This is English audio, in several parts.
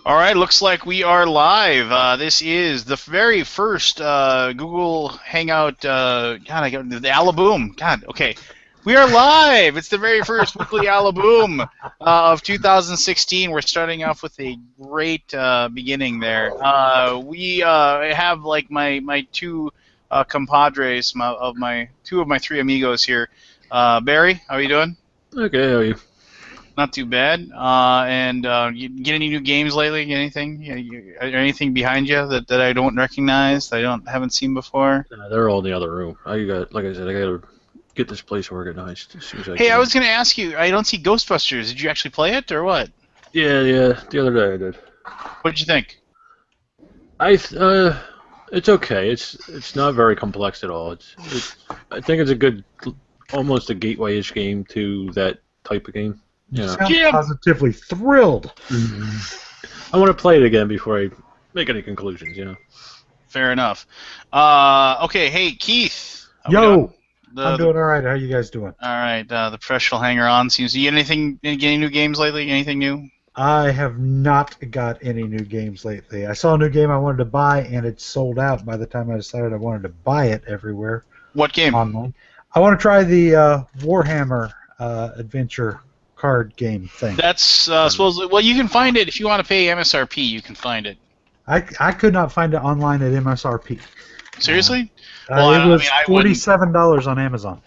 All right, looks like we are live. This is the very first Google Hangout. God, I got the Alaboom. God, okay, we are live. It's the very first weekly Alaboom of 2016. We're starting off with a great beginning there. We have like my two compadres two of my three amigos here. Barry, how are you doing? Okay, how are you? Not too bad. You get any new games lately? Anything behind you that I don't recognize? That I haven't seen before? They're all in the other room. Like I said, I gotta get this place organized as soon as I Hey, can. I was gonna ask you. I don't see Ghostbusters. Did you actually play it or what? Yeah. The other day I did. What did you think? It's okay. It's not very complex at all. I think it's a good, almost a gateway-ish game to that type of game. You sound positively thrilled. I want to play it again before I make any conclusions. Fair enough. Okay. Hey, Keith. Yo, I'm doing all right. How are you guys doing? All right. The professional hanger-on seems to. You get any new games lately? Anything new? I have not got any new games lately. I saw a new game I wanted to buy, and it sold out by the time I decided I wanted to buy it everywhere. What game? Online. I want to try the Warhammer adventure card game thing. That's supposedly. Well, you can find it if you want to pay MSRP. You can find it. I could not find it online at MSRP. Seriously? It was $47 on Amazon.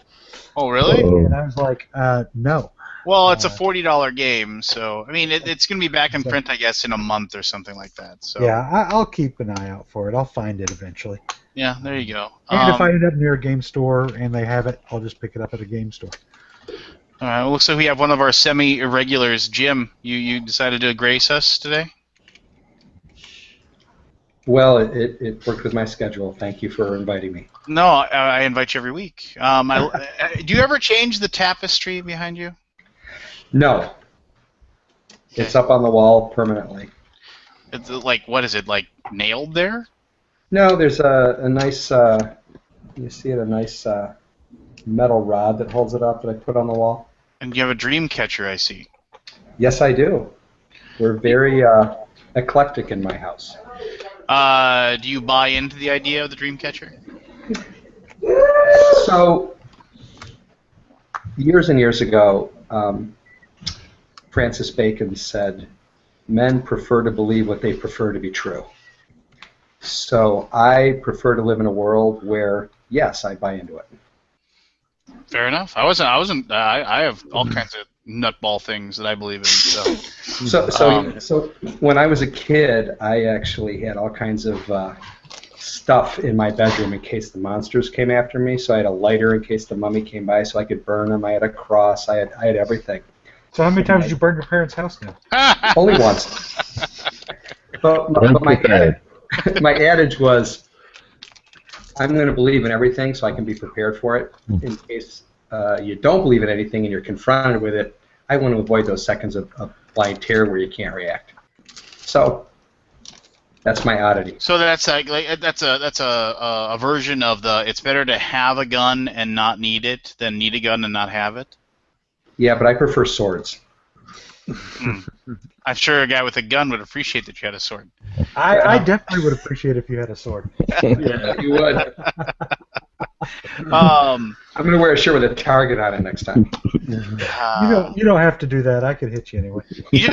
Oh, really? And I was like, no. Well, it's a $40 game, so I mean, it's going to be back in print, I guess, in a month or something like that. So yeah, I'll keep an eye out for it. I'll find it eventually. Yeah, there you go. And if I end up near a game store and they have it, I'll just pick it up at a game store. All right. Well, looks like we have one of our semi-irregulars, Jim. You decided to grace us today? Well, it worked with my schedule. Thank you for inviting me. No, I invite you every week. Do you ever change the tapestry behind you? No. It's up on the wall permanently. It's like, what is it, like nailed there? No, there's a nice, you see it, a nice metal rod that holds it up that I put on the wall. And you have a dream catcher, I see. Yes, I do. We're very eclectic in my house. Do you buy into the idea of the dream catcher? So, years and years ago, Francis Bacon said, men prefer to believe what they prefer to be true. So I prefer to live in a world where, yes, I buy into it. Fair enough. I have all kinds of nutball things that I believe in. So when I was a kid, I actually had all kinds of stuff in my bedroom in case the monsters came after me. So I had a lighter in case the mummy came by so I could burn them. I had a cross. I had everything. So how many times did you burn your parents' house now? Only once. But my adage was, I'm going to believe in everything so I can be prepared for it. In case you don't believe in anything and you're confronted with it, I want to avoid those seconds of blind terror where you can't react. So that's my oddity. So that's a version of the it's better to have a gun and not need it than need a gun and not have it. Yeah, but I prefer swords. I'm sure a guy with a gun would appreciate that you had a sword. I definitely would appreciate if you had a sword. Yeah, you would. I'm going to wear a shirt with a target on it next time. You don't have to do that. I could hit you anyway. You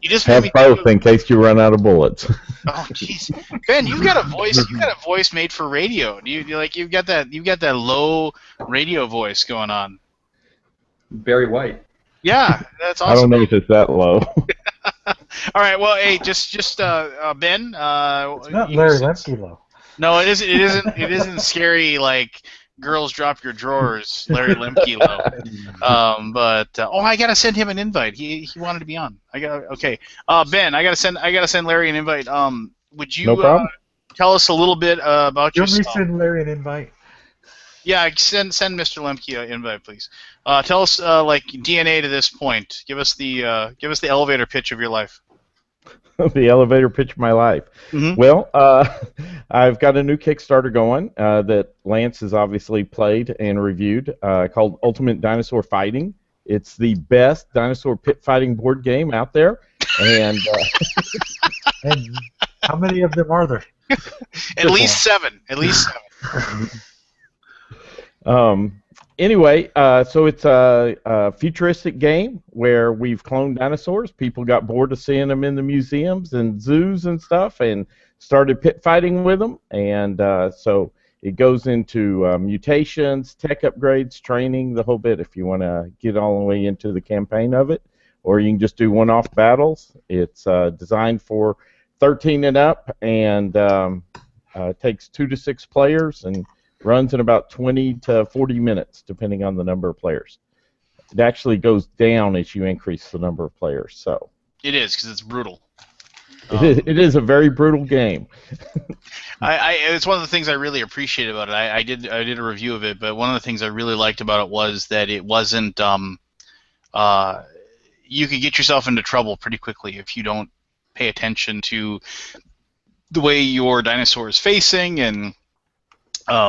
just have both in case you run out of bullets. Oh, jeez, Ben, you've got a voice. You've got a voice made for radio. You've got that low radio voice going on. Barry White. Yeah, that's awesome. I don't know if it's that low. All right, well, hey, just Ben. It's not Larry Lemke low. No, it isn't. It isn't scary like girls drop your drawers, Larry Lemke low. I gotta send him an invite. He wanted to be on. Okay. Ben, I gotta send Larry an invite. Would you tell us a little bit about yourself? You want me to send Larry an invite? Yeah, send Mr. Lemke an invite, please. Tell us like DNA to this point. Give us the elevator pitch of your life. The elevator pitch of my life. Mm-hmm. Well, I've got a new Kickstarter going that Lance has obviously played and reviewed called Ultimate Dinosaur Fighting. It's the best dinosaur pit fighting board game out there. And And how many of them are there? At least 7. At least 7. Anyway, so it's a futuristic game where we've cloned dinosaurs. People got bored of seeing them in the museums and zoos and stuff, and started pit fighting with them. And so it goes into mutations, tech upgrades, training, the whole bit. If you want to get all the way into the campaign of it, or you can just do one-off battles. It's designed for 13 and up, and takes 2 to 6 players and runs in about 20 to 40 minutes, depending on the number of players. It actually goes down as you increase the number of players. So It is, because it's brutal. it is a very brutal game. It's one of the things I really appreciate about it. I did a review of it, but one of the things I really liked about it was that it wasn't. You could get yourself into trouble pretty quickly if you don't pay attention to the way your dinosaur is facing and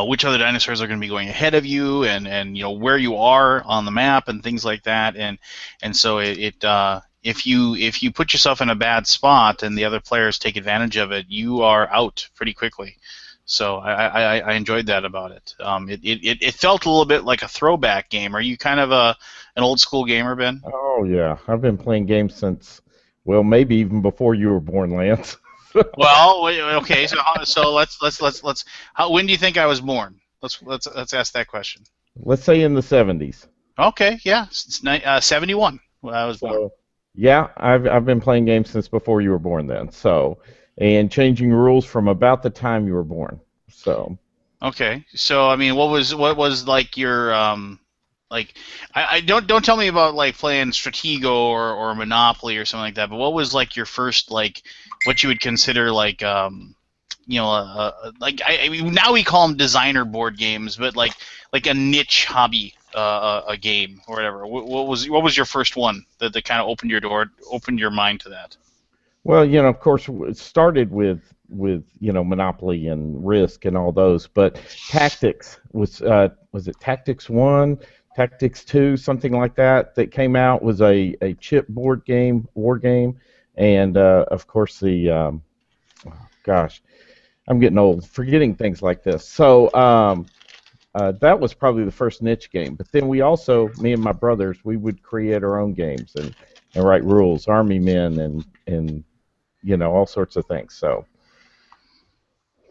which other dinosaurs are going to be going ahead of you, and where you are on the map and things like that. And so if you put yourself in a bad spot and the other players take advantage of it, you are out pretty quickly. So I enjoyed that about it. It felt a little bit like a throwback game. Are you kind of an old school gamer, Ben? Oh yeah, I've been playing games since, well, maybe even before you were born, Lance. Well, okay. So let's. When do you think I was born? Let's ask that question. Let's say in the 70s. Okay, yeah, it's 71 when I was born. So, yeah, I've been playing games since before you were born then. So, and changing rules from about the time you were born. So. Okay, so I mean, what was like your like I don't tell me about like playing Stratego or Monopoly or something like that. But what was like your first like what you would consider like like I mean now we call them designer board games, but like a niche hobby a game or whatever. What was your first one that kind of opened your mind to that? Well, of course, it started with Monopoly and Risk and all those, but Tactics was it Tactics 1, Tactics 2, something like that came out, was a chip board game, war game, and of course the gosh, I'm getting old, forgetting things like this. So that was probably the first niche game. But then we also, me and my brothers, we would create our own games and write rules, Army Men, and all sorts of things. So.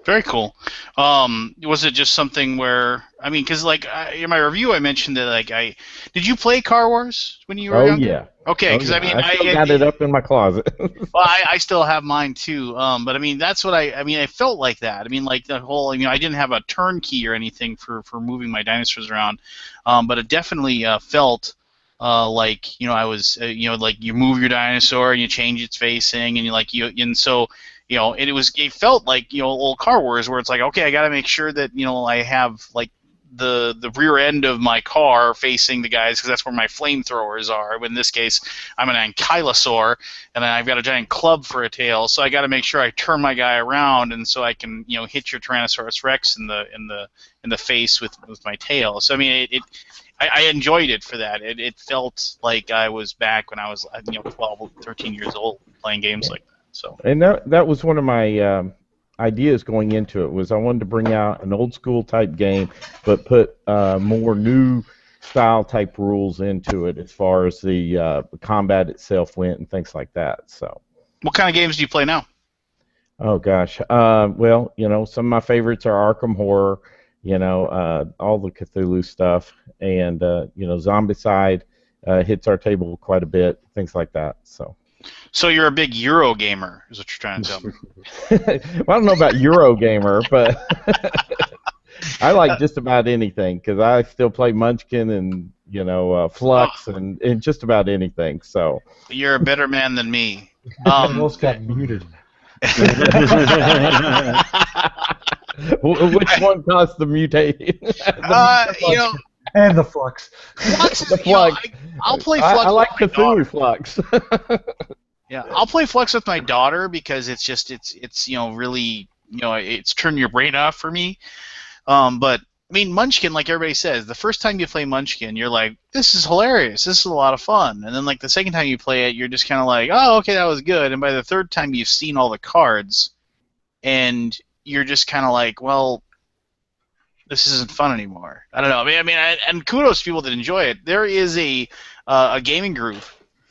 Very cool. Was it just something where because like in my review I mentioned that like did you play Car Wars when you were younger? Yeah. Okay, because I still got it up in my closet. Well, I still have mine too. But that's what I felt like that. Like the whole I didn't have a turnkey or anything for moving my dinosaurs around, but it definitely felt. Like I was like you move your dinosaur and you change its facing and so it felt like old Car Wars where it's like, okay, I got to make sure that I have like the rear end of my car facing the guys because that's where my flamethrowers are. But in this case, I'm an ankylosaur and then I've got a giant club for a tail, so I got to make sure I turn my guy around and so I can hit your Tyrannosaurus Rex in the face with my tail. So I enjoyed it for that. It felt like I was back when I was 12, 13 years old playing games like that. So. And that was one of my ideas going into it, was I wanted to bring out an old school type game, but put more new style type rules into it as far as the combat itself went and things like that. So. What kind of games do you play now? Oh gosh, well some of my favorites are Arkham Horror, all the Cthulhu stuff, and Zombicide hits our table quite a bit, things like that. So you're a big Euro gamer, is what you're trying to tell me. Well, I don't know about Euro gamer, but I like just about anything because I still play Munchkin and Flux and just about anything. So you're a better man than me. Almost got muted. Which one caused the mutation? And the Flux. The Flux. I'll play Flux. I like Cthulhu Flux. Yeah, I'll play Flux with my daughter because it's really it's turning your brain off for me. But I mean, Munchkin, like everybody says, the first time you play Munchkin, you're like, this is hilarious. This is a lot of fun. And then, like, the second time you play it, you're just kind of like, oh, okay, that was good. And by the third time, you've seen all the cards, and you're just kind of like, well, this isn't fun anymore. I don't know. And kudos to people that enjoy it. There is a gaming group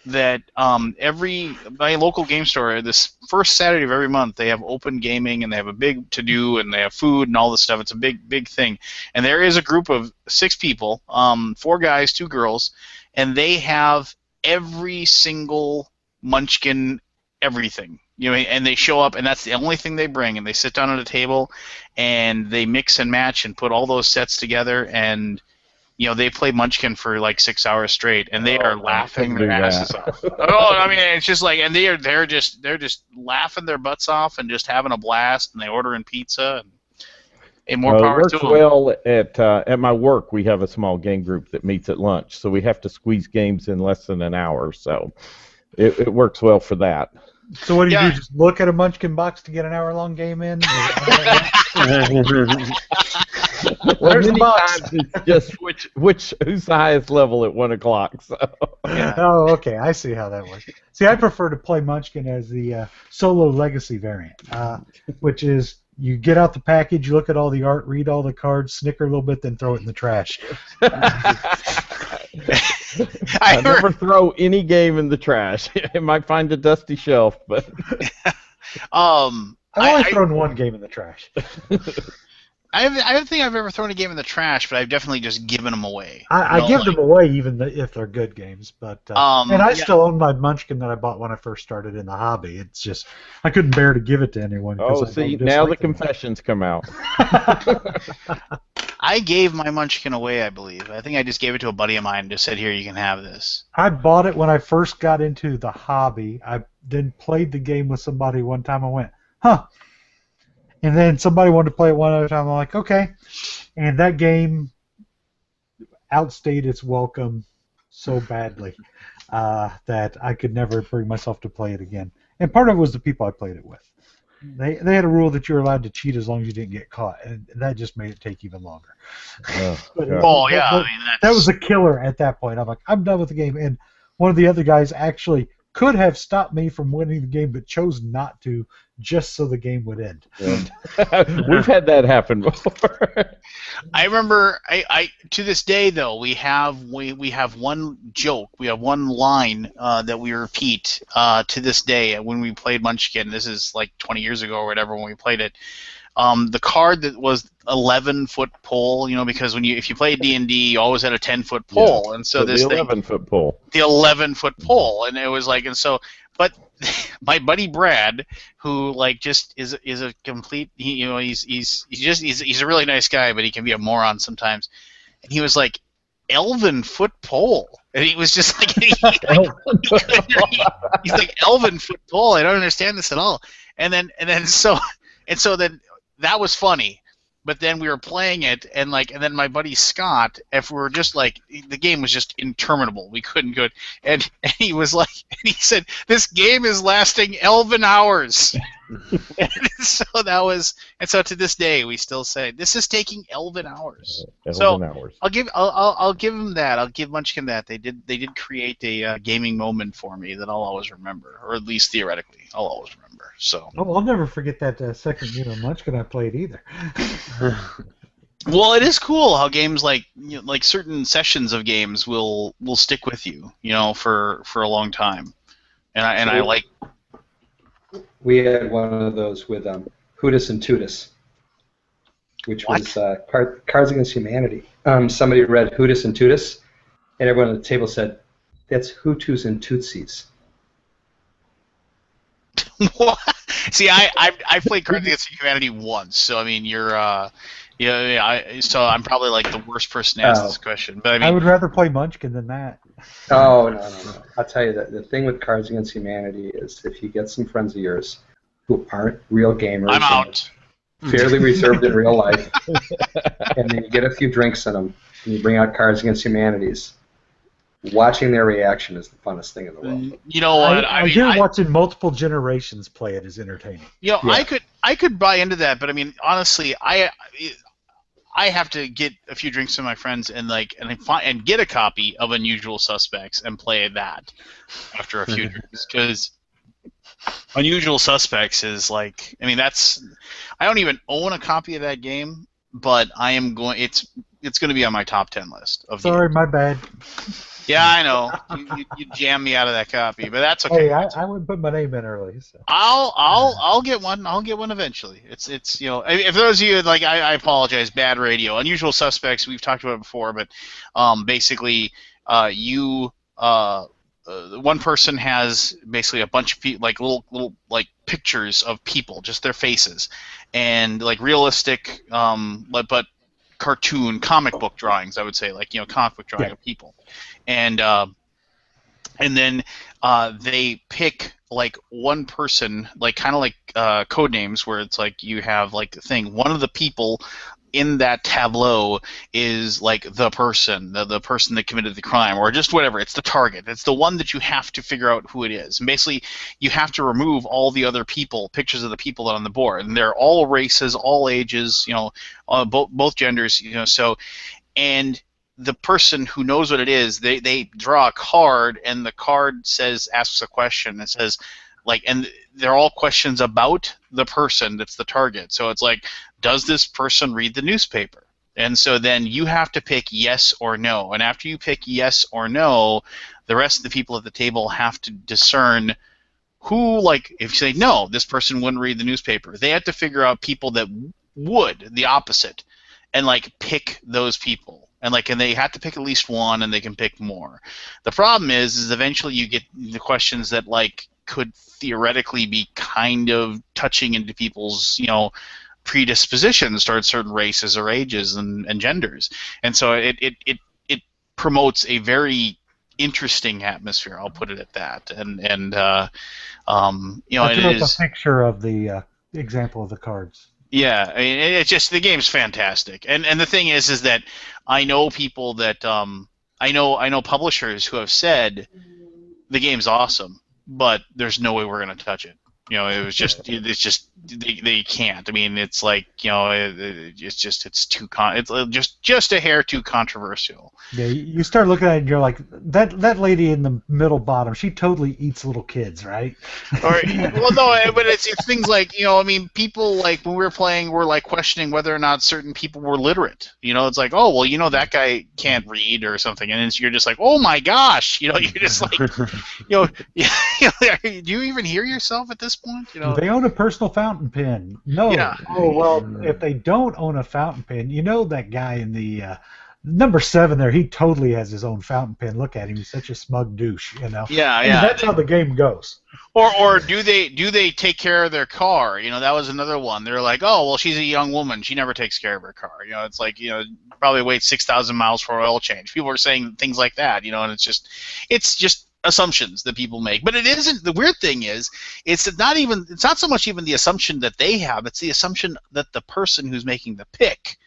that my local game store, this first Saturday of every month, they have open gaming, and they have a big to-do, and they have food and all this stuff. It's a big thing. And there is a group of 6 people, 4 guys, 2 girls, and they have every single Munchkin everything. And they show up, and that's the only thing they bring, and they sit down at a table, and they mix and match and put all those sets together, and they play Munchkin for like 6 hours straight, and they are laughing their asses off. It's just like, and they're just laughing their butts off and just having a blast, and they order in pizza, and more power to them. Well, at my work, we have a small game group that meets at lunch, so we have to squeeze games in less than an hour, so it works well for that. So what do you do? Just look at a Munchkin box to get an hour-long game in? Where's the box? It's just who's the highest level at 1 o'clock. So. Yeah. Oh, okay. I see how that works. See, I prefer to play Munchkin as the solo legacy variant, which is you get out the package, you look at all the art, read all the cards, snicker a little bit, then throw it in the trash. I never throw any game in the trash. It might find a dusty shelf, but I've only thrown one game in the trash. I don't think I've ever thrown a game in the trash, but I've definitely just given them away. I give them away even if they're good games, but and I still own my Munchkin that I bought when I first started in the hobby. It's just I couldn't bear to give it to anyone. Oh, see, now the confessions come out. I gave my Munchkin away, I believe. I think I just gave it to a buddy of mine and just said, here, you can have this. I bought it when I first got into the hobby. I then played the game with somebody one time. I went, huh. And then somebody wanted to play it one other time. I'm like, okay. And that game outstayed its welcome so badly that I could never bring myself to play it again. And part of it was the people I played it with. They had a rule that you were allowed to cheat as long as you didn't get caught, and that just made it take even longer. That was a killer at that point. I'm like, I'm done with the game. And one of the other guys actually could have stopped me from winning the game, but chose not to, just so the game would end. Yeah. We've had that happen before. I remember, I to this day though, we have one joke, we have one line that we repeat to this day when we played Munchkin. This is like 20 years ago or whatever when we played it. The card that was 11-foot pole, because if you played D&D, you always had a 10-foot pole, and so this the 11-foot pole. The 11-foot pole, and it was like, and so, but my buddy Brad, who like just is a complete, he's a really nice guy, but he can be a moron sometimes, and he was like, 11-foot pole, and he was just like, he's like 11-foot pole. I don't understand this at all, and then that was funny, but then we were playing it, and then my buddy Scott, if we were just like, the game was just interminable, we couldn't go, and he was like, and he said, this game is lasting 11 hours. So to this day we still say this is taking 11 hours. 11 hours. I'll give him that. I'll give Munchkin that. They did create a gaming moment for me that I'll always remember, or at least theoretically I'll always remember. So. Oh, I'll never forget that second game of Munchkin I played either. Well, it is cool how games like certain sessions of games will stick with you, for a long time, and I like. We had one of those with Hootus and Tootus, which was Cards Against Humanity. Somebody read Hootus and Tootus, and everyone at the table said, "That's Hutus and Tutsis." What? See, I played Cards Against Humanity once, so I mean, you're so I'm probably like the worst person to ask this question. But I would rather play Munchkin than that. Oh, no. I'll tell you that the thing with Cards Against Humanity is if you get some friends of yours who aren't real gamers, I'm out. Fairly reserved in real life, and then you get a few drinks in them, and you bring out Cards Against Humanities, watching their reaction is the funnest thing in the world. You know what? I hear watching multiple generations play it is entertaining. I could buy into that, but I mean, honestly, I have to get a few drinks with my friends and get a copy of Unusual Suspects and play that after a few drinks, because Unusual Suspects is like, I mean, that's, I don't even own a copy of that game, but I am going. It's going to be on my top 10 list of Sorry, games. my bad. Yeah, I know. You jammed me out of that copy, but that's okay. Hey, I wouldn't put my name in early. So. I'll get one. I'll get one eventually. It's if those of you like, I apologize, bad radio. Unusual Suspects, we've talked about it before, but basically one person has basically a bunch of like little like pictures of people, just their faces, and like realistic but cartoon comic book drawings, I would say, like comic book drawing of people, and then they pick like one person, like kind of like code names, where it's like you have like the thing. One of the people in that tableau is like the person that committed the crime, or just whatever. It's the target. It's the one that you have to figure out who it is. And basically, you have to remove all the other pictures of the people that are on the board, and they're all races, all ages, both genders, So, and the person who knows what it is, they draw a card, and the card asks a question. It says, like, and they're all questions about the person that's the target. So it's like, does this person read the newspaper? And so then you have to pick yes or no. And after you pick yes or no, the rest of the people at the table have to discern who, like, if you say no, this person wouldn't read the newspaper, they have to figure out people that would, the opposite, and like pick those people. And they have to pick at least one, and they can pick more. The problem is eventually you get the questions that like could theoretically be kind of touching into people's, predispositions towards certain races or ages and genders. And so it promotes a very interesting atmosphere. I'll put it at that. I threw up a picture of the example of the cards. Yeah, I mean, it's just, the game's fantastic, and the thing is that I know people that I know publishers who have said the game's awesome, but there's no way we're going to touch it. It's just they can't. I mean, it's like it's too it's just a hair too controversial. Yeah, you start looking at it and you're like, that lady in the middle bottom, she totally eats little kids, right? Or, well, no, but it's things like, I mean, people, like, when we were playing, were like questioning whether or not certain people were literate. It's like, oh, well, that guy can't read or something, and you're just like, oh my gosh, you're just like, do you even hear yourself at this point? Do they own a personal fountain pen? No. Yeah. Oh, well, if they don't own a fountain pen, that guy in the number 7 there, he totally has his own fountain pen. Look at him; he's such a smug douche, Yeah, And yeah. that's how the game goes. Or do they take care of their car? That was another one. They're like, oh, well, she's a young woman, she never takes care of her car. It's like, probably waits 6,000 miles for oil change. People are saying things like that, and it's just assumptions that people make. But it isn't. The weird thing is, it's not so much even the assumption that they have, it's the assumption that the person who's making the pick,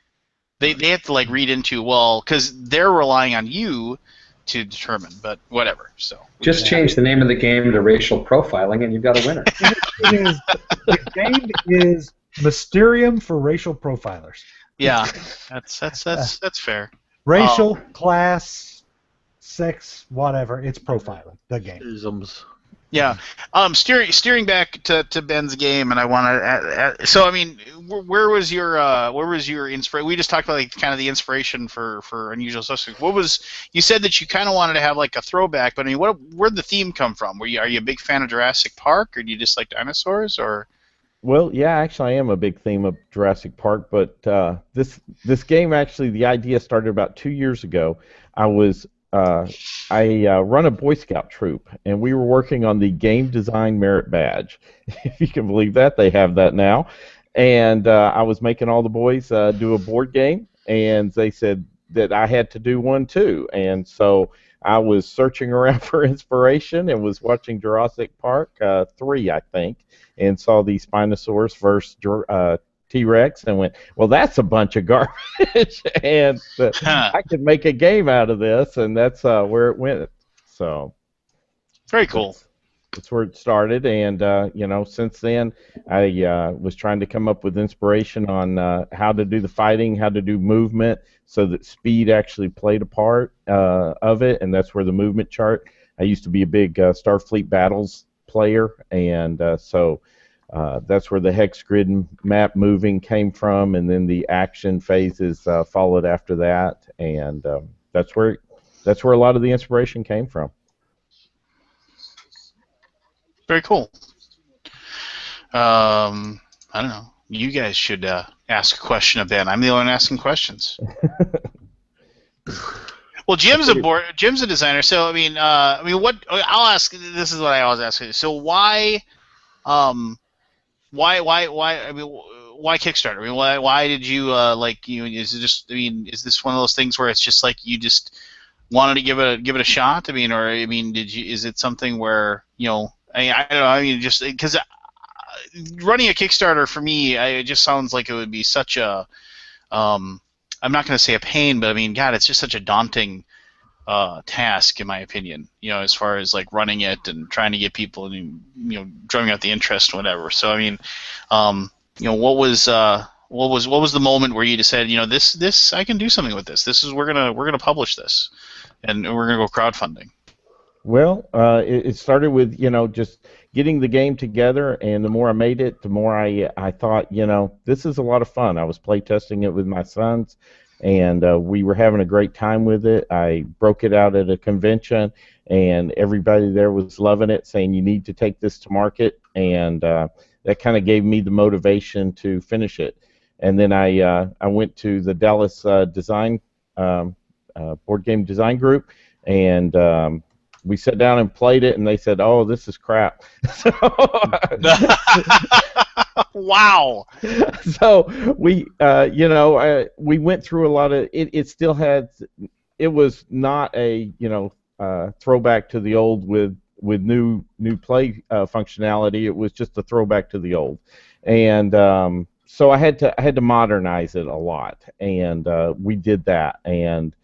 they have to like read into, well, because they're relying on you to determine, but whatever. So just change the name of the game to racial profiling, and you've got a winner. The game is Mysterium for racial profilers. Yeah, that's fair. Racial, class, sex, whatever. It's profiling. The game. Isms. Yeah. Steering back to Ben's game, and I want to. So I mean, where was your inspiration? We just talked about like kind of the inspiration for Unusual Suspects. You said that you kind of wanted to have like a throwback, but I mean, where'd the theme come from? Are you a big fan of Jurassic Park, or do you just like dinosaurs, or? Well, yeah, actually, I am a big theme of Jurassic Park, but this game, actually, the idea started about 2 years ago. I run a Boy Scout troop, and we were working on the Game Design Merit Badge. If you can believe that, they have that now. And I was making all the boys do a board game, and they said that I had to do one too. And so I was searching around for inspiration and was watching Jurassic Park 3, I think, and saw the Spinosaurus versus T-Rex and went, well, that's a bunch of garbage, and I could make a game out of this, and that's where it went. So very cool. That's where it started, and since then, I was trying to come up with inspiration on how to do the fighting, how to do movement, so that speed actually played a part of it, and that's where the movement chart. I used to be a big Starfleet Battles player, and so that's where the hex grid map moving came from, and then the action phases followed after that, and that's where a lot of the inspiration came from. Very cool. I don't know. You guys should ask a question of Ben. I'm the only one asking questions. Well, Jim's a designer, so I mean, what I'll ask. This is what I always ask. So why Kickstarter? I mean, why did you Is it just? I mean, is this one of those things where it's just like you just wanted to give it a shot? I mean, or I mean, is it something where I don't know. I mean, just because running a Kickstarter for me, it just sounds like it would be such a. I'm not going to say a pain, but I mean, God, it's just such a daunting task, in my opinion. As far as like running it and trying to get people, drumming out the interest, and whatever. So I mean, what was the moment where you decided, this I can do something with this. We're gonna publish this, and we're gonna go crowdfunding. Well, it started with, just getting the game together, and the more I made it, the more I thought, this is a lot of fun. I was playtesting it with my sons, and we were having a great time with it. I broke it out at a convention, and everybody there was loving it, saying you need to take this to market, and that kind of gave me the motivation to finish it. And then I went to the Dallas design board game design group, and we sat down and played it, and they said, "Oh, this is crap." Wow. So we, we went through a lot of it. It still had. It was not a throwback to the old with new play functionality. It was just a throwback to the old, and so I had to modernize it a lot, and we did that, and.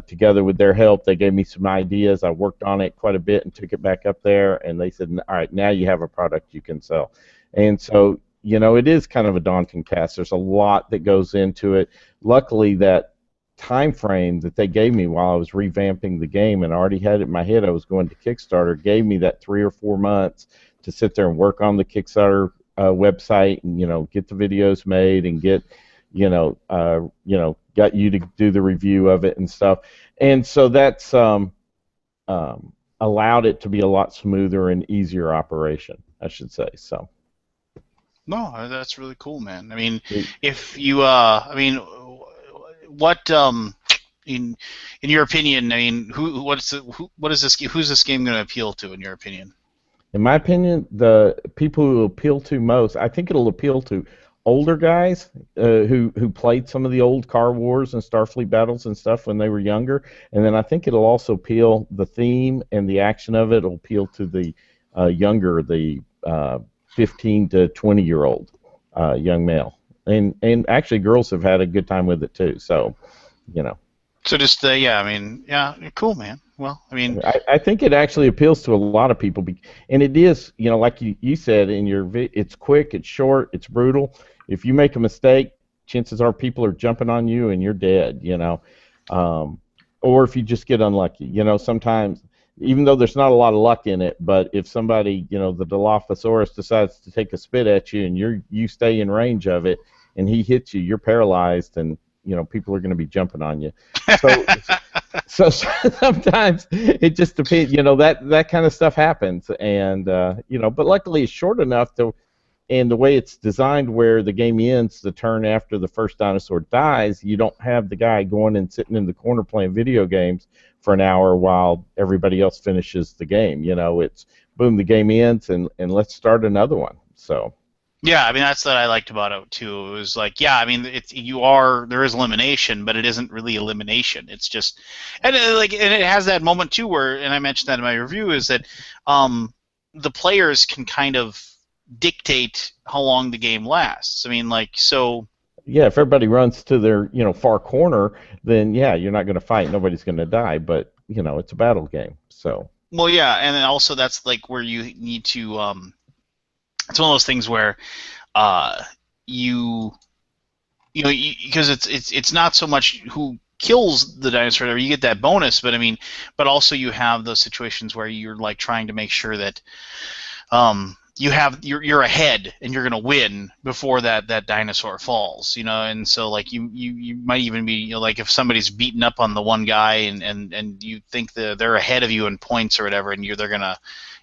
Together with their help, they gave me some ideas. I worked on it quite a bit and took it back up there, and they said, all right, now you have a product you can sell. And so, it is kind of a daunting task. There's a lot that goes into it. Luckily, that time frame that they gave me while I was revamping the game and I already had it in my head I was going to Kickstarter gave me that 3 or 4 months to sit there and work on the Kickstarter website and, get the videos made and get got you to do the review of it and stuff, and so that's allowed it to be a lot smoother and easier operation, I should say. So. No, that's really cool, man. I mean, if you, what, in your opinion, I mean, who's this game going to appeal to, in your opinion? In my opinion, the people who appeal to most, I think it'll appeal to older guys who played some of the old Car Wars and Starfleet Battles and stuff when they were younger, and then I think it'll also appeal, the theme and the action of it will appeal to the younger, the 15 to 20-year-old young male, and actually girls have had a good time with it too. So, So just cool, man. Well, I mean, I think it actually appeals to a lot of people, and it is, like you said in your it's quick, it's short, it's brutal. If you make a mistake, chances are people are jumping on you and you're dead, or if you just get unlucky, sometimes, even though there's not a lot of luck in it, but if somebody, the Dilophosaurus decides to take a spit at you and you stay in range of it and he hits you, you're paralyzed, and people are going to be jumping on you. So sometimes it just depends. That kind of stuff happens, and but luckily it's short enough and the way it's designed, where the game ends the turn after the first dinosaur dies, you don't have the guy going and sitting in the corner playing video games for an hour while everybody else finishes the game. It's boom, the game ends, and let's start another one. So. Yeah, I mean, that's what I liked about it too. It was like, yeah, I mean, there is elimination, but it isn't really elimination. It's just, and it has that moment too where, and I mentioned that in my review, is that the players can kind of dictate how long the game lasts. I mean, so. Yeah, if everybody runs to their far corner, then yeah, you're not going to fight. Nobody's going to die, but it's a battle game, so. Well, yeah, and then also that's like where you need to. It's one of those things where uh, you because it's not so much who kills the dinosaur, or you get that bonus, but I mean, but also you have those situations where you're like trying to make sure that you're ahead and you're gonna win before that dinosaur falls, and so like you might even be, like if somebody's beaten up on the one guy and you think they're ahead of you in points or whatever, and you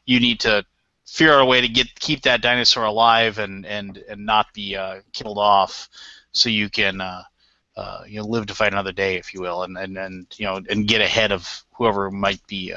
need to figure out a way to keep that dinosaur alive and not be killed off, so you can live to fight another day, if you will, and get ahead of whoever might be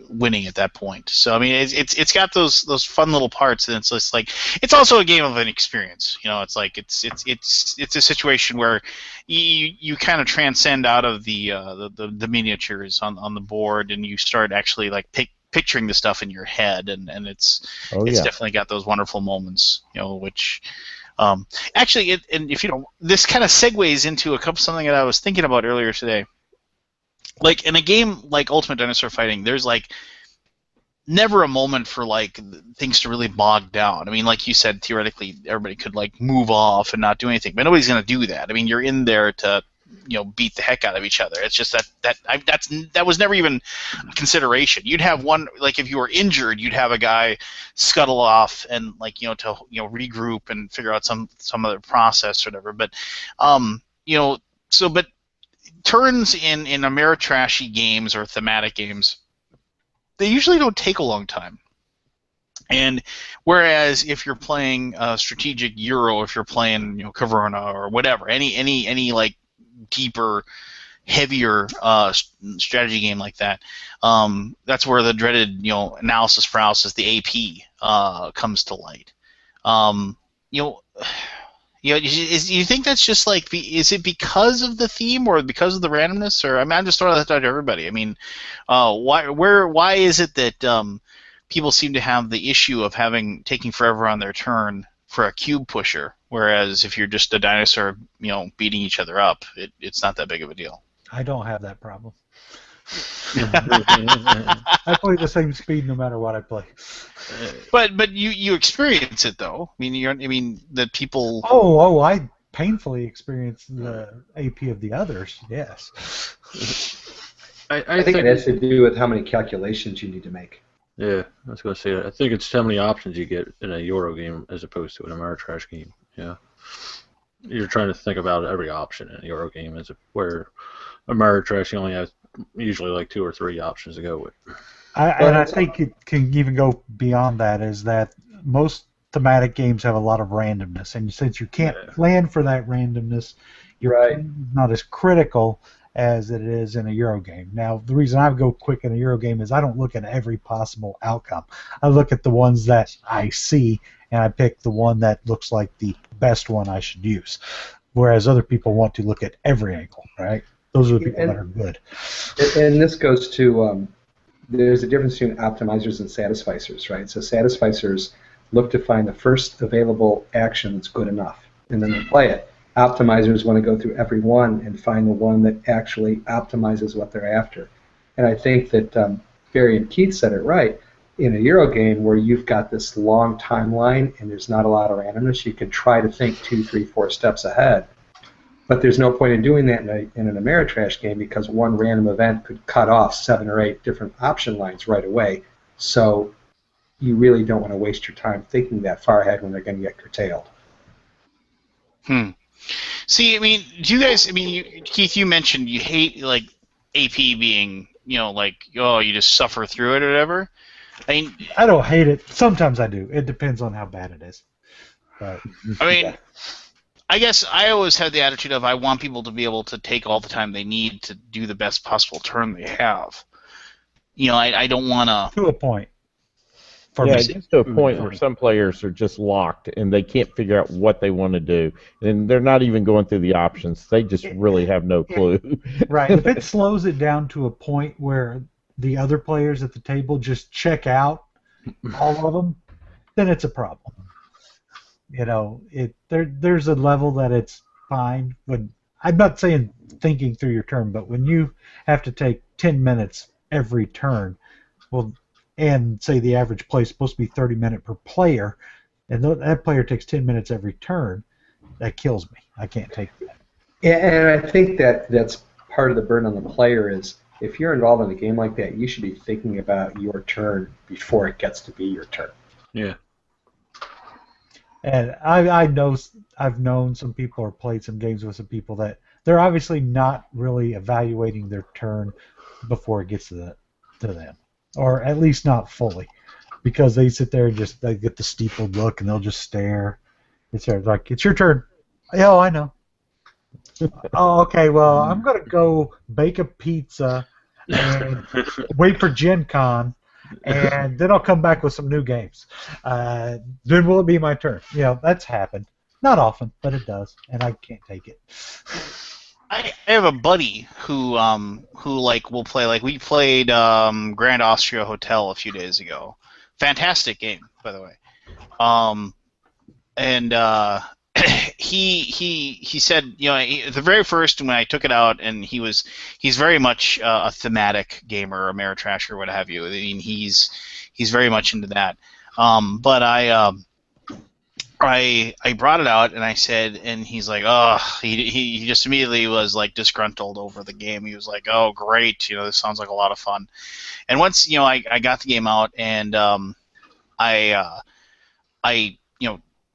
winning at that point. So I mean, it's got those fun little parts, and it's just like it's also a game of an experience. It's like it's a situation where you kind of transcend out of the miniatures on the board, and you start actually like picturing the stuff in your head, and it's definitely got those wonderful moments, which actually, and if this kind of segues into something that I was thinking about earlier today. Like in a game like Ultimate Dinosaur Fighting, there's like never a moment for like things to really bog down. I mean, like you said, theoretically everybody could like move off and not do anything, but nobody's going to do that. I mean, you're in there to beat the heck out of each other. It's just that was never even a consideration. You'd have one, like if you were injured, you'd have a guy scuttle off and like to regroup and figure out some other process or whatever. But but turns in Ameritrashy games or thematic games, they usually don't take a long time. And whereas if you're playing strategic Euro, if you're playing Caverna or whatever, any like deeper, heavier strategy game like that, that's where the dreaded analysis paralysis, the AP, comes to light. Do you think that's just like, is it because of the theme or because of the randomness? Or I mean, I'm just throwing that out to everybody. I mean, why is it that people seem to have the issue of taking forever on their turn for a cube pusher, whereas if you're just a dinosaur, beating each other up, it's not that big of a deal? I don't have that problem. I play the same speed no matter what I play. But you experience it though. I mean that people. Oh, I painfully experience the AP of the others. Yes. I think it has to do with how many calculations you need to make. Yeah, I was going to say that. I think it's how many options you get in a Euro game as opposed to an Ameritrash game. Yeah, you're trying to think about every option in a Euro game, where Ameritrash you only have usually like 2 or 3 options to go with. I think it can even go beyond that, is that most thematic games have a lot of randomness, and since you can't plan for that randomness, you're not as critical as it is in a Euro game. Now, the reason I go quick in a Euro game is I don't look at every possible outcome. I look at the ones that I see, and I pick the one that looks like the best one I should use, whereas other people want to look at every angle, right? Those are the people that are good. And this goes to, there's a difference between optimizers and satisficers, right? So satisficers look to find the first available action that's good enough, and then they play it. Optimizers want to go through every one and find the one that actually optimizes what they're after. And I think that Barry and Keith said it right. In a Euro game where you've got this long timeline and there's not a lot of randomness, you can try to think 2, 3, 4 steps ahead. But there's no point in doing that in an Ameritrash game, because one random event could cut off 7 or 8 different option lines right away. So you really don't want to waste your time thinking that far ahead when they're going to get curtailed. See, I mean, do you guys? I mean, Keith, you mentioned you hate like AP being, like, oh, you just suffer through it or whatever. I mean, I don't hate it. Sometimes I do. It depends on how bad it is. But I mean, I guess I always had the attitude of I want people to be able to take all the time they need to do the best possible turn they have. I don't want to. To a point. It gets to a point where some players are just locked and they can't figure out what they want to do, and they're not even going through the options. They just really have no clue. Right. If it slows it down to a point where the other players at the table just check out all of them, then it's a problem. There's a level that it's fine. When I'm not saying thinking through your turn, but when you have to take 10 minutes every turn Well, and say the average play is supposed to be 30 minutes per player, and that player takes 10 minutes every turn. That kills me. I can't take that. And I think that's part of the burden on the player is if you're involved in a game like that, you should be thinking about your turn before it gets to be your turn. Yeah. And I've known some people or played some games with some people that they're obviously not really evaluating their turn before it gets to them, or at least not fully, because they sit there and they get the steepled look and they'll just stare. It's like, it's your turn. Oh, I know. Oh, okay. Well, I'm gonna go bake a pizza and wait for Gen Con, and then I'll come back with some new games. Then will it be my turn? That's happened. Not often, but it does, and I can't take it. I have a buddy who will play. Like, we played Grand Austria Hotel a few days ago. Fantastic game, by the way. He said, the very first when I took it out, and he's very much a thematic gamer, a Ameritrash or what have you. I mean, he's very much into that. But I brought it out and I said, and he's like, oh, he just immediately was like disgruntled over the game. He was like, oh, great, this sounds like a lot of fun. And once I got the game out, and I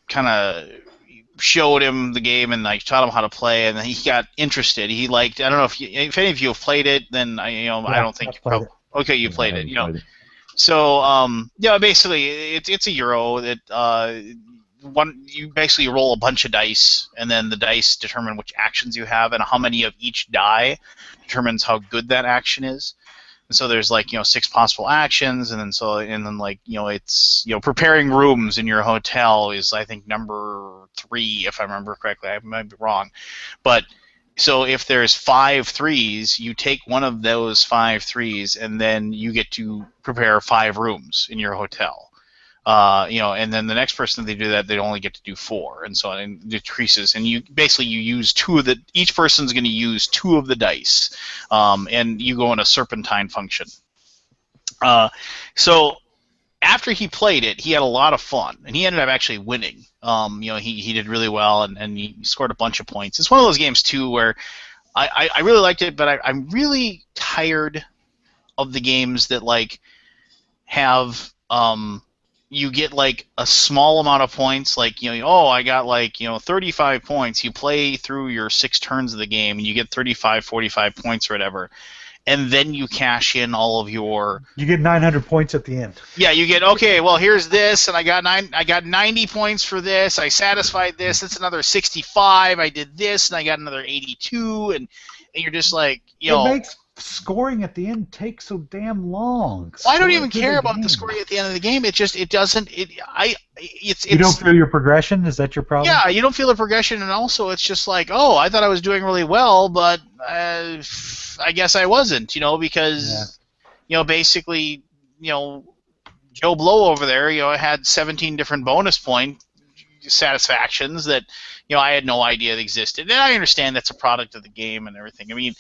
kind of showed him the game and I taught him how to play, and he got interested. He liked. I don't know if any of you have played it. Then I don't think. Okay, you played it. So basically it's a Euro that you basically roll a bunch of dice, and then the dice determine which actions you have, and how many of each die determines how good that action is. And so there's 6 possible actions, and then it's preparing rooms in your hotel is, I think, number 3, if I remember correctly. I might be wrong, but so if there's 5 threes, you take one of those 5 threes, and then you get to prepare 5 rooms in your hotel. And then the next person that they do that, they only get to do 4, and so it decreases. And you use 2 of the. Each person's going to use 2 of the dice, and you go in a serpentine function. So after he played it, he had a lot of fun, and he ended up actually winning. He did really well, and he scored a bunch of points. It's one of those games too where I really liked it, but I'm really tired of the games that have. You get a small amount of points, I got 35 points. You play through your 6 turns of the game, and you get 35, 45 points or whatever, and then you cash in all of your. You get 900 points at the end. Yeah, you get well. Here's this, and I got 90 points for this. I satisfied this. It's another 65. I did this, and I got another 82, and you're just It makes scoring at the end take so damn long. Well, I don't even care about the scoring at the end of the game. You don't feel your progression? Is that your problem? Yeah, you don't feel the progression, and also it's just I thought I was doing really well, but I guess I wasn't, because basically, Joe Blow over there, had 17 different bonus point satisfactions that I had no idea that existed. And I understand that's a product of the game and everything. I mean,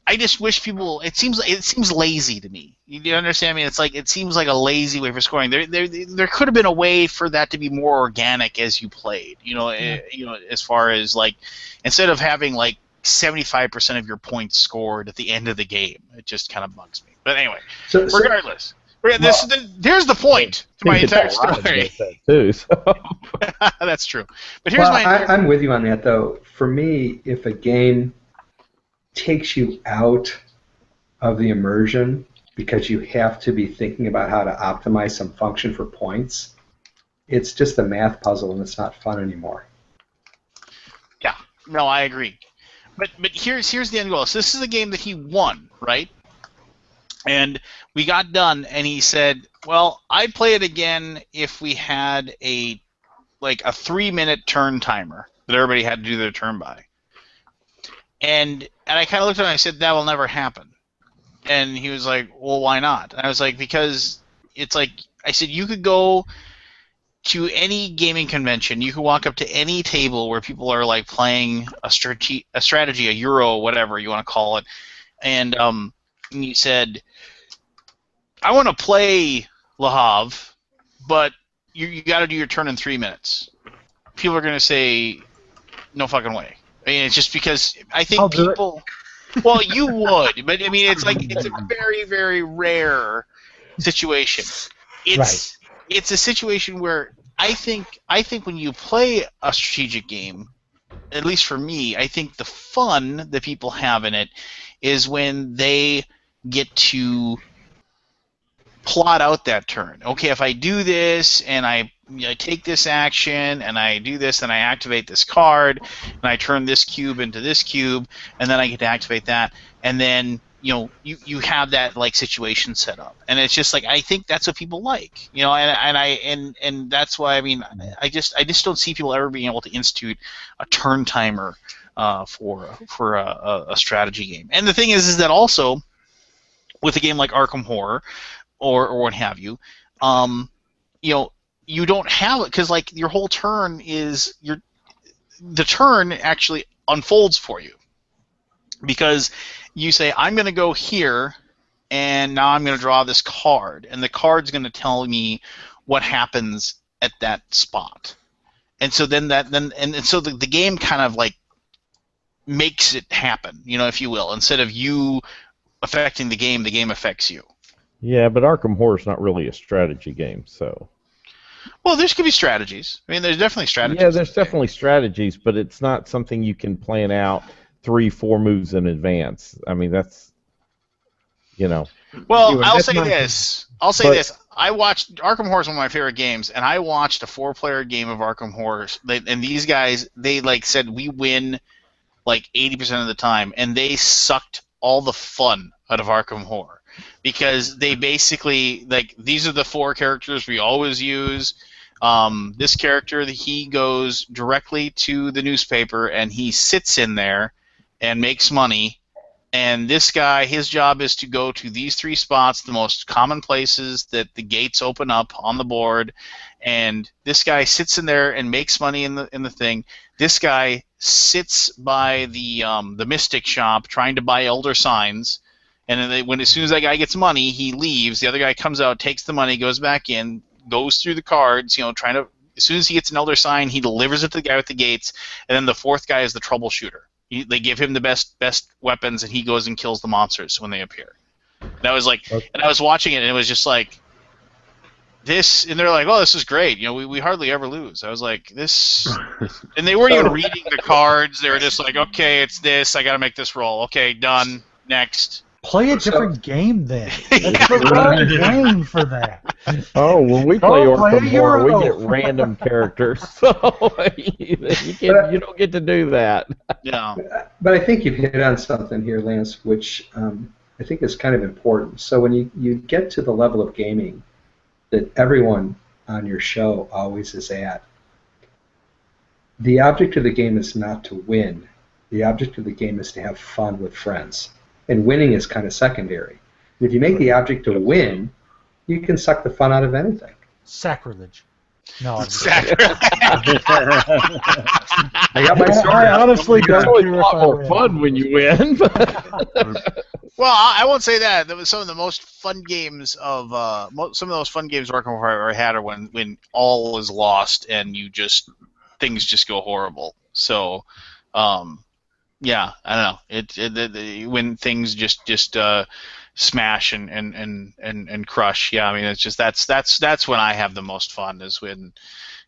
I just wish people. It seems lazy to me. You understand me? It seems like a lazy way for scoring. There could have been a way for that to be more organic as you played. As far as instead of having 75% of your points scored at the end of the game, it just kind of bugs me. But anyway, regardless, here's the point to my entire story. Too, so. That's true. But here's I'm with you on that though. For me, if a game takes you out of the immersion because you have to be thinking about how to optimize some function for points, it's just a math puzzle and it's not fun anymore. Yeah, no, I agree. But here's the end goal. So this is a game that he won, right? And we got done, and he said, well, I'd play it again if we had a 3-minute turn timer that everybody had to do their turn by. And I kind of looked at him and I said, that will never happen. And he was like, well, why not? And I was like, because it's I said, you could go to any gaming convention, you could walk up to any table where people are playing a strategy, a Euro, whatever you want to call it, and he said, I want to play Le Havre, but you got to do your turn in 3 minutes. People are going to say, no fucking way. I mean, it's just because I think I'll do it. people. Well, you would, but I mean, it's a very, very rare situation. It's a situation where I think when you play a strategic game, at least for me, I think the fun that people have in it is when they get to plot out that turn. Okay, if I do this and I take this action and I do this and I activate this card and I turn this cube into this cube and then I get to activate that, and then you have that like situation set up, and it's just like I think that's what people like, and that's why I mean I just don't see people ever being able to institute a turn timer for a strategy game. And the thing is that also with a game like Arkham Horror or what have you, you don't have it because like your whole turn is the turn actually unfolds for you because you say I'm going to go here and now I'm going to draw this card, and the card's going to tell me what happens at that spot, and so so the game kind of like makes it happen, if you will. Instead of you affecting the game affects you. Yeah, but Arkham Horror is not really a strategy game, so. Well, there could be strategies. I mean, there's definitely strategies. Yeah, there's definitely strategies, but it's not something you can plan out 3-4 moves in advance. I mean, that's, Well, Anyway, I'll that's say not- this. I watched Arkham Horror is one of my favorite games, and I watched a 4-player game of Arkham Horror. And these guys, they like said we win like 80% of the time, and they sucked all the fun out of Arkham Horror. Because they basically, like, these are the 4 characters we always use. This character, he goes directly to the newspaper and he sits in there and makes money. And this guy, his job is to go to these 3 spots, the most common places that the gates open up on the board. And this guy sits in there and makes money in the thing. This guy sits by the Mystic shop trying to buy Elder Signs. And then as soon as that guy gets money, he leaves. The other guy comes out, takes the money, goes back in, goes through the cards, trying to. As soon as he gets an Elder Sign, he delivers it to the guy with the gates. And then the 4th guy is the troubleshooter. They give him the best weapons, and he goes and kills the monsters when they appear. And I was like, and I was watching it, and it was just like this. And they're like, "Oh, this is great. We hardly ever lose." I was like, "This," and they weren't even reading the cards. They were just like, "Okay, it's this. I got to make this roll. Okay, done. Next." Play a different game then. It's the wrong game for that. Oh, when we play Go play Arkham Horror, we Euro. get random characters, so you don't get to do that. Yeah. But I think you've hit on something here, Lance, which I think is kind of important. So when you get to the level of gaming that everyone on your show always is at, the object of the game is not to win. The object of the game is to have fun with friends. And winning is kind of secondary. And if you make the object to win, you can suck the fun out of anything. Sacrilege. No, I'm I got my sword I out. honestly It's don't always care a if lot I more win. fun when you win. Well, I won't say that. That was some of the most fun games of some of those fun games Arkham Horror had are when all is lost and things just go horrible. So, yeah, I don't know. When things just smash and crush. Yeah, I mean it's just that's when I have the most fun is when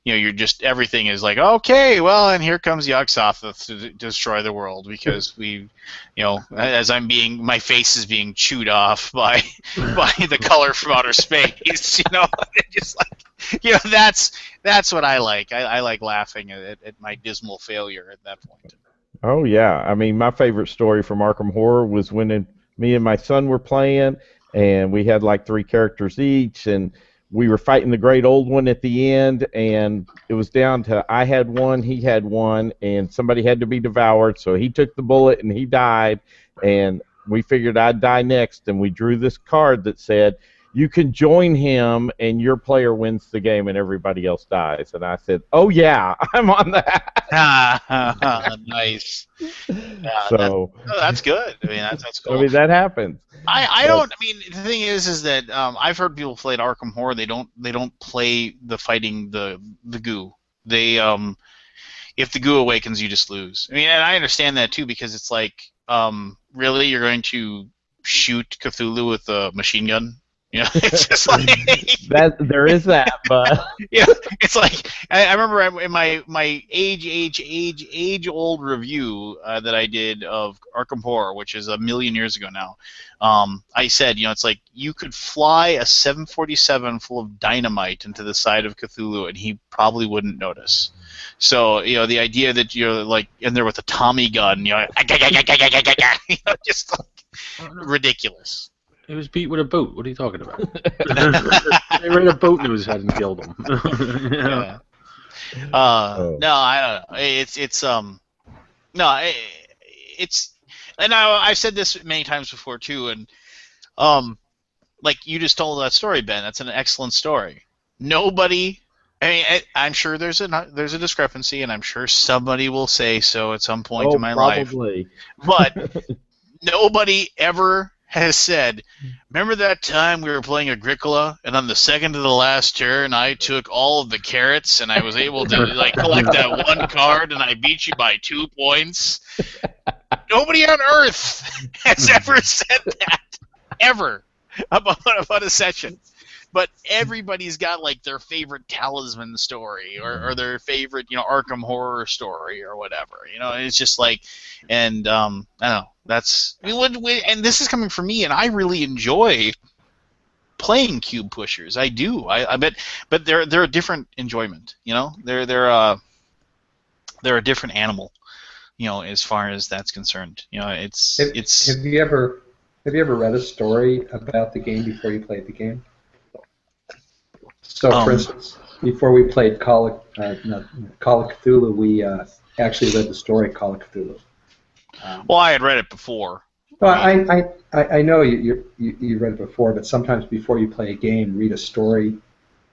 you're just everything is like okay, well, and here comes Yog-Sothoth to destroy the world because as my face is being chewed off by the color from outer space. Just like that's what I like. I like laughing at my dismal failure at that point. Oh yeah, I mean my favorite story from Arkham Horror was when me and my son were playing, and we had like 3 characters each, and we were fighting the great old one at the end, and it was down to I had one, he had one, and somebody had to be devoured, so he took the bullet and he died, and we figured I'd die next, and we drew this card that said, you can join him and your player wins the game and everybody else dies. And I said, oh yeah, I'm on that. Nice. Yeah, So that's good. I mean, that's cool. I mean, that happens. I don't. I mean, the thing is that I've heard people play Arkham Horror. They don't play the fighting the goo. They if the goo awakens, you just lose. I mean, and I understand that too, because it's like, really, you're going to shoot Cthulhu with a machine gun? You know, it's just like that. There is that, but yeah, it's like I remember in my age old review that I did of Arkham Horror, which is 1,000,000 years ago now. I said, you know, it's like you could fly a 747 full of dynamite into the side of Cthulhu, and he probably wouldn't notice. So, you know, the idea that you're like in there with a Tommy gun, you know, just like ridiculous. He was beat with a boat. What are you talking about? They ran a boat into his head and killed him. Yeah. No, I don't know. It's and I've said this many times before too, and like you just told that story, Ben. That's an excellent story. Nobody. I mean, I'm sure there's a discrepancy, and I'm sure somebody will say so at some point in my probably. life. But nobody ever has said, remember that time we were playing Agricola, and on the second to the last turn, I took all of the carrots, and I was able to like collect that one card, and I beat you by 2 points? Nobody on Earth has ever said that, ever, about a session. But everybody's got like their favorite talisman story or their favorite, you know, Arkham Horror story or whatever. You know, it's just like, and I don't know. That's and this is coming from me, and I really enjoy playing cube pushers. I do. I bet, but they're a different enjoyment. You know, they're a different animal. You know, as far as that's concerned. You know, it's. Have you ever read a story about the game before you played the game? So, for instance, before we played Call of Cthulhu, we actually read the story Call of Cthulhu. Well, I had read it before. Well, I know you read it before, but sometimes before you play a game, read a story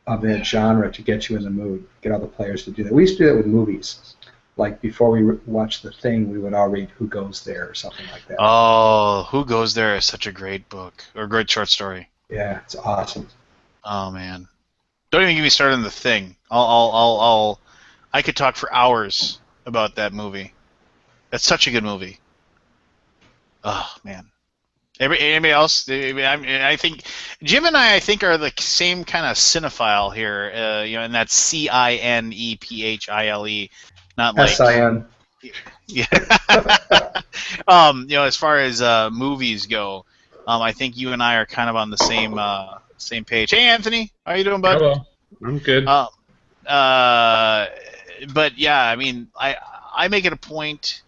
of that genre to get you in the mood, get other players to do that. We used to do that with movies. Like before we watched The Thing, we would all read Who Goes There or something like that. Oh, Who Goes There is such a great book, or a great short story. Yeah, it's awesome. Oh, man. Don't even get me started on The Thing. I could talk for hours about that movie. That's such a good movie. Oh, man. Anybody else? I think Jim and I think, are the same kind of cinephile here. You know, and that's CINEPHILE, not like SIN. Yeah. You know, as far as movies go, I think you and I are kind of on the same page. Hey, Anthony, how you doing, bud? Hello. I'm good. But yeah, I mean, I make it a point.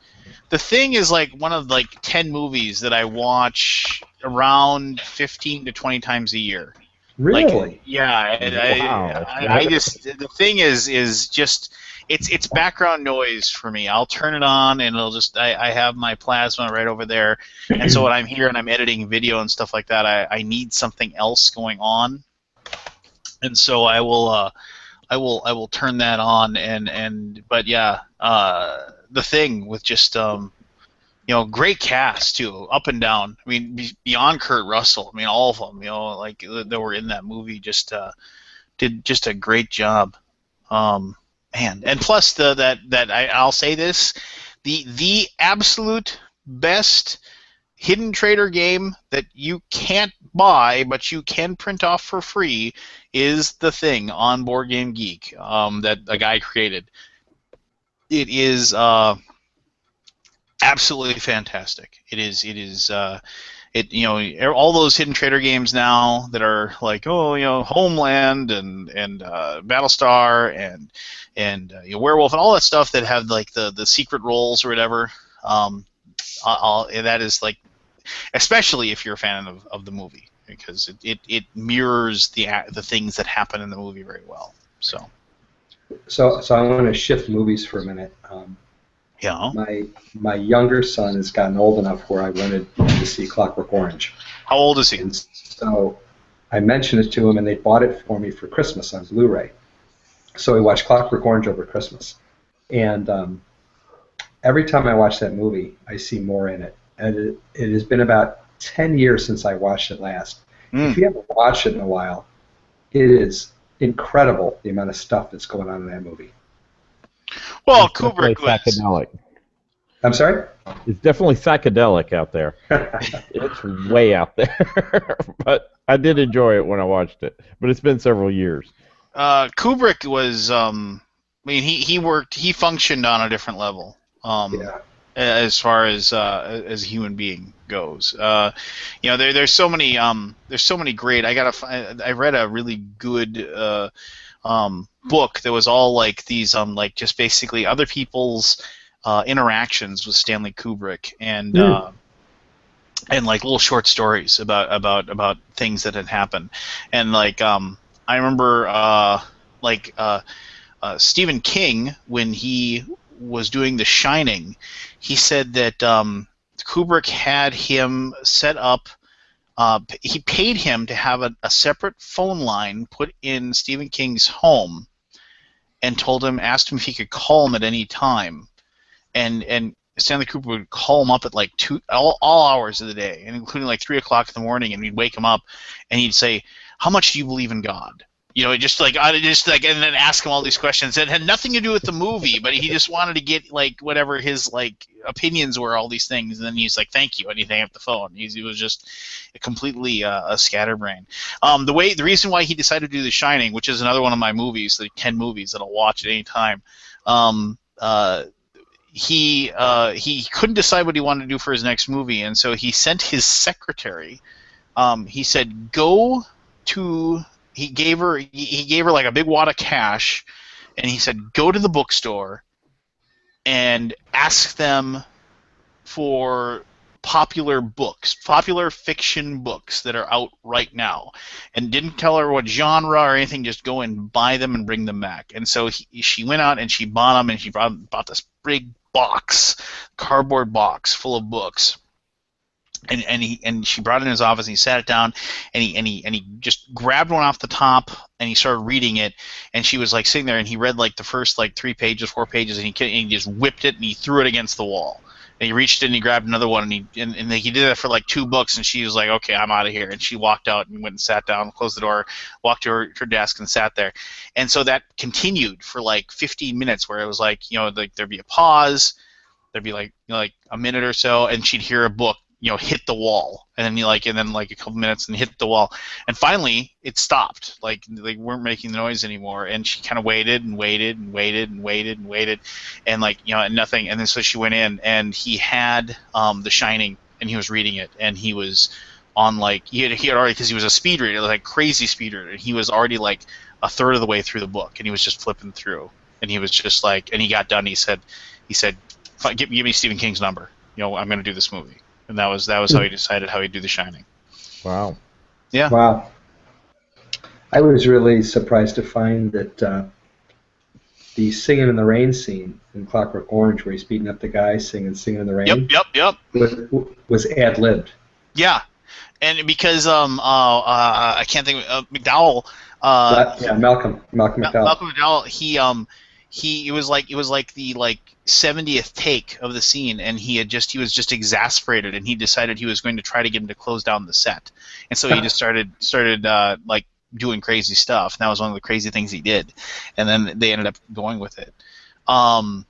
The Thing is like one of like 10 movies that I watch around 15 to 20 times a year. Really? Like, yeah. Wow. I just, the Thing is just, it's background noise for me. I'll turn it on and it'll just, I have my plasma right over there, and so when I'm here and I'm editing video and stuff like that, I need something else going on, and so I will turn that on but yeah, The Thing with just you know, great cast too, up and down. I mean, beyond Kurt Russell, I mean, all of them, you know, like that were in that movie, just did just a great job. Man, and plus I'll say this, the absolute best hidden trader game that you can't buy but you can print off for free is The Thing on Board Game Geek, that a guy created. It is absolutely fantastic. It is you know, all those hidden trader games now that are like, oh, you know, Homeland and Battlestar and you know, Werewolf and all that stuff that have like the secret roles or whatever. That is like, especially if you're a fan of the movie, because it mirrors the things that happen in the movie very well. So I want to shift movies for a minute. Yeah. My younger son has gotten old enough where I wanted to see Clockwork Orange. How old is he? And so I mentioned it to him, and they bought it for me for Christmas on Blu-ray. So we watched Clockwork Orange over Christmas. And every time I watch that movie, I see more in it. And it has been about 10 years since I watched it last. If you haven't watched it in a while, it is incredible the amount of stuff that's going on in that movie. Well, It's definitely Kubrick was. psychedelic. I'm sorry? It's definitely psychedelic out there. It's way out there. But I did enjoy it when I watched it. But it's been several years. Kubrick was. I mean, he functioned on a different level. Yeah. As far as a human being goes, there's so many great. I read a really good book that was all like these like just basically other people's interactions with Stanley Kubrick and like little short stories about things that had happened, and like I remember Stephen King, when he was doing The Shining, he said that Kubrick had him set up. He paid him to have a separate phone line put in Stephen King's home, and asked him if he could call him at any time, and Stanley Kubrick would call him up at like all hours of the day, and including like 3 o'clock in the morning, and he'd wake him up, and he'd say, "How much do you believe in God?" Just like and then ask him all these questions that had nothing to do with the movie, but he just wanted to get like whatever his like opinions were, all these things, and then he's like, "Thank you," and he hang up the phone. He was just completely a scatterbrain. The reason why he decided to do The Shining, which is another one of my movies, the 10 movies that I'll watch at any time. He couldn't decide what he wanted to do for his next movie, and so he sent his secretary. He said, "Go to." He gave her like a big wad of cash, and he said, "Go to the bookstore and ask them for popular fiction books that are out right now," and didn't tell her what genre or anything. Just go and buy them and bring them back. And so she went out and she bought them, and she bought this big cardboard box full of books. And she brought it in his office, and he sat it down, and he just grabbed one off the top, and he started reading it, and she was like sitting there, and he read like the first like 3 pages, 4 pages, and he just whipped it, and he threw it against the wall. And he reached in and he grabbed another one, and he did that for like 2 books, and she was like, "Okay, I'm out of here." And she walked out and went and sat down, closed the door, walked to her desk and sat there. And so that continued for like 15 minutes, where it was like, like there'd be a pause, there'd be like a minute or so, and she'd hear a book hit the wall, and then a couple minutes and hit the wall, and finally it stopped. Like they weren't making the noise anymore, and she kind of waited and waited and waited and waited and waited, and and nothing. And then so she went in, and he had The Shining, and he was reading it, and he was on like he had already, because he was a speed reader, like crazy speed reader, and he was already like a third of the way through the book, and he was just flipping through, and he was just like, and he got done. He said, give me Stephen King's number. I'm going to do this movie. And that was how he decided how he'd do The Shining. Wow. Yeah. Wow. I was really surprised to find that the Singing in the Rain scene in Clockwork Orange, where he's beating up the guy singing in the Rain, Yep. was ad-libbed. Yeah, and because I can't think of McDowell. Malcolm McDowell. Malcolm McDowell. It was like the 70th take of the scene, and he was just exasperated, and he decided he was going to try to get him to close down the set, and so he just started like doing crazy stuff, and that was one of the crazy things he did, and then they ended up going with it. I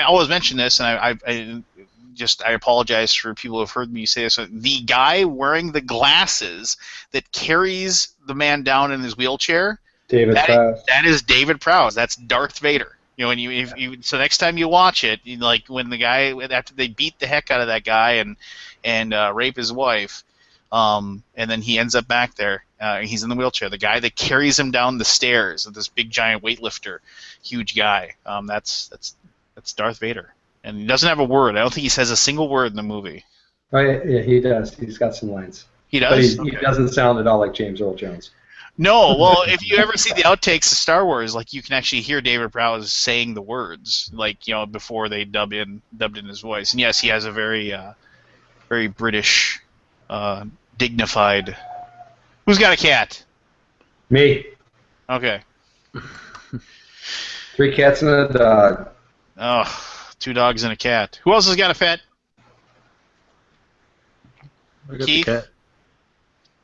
always mention this, and I apologize for people who have heard me say this. The guy wearing the glasses that carries the man down in his wheelchair. That is David Prowse. That's Darth Vader. So next time you watch it, like when the guy, after they beat the heck out of that guy and rape his wife, and then he ends up back there. He's in the wheelchair. The guy that carries him down the stairs, this big giant weightlifter, huge guy. That's Darth Vader, and he doesn't have a word. I don't think he says a single word in the movie. Oh yeah, he does. He's got some lines. He does. But he doesn't sound at all like James Earl Jones. No, well, if you ever see the outtakes of Star Wars, like you can actually hear David Prowse saying the words, like before they dubbed in his voice. And yes, he has a very, very British dignified. Who's got a cat? Me. Okay. 3 cats and a dog. Oh, 2 dogs and a cat. Who else has got a pet? I got Keith? the cat.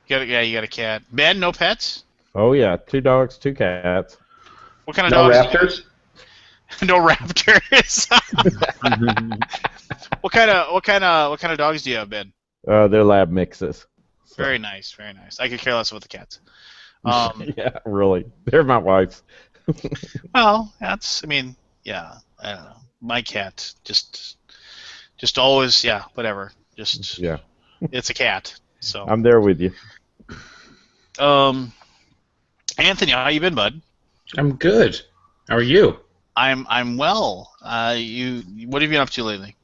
You got a cat. Ben, no pets? Oh yeah, 2 dogs, 2 cats. What kind of No dogs? raptors? No raptors. What kind of dogs do you have, Ben? They're lab mixes. So, Very nice, very nice. I could care less about the cats. yeah, really. They're my wife's. Well, I don't know. My cat just always, whatever. Just Yeah, it's a cat. So, I'm there with you. Anthony, how you been, bud? I'm good. How are you? I'm well. What have you been up to lately?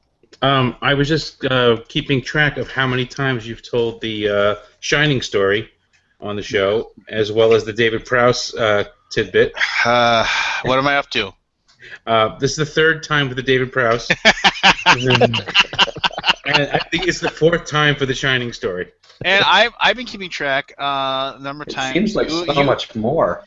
I was just keeping track of how many times you've told the Shining story on the show, as well as the David Prowse tidbit. What am I up to? This is the 3rd time for the David Prowse, and I think it's the 4th time for the Shining story. And I've been keeping track number of It times. seems like so much more.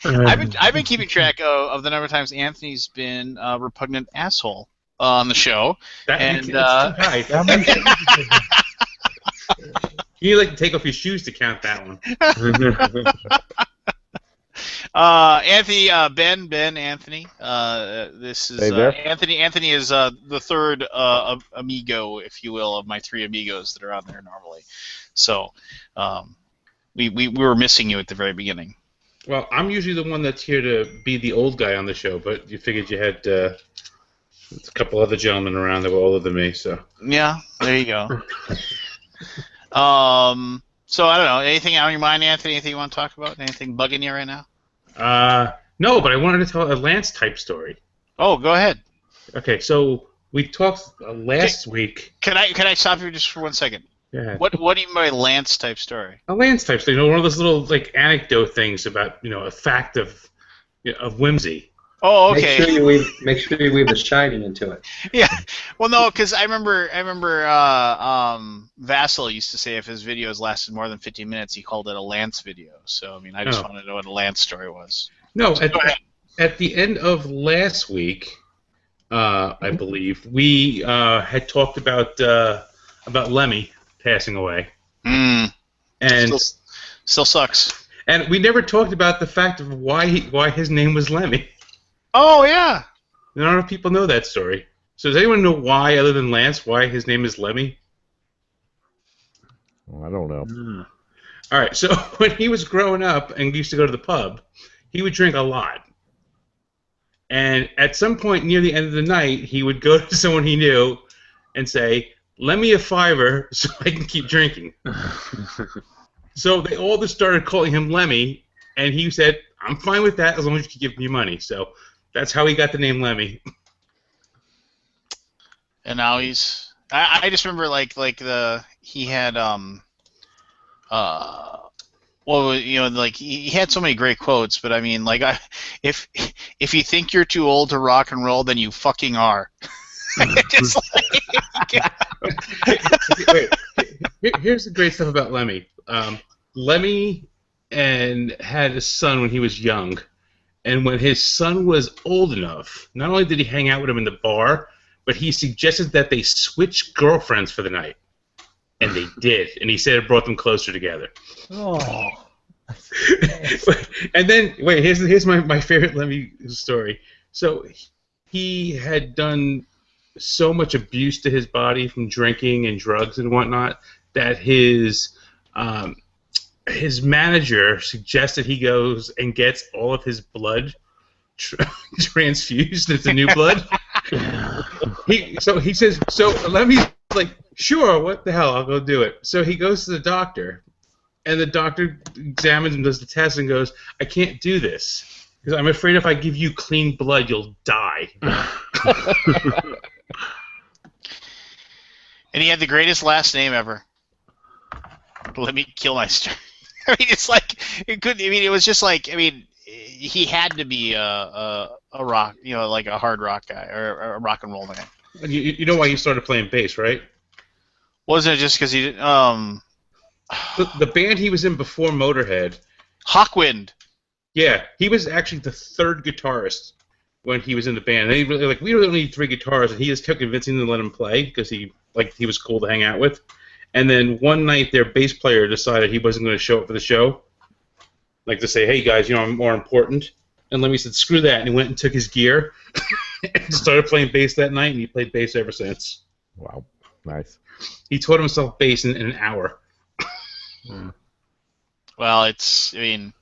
I've been keeping track of the number of times Anthony's been a repugnant asshole on the show. It's too high. How many shows did you You need to take off your shoes to count that one. Anthony, Ben, Anthony. This is Hey there. Anthony. Anthony is the 3rd amigo, if you will, of my 3 amigos that are on there normally. So we were missing you at the very beginning. Well, I'm usually the one that's here to be the old guy on the show, but you figured you had a couple other gentlemen around that were older than me, so. Yeah, there you go. So I don't know. Anything on your mind, Anthony? Anything you want to talk about? Anything bugging you right now? No, but I wanted to tell a Lance type story. Oh, go ahead. Okay, so we talked last week. Can I stop you just for 1 second? Yeah. What do you mean by Lance type story? A Lance type story, one of those little anecdote things about a fact of whimsy. Oh, okay. Make sure you weave the Shining into it. Yeah. Well, no, because I remember Vassal used to say if his videos lasted more than 15 minutes, he called it a Lance video. So I mean, I just wanted to know what a Lance story was. No, So go ahead. at the end of last week, I believe we had talked about Lemmy passing away, and Still sucks. and we never talked about the fact of why his name was Lemmy. Oh yeah. Not a lot of people know that story. So does anyone know why, other than Lance, why his name is Lemmy? I don't know. All right, so when he was growing up and used to go to the pub, he would drink a lot. And at some point near the end of the night, he would go to someone he knew and say, "Lend me a $5 so I can keep drinking." So they all just started calling him Lemmy, and he said, "I'm fine with that as long as you can give me money." So that's how he got the name Lemmy. And now he's. I just remember he had he had so many great quotes, but I mean if you think you're too old to rock and roll, then you fucking are. Just Wait, here's the great stuff about Lemmy. Lemmy had a son when he was young, and when his son was old enough, not only did he hang out with him in the bar, but he suggested that they switch girlfriends for the night. And they did, and he said it brought them closer together. Oh. And then, wait, here's my favorite Lemmy story. So he had done so much abuse to his body from drinking and drugs and whatnot that his manager suggested he goes and gets all of his blood transfused into new blood. He says, so Lemmy's like, sure, what the hell, I'll go do it. So he goes to the doctor, and the doctor examines him, does the test, and goes, I can't do this, because I'm afraid if I give you clean blood, you'll die. And he had the greatest last name ever. Let me kill my star. I mean, it's like it could. I mean, it was just like. I mean, he had to be a rock, like a hard rock guy or a rock and roll guy. And you know why he started playing bass, right? Wasn't it just because he? The band he was in before Motorhead. Hawkwind. Yeah, he was actually the third guitarist when he was in the band. And they really we really need 3 guitars, and he just kept convincing them to let him play because he was cool to hang out with. And then one night, their bass player decided he wasn't going to show up for the show, like to say, "Hey guys, I'm more important." And Lemmy said, "Screw that," and he went and took his gear and started playing bass that night, and he played bass ever since. Wow, nice. He taught himself bass in an hour. Well,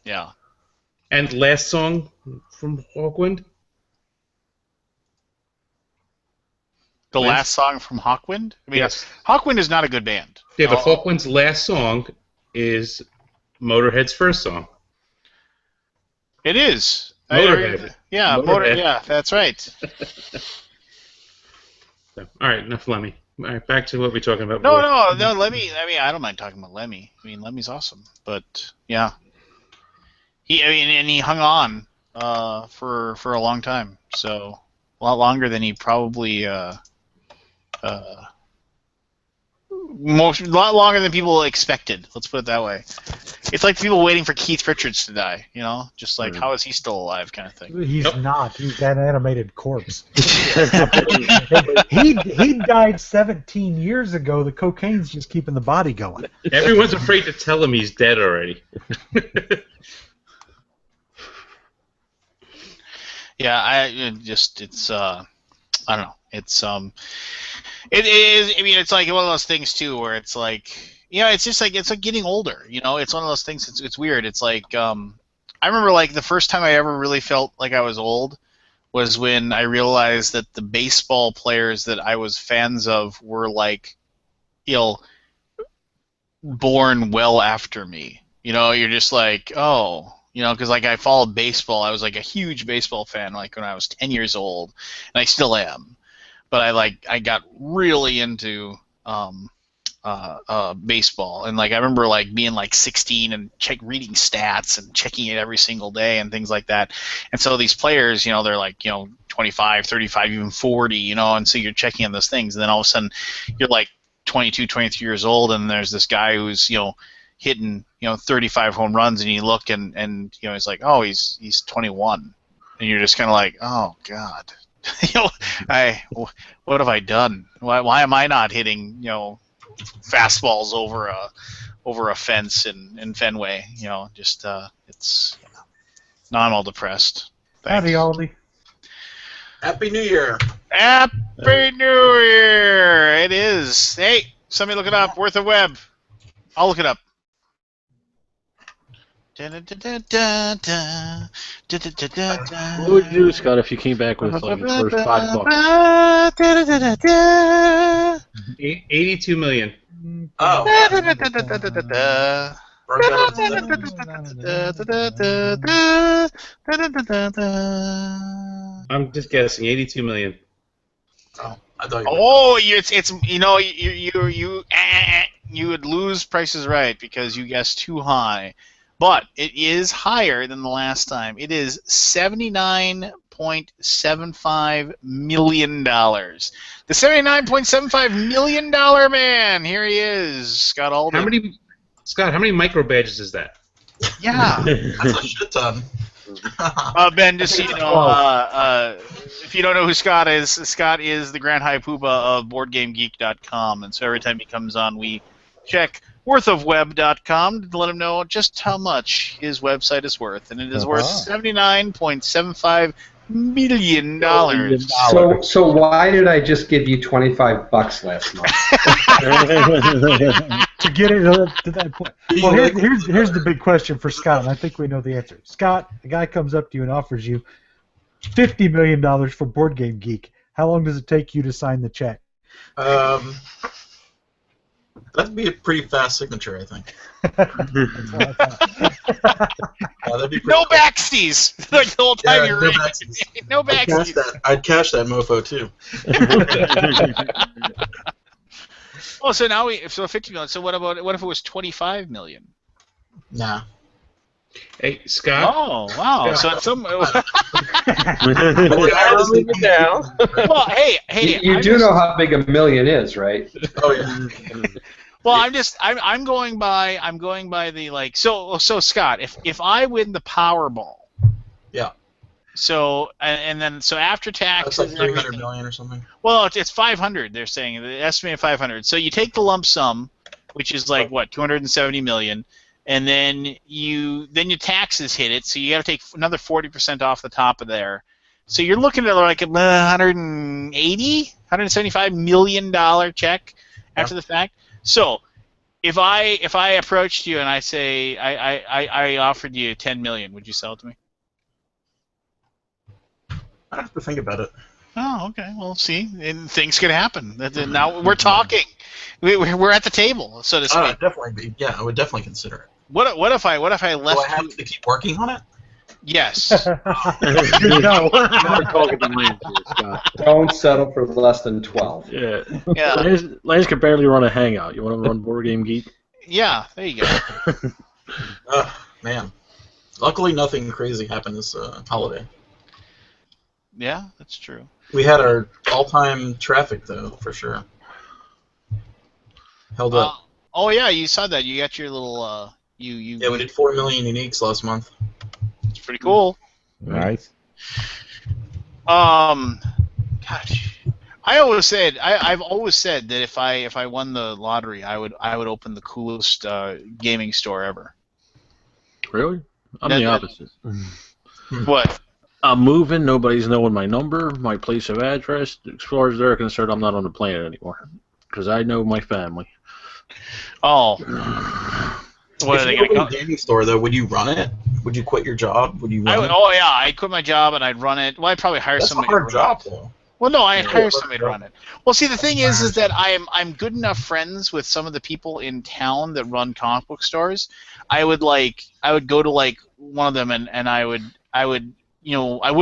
yeah. And last song from Hawkwind? The last song from Hawkwind? Yes. Hawkwind is not a good band. Yeah, but Hawkwind's last song is Motorhead's first song. It is. Motorhead. Motorhead. Yeah, that's right. So, all right, enough Lemmy. All right, back to what we're talking about. No, Lemmy. I don't mind talking about Lemmy. Lemmy's awesome, but yeah, he hung on for a long time, so a lot longer than he probably a lot longer than people expected. Let's put it that way. It's like people waiting for Keith Richards to die, just like how is he still alive, kind of thing. He's not. He's that animated corpse. he died 17 years ago. The cocaine's just keeping the body going. Everyone's afraid to tell him he's dead already. Yeah, it's I don't know. It is. It's like one of those things too, where it's like, it's just like it's like getting older. It's one of those things. It's weird. It's like I remember like the first time I ever really felt like I was old was when I realized that the baseball players that I was fans of were like, born well after me. You're just like, oh. Because like I followed baseball, I was like a huge baseball fan like when I was 10 years old, and I still am. But I got really into baseball, and like I remember like being like 16 and reading stats and checking it every single day and things like that. And so these players, they're like 25, 35, even 40, and so you're checking on those things, and then all of a sudden you're like 22, 23 years old, and there's this guy who's hitting 35 home runs, and you look and he's like, oh, he's 21, and you're just kind of like, oh god. What have I done? Why am I not hitting fastballs over a fence in Fenway? It's now I'm all depressed. Thanks. Howdy, Aldi. Happy New Year. Happy New Year! It is. Hey, somebody look it up. Worth a web. I'll look it up. What would you do, Scott, if you came back with like the first $5? 82 million. Oh. I'm just guessing 82 million. Oh, I thought you you would lose Price is Right because you guessed too high. But it is higher than the last time. It is $79.75 million. The $79.75 million man. Here he is, Scott Alden. How many micro badges is that? Yeah. That's a shit ton. Ben, just so you know, if you don't know who Scott is the Grand High Poobah of BoardGameGeek.com. And so every time he comes on, we check worthofweb.com to let him know just how much his website is worth, and it is worth $79.75 million. So why did I just give you $25 last month? To get it to that point. Well, here's the big question for Scott, and I think we know the answer. Scott, a guy comes up to you and offers you $50 million for Board Game Geek. How long does it take you to sign the check? That'd be a pretty fast signature, I think. That'd be no backsies! Like the whole time you're reading. No backsies. I'd cash that mofo, too. Oh, so now so $50 million. So what if it was $25 million? Nah. Hey, Scott. Oh, wow. So it's some. Well, You do know how big a million is, right? Oh, yeah. Well, I'm going by the like. So Scott, if I win the Powerball. Yeah. So so after taxes, That's like and 300 everything. million or something. Well, it's 500. They're saying the estimated 500. So you take the lump sum, which is like what 270 million, and then your taxes hit it. So you got to take another 40% off the top of there. So you're looking at like a 175 million dollar check after the fact. So if I approached you and I say I offered you 10 million, would you sell it to me? I have to think about it. Oh, okay. Well, see, and things could happen. Now we're talking. We're at the table, so to speak. I would definitely consider it. What if I left? Do I have to keep working on it? Yes. No. Not talking to Lance here, Scott. Don't settle for less than 12. Yeah. Yeah. Lance can barely run a hangout. You want to run Board Game Geek? Yeah. There you go. Man. Luckily, nothing crazy happened this holiday. Yeah, that's true. We had our all-time traffic, though, for sure. Held up. Oh yeah, you saw that. You got your little you. Yeah, we did 4 million uniques last month. It's pretty cool. Nice. Gosh, I've always said that if I won the lottery, I would open the coolest gaming store ever. Really? I'm the opposite. What? I'm moving. Nobody's knowing my number, my place of address. As far as they're concerned, I'm not on the planet anymore because I know my family. Oh. What If are they you going to opened a gaming store, though, would you run it? Would you quit your job? Would you run it? Oh yeah, I'd quit my job and I'd run it. Well, I'd probably hire That's a somebody. hard to run job, it. though. Well, no, I'd hire somebody to run it. Well, see, the thing is that I'm good enough friends with some of the people in town that run comic book stores. I would go to like one of them and I would I wouldn't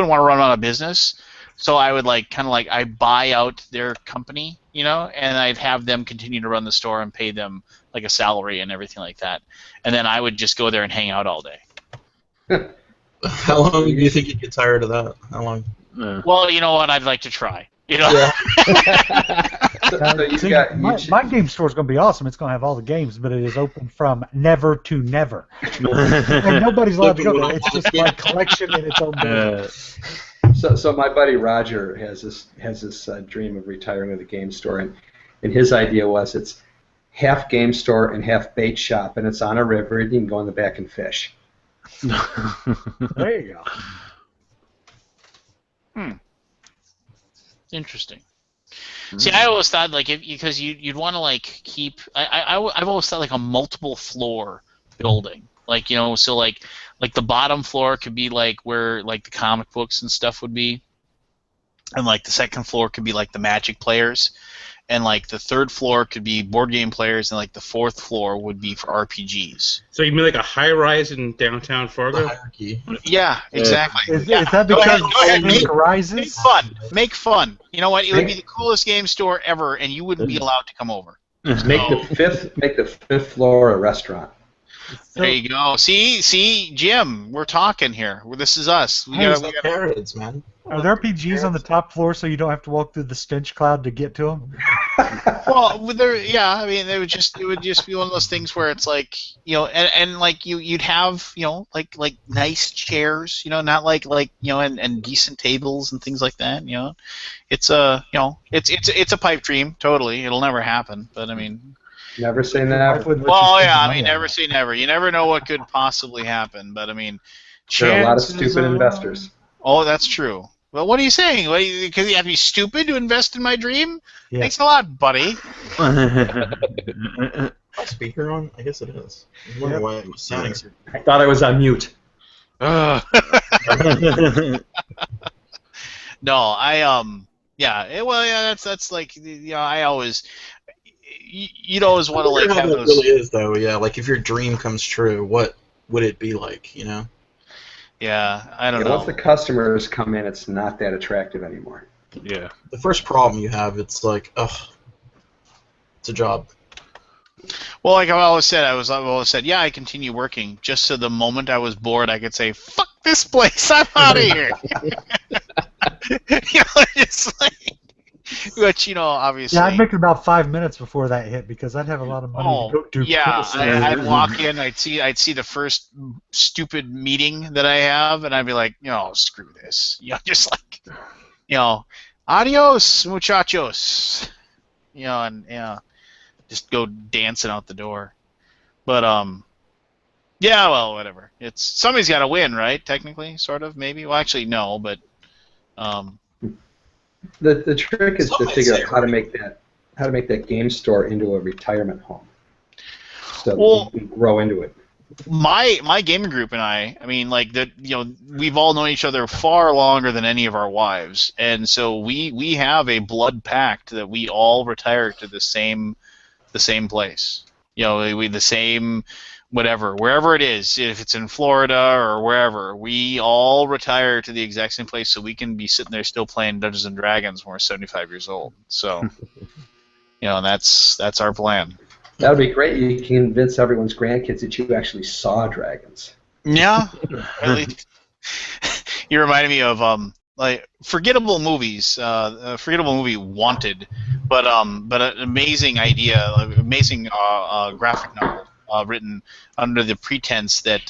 want to run out of business, so I would I buy out their company, and I'd have them continue to run the store and pay them like a salary and everything like that, and then I would just go there and hang out all day. How long do you think you'd get tired of that? How long? Well, you know what? I'd like to try. So you See, got my game store is going to be awesome. It's going to have all the games, but it is open from never to never. And nobody's allowed to go there. It's just my collection in its own building. So my buddy Roger has this dream of retiring with a game store, and his idea was it's half game store and half bait shop, and it's on a river, and you can go in the back and fish. There you go. Interesting. See, I always thought because you'd want to keep. I've always thought a multiple floor building, so the bottom floor could be where the comic books and stuff would be, and the second floor could be the Magic players, and the third floor could be board game players, and the fourth floor would be for RPGs. So you mean like a high rise in downtown Fargo? The hierarchy. Yeah, exactly. Is that because Go ahead, Make Make rises? fun. Make fun. You know what? It would be the coolest game store ever, and you wouldn't be allowed to come over. Make the fifth floor a restaurant. There you go. See, Jim, we're talking here. This is us. We There's gotta, no carrots, man. Are there RPGs on the top floor so you don't have to walk through the stench cloud to get to them? Well, I mean, it would just be one of those things where it's you'd have nice chairs, not and decent tables and things like that. It's it's a pipe dream. Totally, it'll never happen. But I mean, never say never. Well, yeah, I mean, never say never. You never know what could possibly happen. But I mean, There are a lot of stupid investors. Oh, that's true. Well, what are you saying? Because you have to be stupid to invest in my dream? Yeah. Thanks a lot, buddy. My speaker on? I guess it is. I wonder why it was sounding so. I thought I was on mute. No, that's I always. You'd always want to how have that those. really is, though. Yeah, if your dream comes true, what would it be like? Yeah, I don't know. Once the customers come in, it's not that attractive anymore. Yeah. The first problem you have, it's it's a job. Well, like I've always said, yeah, I continue working just so the moment I was bored, I could say, "Fuck this place, I'm out of here." It's Which, you know, obviously. Yeah, I'd make it about 5 minutes before that hit because I'd have a lot of money to go do. Yeah, cool I'd walk in, I'd see the first stupid meeting that I have, and I'd be like, you know, screw this. You know, just like, you know, adios, muchachos. You know, and yeah, just go dancing out the door. But yeah, well, whatever. It's somebody's got to win, right? Technically, sort of, maybe. Well, actually, no, but The trick is to Somebody figure say out how to make that game store into a retirement home, so Well- you can grow into it. my gaming group and I mean, like that, you know, we've all known each other far longer than any of our wives, and so we have a blood pact that we all retire to the same place. You know, we the same whatever, wherever it is, if it's in Florida or wherever, we all retire to the exact same place so we can be sitting there still playing Dungeons and Dragons when we're 75 years old. So, you know, that's our plan. That would be great. You can convince everyone's grandkids that you actually saw dragons. Yeah, at least. You reminded me of like forgettable movies. A forgettable movie, Wanted, but an amazing idea, amazing graphic novel written under the pretense that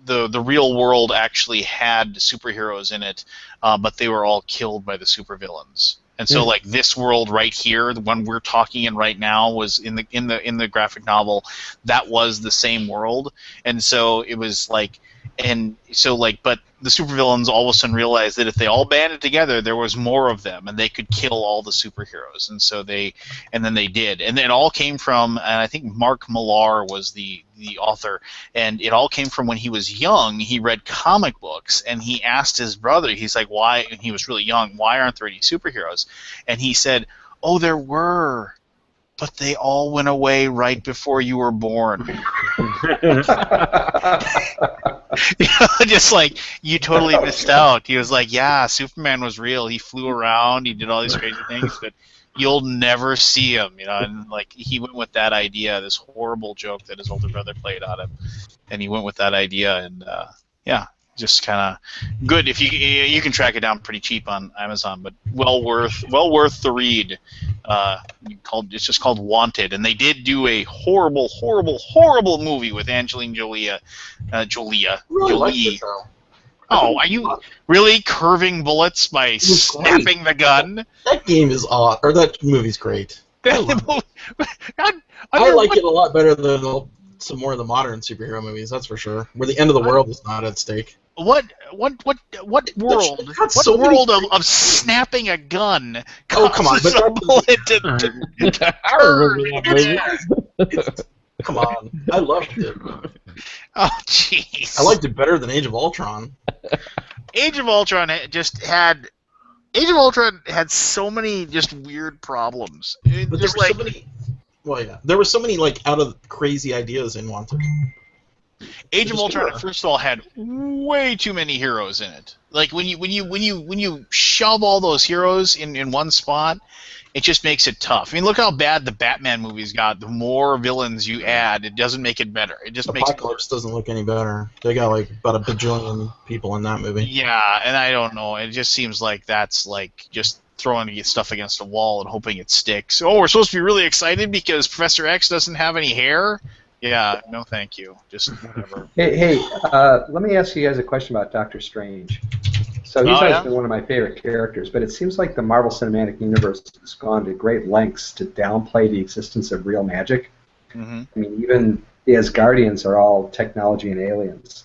the real world actually had superheroes in it, but they were all killed by the supervillains. And so, like this world right here, the one we're talking in right now, was in the graphic novel. That was the same world, and so it was like, and so like, but the supervillains all of a sudden realized that if they all banded together, there was more of them, and they could kill all the superheroes. And so then they did, and it all came from, and I think Mark Millar was the author, and it all came from when he was young. He read comic books, and he asked his brother, he's like, why, and he was really young, why aren't there any superheroes? And he said, oh, there were, but they all went away right before you were born. Just like, you totally missed out. He was like, yeah, Superman was real. He flew around, he did all these crazy things, but you'll never see him, you know. And like, he went with that idea, this horrible joke that his older brother played on him, and he went with that idea, and yeah, just kind of good. If you can track it down pretty cheap on Amazon, but well worth the read. It's just called Wanted, and they did do a horrible movie with Angelina Jolie. Really liked it, though. Oh, are you really curving bullets by was snapping the gun? That game is odd, or that movie's great. I like it a lot better than some more of the modern superhero movies. That's for sure. Where the end of the world is not at stake. What world? What so world of snapping a gun? Oh, come on, causes but a bullet to turn? Come on, I loved it. Oh, jeez. I liked it better than Age of Ultron. Age of Ultron had so many just weird problems. But there were so many. Well, yeah, there were so many like out of crazy ideas in Wanted. Age of Ultron, first of all, had way too many heroes in it. Like when you shove all those heroes in one spot, it just makes it tough. I mean, look how bad the Batman movies got. The more villains you add, it doesn't make it better. It just makes Apocalypse doesn't look any better. They got like about a bajillion people in that movie. Yeah, and I don't know. It just seems like that's like just throwing stuff against a wall and hoping it sticks. Oh, we're supposed to be really excited because Professor X doesn't have any hair? Yeah, no thank you. Just whatever. Hey, let me ask you guys a question about Doctor Strange. So he's always been one of my favorite characters, but it seems like the Marvel Cinematic Universe has gone to great lengths to downplay the existence of real magic. Mm-hmm. I mean, even the Asgardians are all technology and aliens.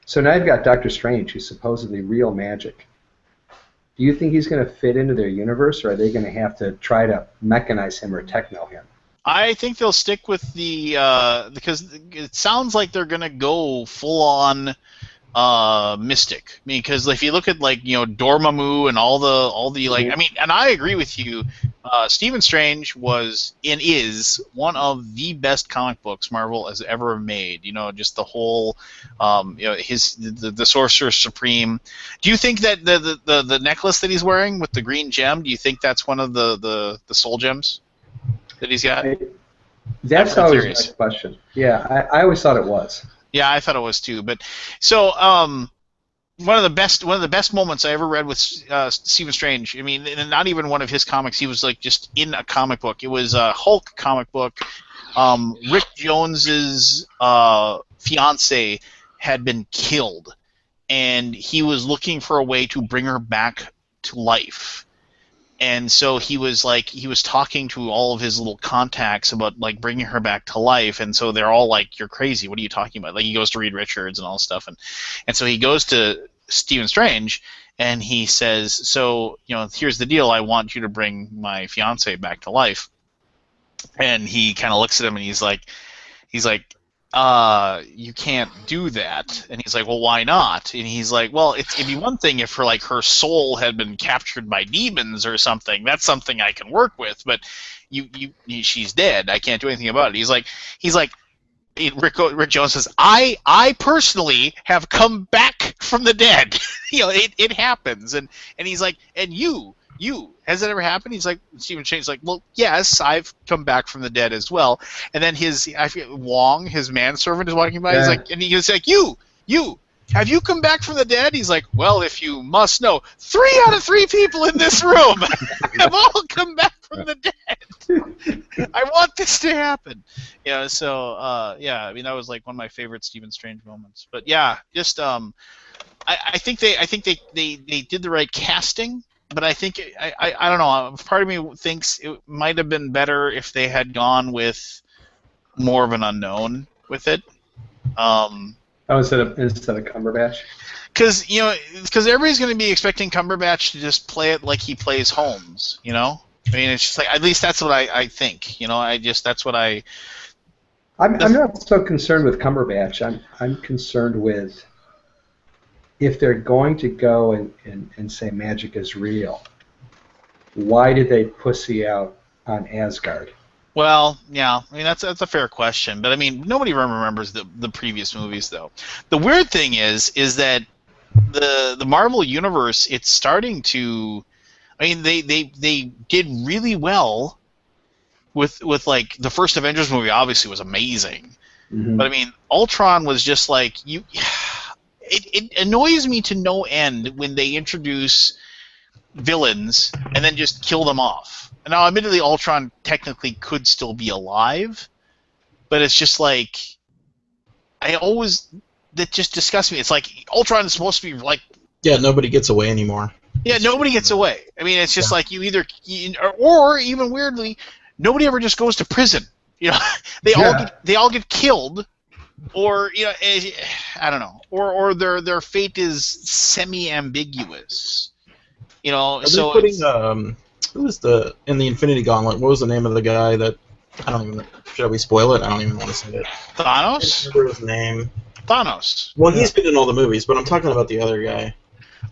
So now you've got Doctor Strange, who's supposedly real magic. Do you think he's going to fit into their universe, or are they going to have to try to mechanize him or techno him? I think they'll stick with the because it sounds like they're gonna go full on Mystic. I mean, because if you look at like Dormammu and all the like, I mean, and I agree with you. Stephen Strange is one of the best comic books Marvel has ever made. Just the whole the Sorcerer Supreme. Do you think that the necklace that he's wearing with the green gem? Do you think that's one of the soul gems that he's got? That's always my question. Yeah, I always thought it was. Yeah, I thought it was too. But so one of the best moments I ever read with Stephen Strange. I mean, and not even one of his comics. He was like just in a comic book. It was a Hulk comic book. Rick Jones's fiance had been killed, and he was looking for a way to bring her back to life. And so he was talking to all of his little contacts about like bringing her back to life, and so they're all like, "You're crazy! What are you talking about?" Like he goes to Reed Richards and all this stuff, and so he goes to Stephen Strange, and he says, "So here's the deal. I want you to bring my fiance back to life." And he kind of looks at him, and he's like, you can't do that. And he's like, well, why not? And he's like, well, it'd be one thing if her soul had been captured by demons or something. That's something I can work with, but she's dead. I can't do anything about it. He's like, Rick Jones says, I personally have come back from the dead. It happens. And he's like, and you, has that ever happened? He's like, Stephen Strange's like, well, yes, I've come back from the dead as well. And then Wong, his manservant, is walking by. Yeah. He's like, and he's like, you, have you come back from the dead? He's like, well, if you must know, 3 out of 3 people in this room have all come back from the dead. I want this to happen. So I mean, that was like one of my favorite Stephen Strange moments. But yeah, just I think they did the right casting. But I think I don't know. Part of me thinks it might have been better if they had gone with more of an unknown with it. Instead of Cumberbatch. Because everybody's going to be expecting Cumberbatch to just play it like he plays Holmes. I mean, it's just like, at least that's what I think. That's what I. I'm not so concerned with Cumberbatch. I'm concerned with, if they're going to go and say magic is real, why did they pussy out on Asgard? Well, yeah, I mean that's a fair question, but I mean nobody remembers the previous movies though. The weird thing is that the Marvel universe, it's starting to, I mean they did really well with like the first Avengers movie. Obviously was amazing, but I mean Ultron was just like you. It annoys me to no end when they introduce villains and then just kill them off. Now, admittedly, Ultron technically could still be alive, but it's just like that just disgusts me. It's like Ultron is supposed to be like, yeah, nobody gets away anymore. Yeah, nobody gets away. I mean, it's just like or even weirdly, nobody ever just goes to prison. They all get killed. Or I don't know, or their fate is semi-ambiguous, Are so they putting who was in the Infinity Gauntlet? What was the name of the guy that? I don't even. Should we spoil it? I don't even want to say it. Thanos. I don't remember his name. Thanos. Well, he's been in all the movies, but I'm talking about the other guy.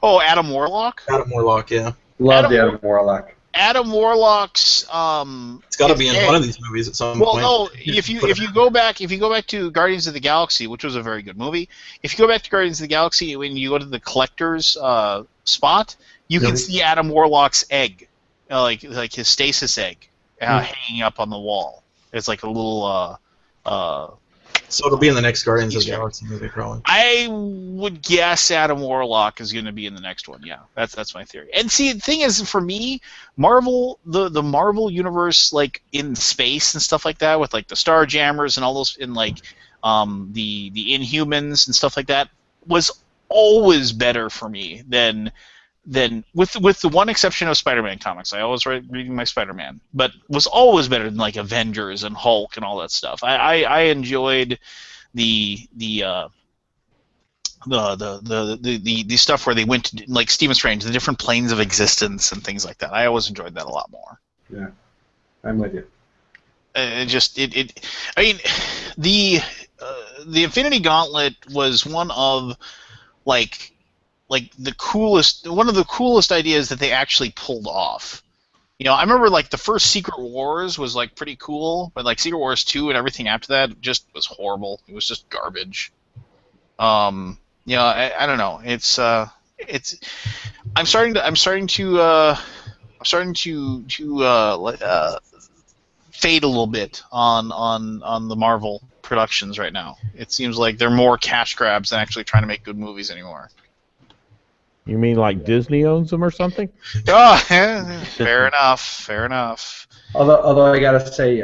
Oh, Adam Warlock. Adam Warlock, yeah. Love Adam Warlock. Adam Warlock's it's got to be in one of these movies at some point. Well, no, if you go back to Guardians of the Galaxy, which was a very good movie, if you go back to Guardians of the Galaxy, when you go to the collector's spot, you can see Adam Warlock's egg, like his stasis egg, hanging up on the wall. It's like a little. So it'll be in the next Guardians of the Galaxy movie, probably. I would guess Adam Warlock is going to be in the next one. Yeah, that's my theory. And see, the thing is, for me, Marvel, the Marvel universe, like in space and stuff like that, with like the Starjammers and all those, and like the Inhumans and stuff like that, was always better for me than with the one exception of Spider-Man comics. I always reading my Spider-Man, but was always better than like Avengers and Hulk and all that stuff. I enjoyed the stuff where they went to, like Stephen Strange, the different planes of existence and things like that. I always enjoyed that a lot more. Yeah, I'm with you. I mean, the Infinity Gauntlet was one of one of the coolest ideas that they actually pulled off. I remember like the first Secret Wars was like pretty cool, but like Secret Wars 2 and everything after that just was horrible. It was just garbage. I don't know. It's I'm starting to fade a little bit on the Marvel productions right now. It seems like they're more cash grabs than actually trying to make good movies anymore. You mean like Disney owns them or something? Oh, fair enough. Fair enough. Although I gotta say,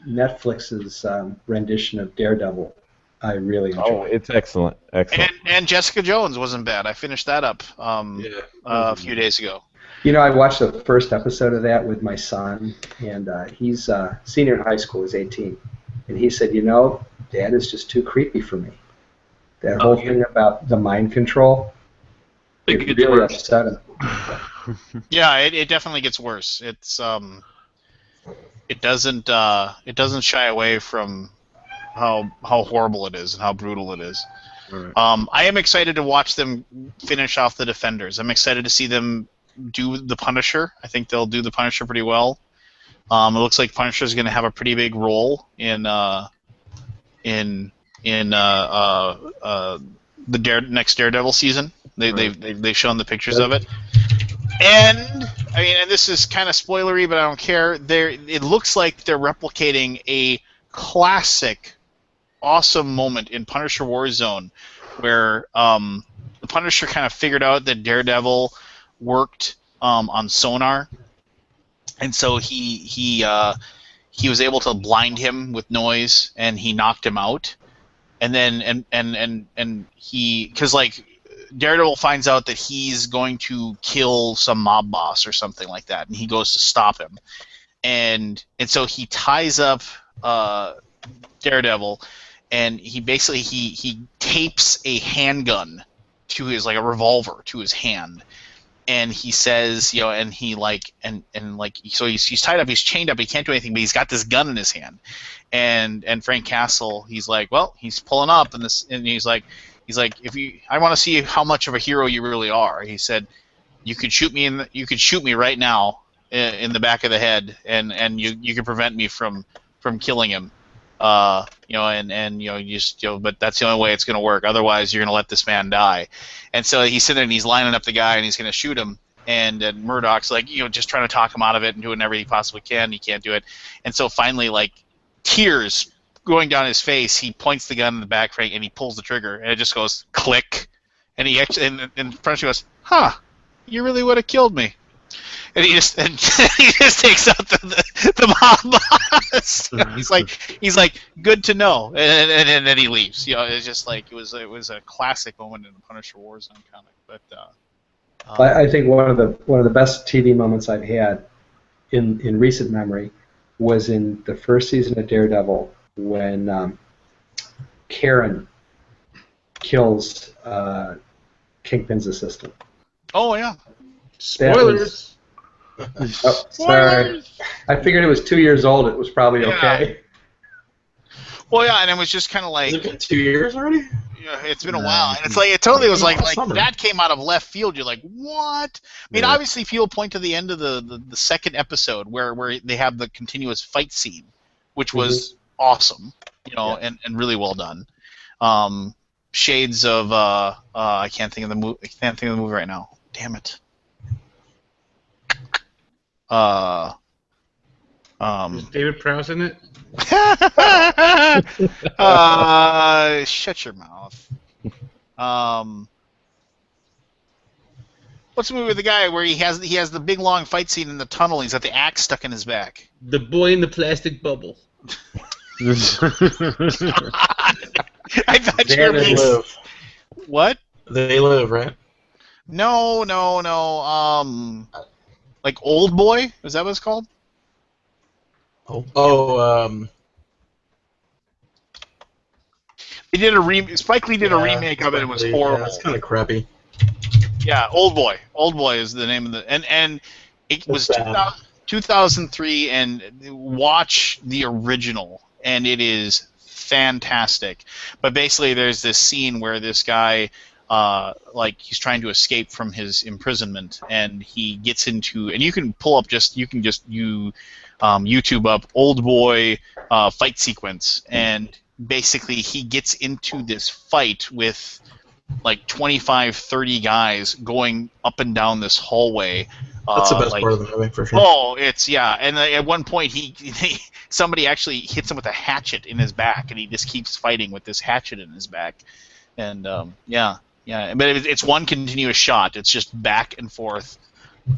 Netflix's rendition of Daredevil, I really enjoyed. Oh, it's excellent. Excellent. And Jessica Jones wasn't bad. I finished that up a few days ago. You know, I watched the first episode of that with my son, and he's senior in high school. He's 18, and he said, "You know, Dad is just too creepy for me. That whole thing about the mind control, it really upset him." Yeah, it definitely gets worse. It doesn't shy away from how horrible it is and how brutal it is. Right. I am excited to watch them finish off the Defenders. I'm excited to see them do the Punisher. I think they'll do the Punisher pretty well. It looks like Punisher is going to have a pretty big role in the next Daredevil season. They've shown the pictures of it. And I mean, and this is kind of spoilery, but I don't care. It looks like they're replicating a classic, awesome moment in Punisher Warzone, where the Punisher kind of figured out that Daredevil worked on sonar, and so he was able to blind him with noise, and he knocked him out. And then and he, because like Daredevil finds out that he's going to kill some mob boss or something like that, and he goes to stop him, and so he ties up Daredevil, and he basically he tapes a handgun to his, like a revolver to his hand, and he says, you know, and he like and like, so he's tied up, he's chained up, he can't do anything, but he's got this gun in his hand, and Frank Castle, he's like, well, he's pulling up, and he's like, I want to see how much of a hero you really are. He said, you could shoot me right now in the back of the head, and you can prevent me from killing him. You know, and you know, you just, you know, but that's the only way it's going to work. Otherwise, you're going to let this man die. And so he's sitting there and he's lining up the guy and he's going to shoot him. And Murdoch's like, you know, just trying to talk him out of it and doing everything he possibly can. He can't do it. And so finally, like, tears going down his face, he points the gun in the back, Frank, and he pulls the trigger, and it just goes click. And he actually, and Punisher goes, "Huh, you really would have killed me." And he just takes out the mob boss. he's like, good to know, and then he leaves. You know, it's just like it was a classic moment in the Punisher Warzone comic. But I think one of the best TV moments I've had in recent memory was in the first season of Daredevil, when Karen kills Kingpin's assistant. Oh yeah. Spoilers. Oh, sorry. I figured it was 2 years old. It was probably okay. Well, yeah, and it was just kind of like. Has it been 2 years already? Yeah, it's been a while, and it's like it totally was like that came out of left field. You're like, what? I mean, obviously, people point to the end of the second episode where they have the continuous fight scene, which was awesome, you know, and really well done. Shades of I can't think of the movie. I can't think of the movie right now. Damn it. Is David Prowse in it? Shut your mouth. What's the movie with the guy where he has the big long fight scene in the tunnel? He's got the axe stuck in his back. The Boy in the Plastic Bubble. I thought you were being... What? They Live, right? No. Like Old Boy? Is that what it's called? They did a Spike Lee did a remake of it. It was horrible. Yeah, it's kind of crappy. Yeah, Old Boy. Old Boy is the name of the and it was 2003. And watch the original, and it is fantastic. But basically, there's this scene where this guy, like, he's trying to escape from his imprisonment, and he gets into, and you can YouTube up Old Boy fight sequence, and basically he gets into this fight with like 25, 30 guys going up and down this hallway. That's the best part of the movie, for sure. Oh, it's, yeah. And at one point, somebody actually hits him with a hatchet in his back, and he just keeps fighting with this hatchet in his back. And yeah, Yeah, but it's one continuous shot. It's just back and forth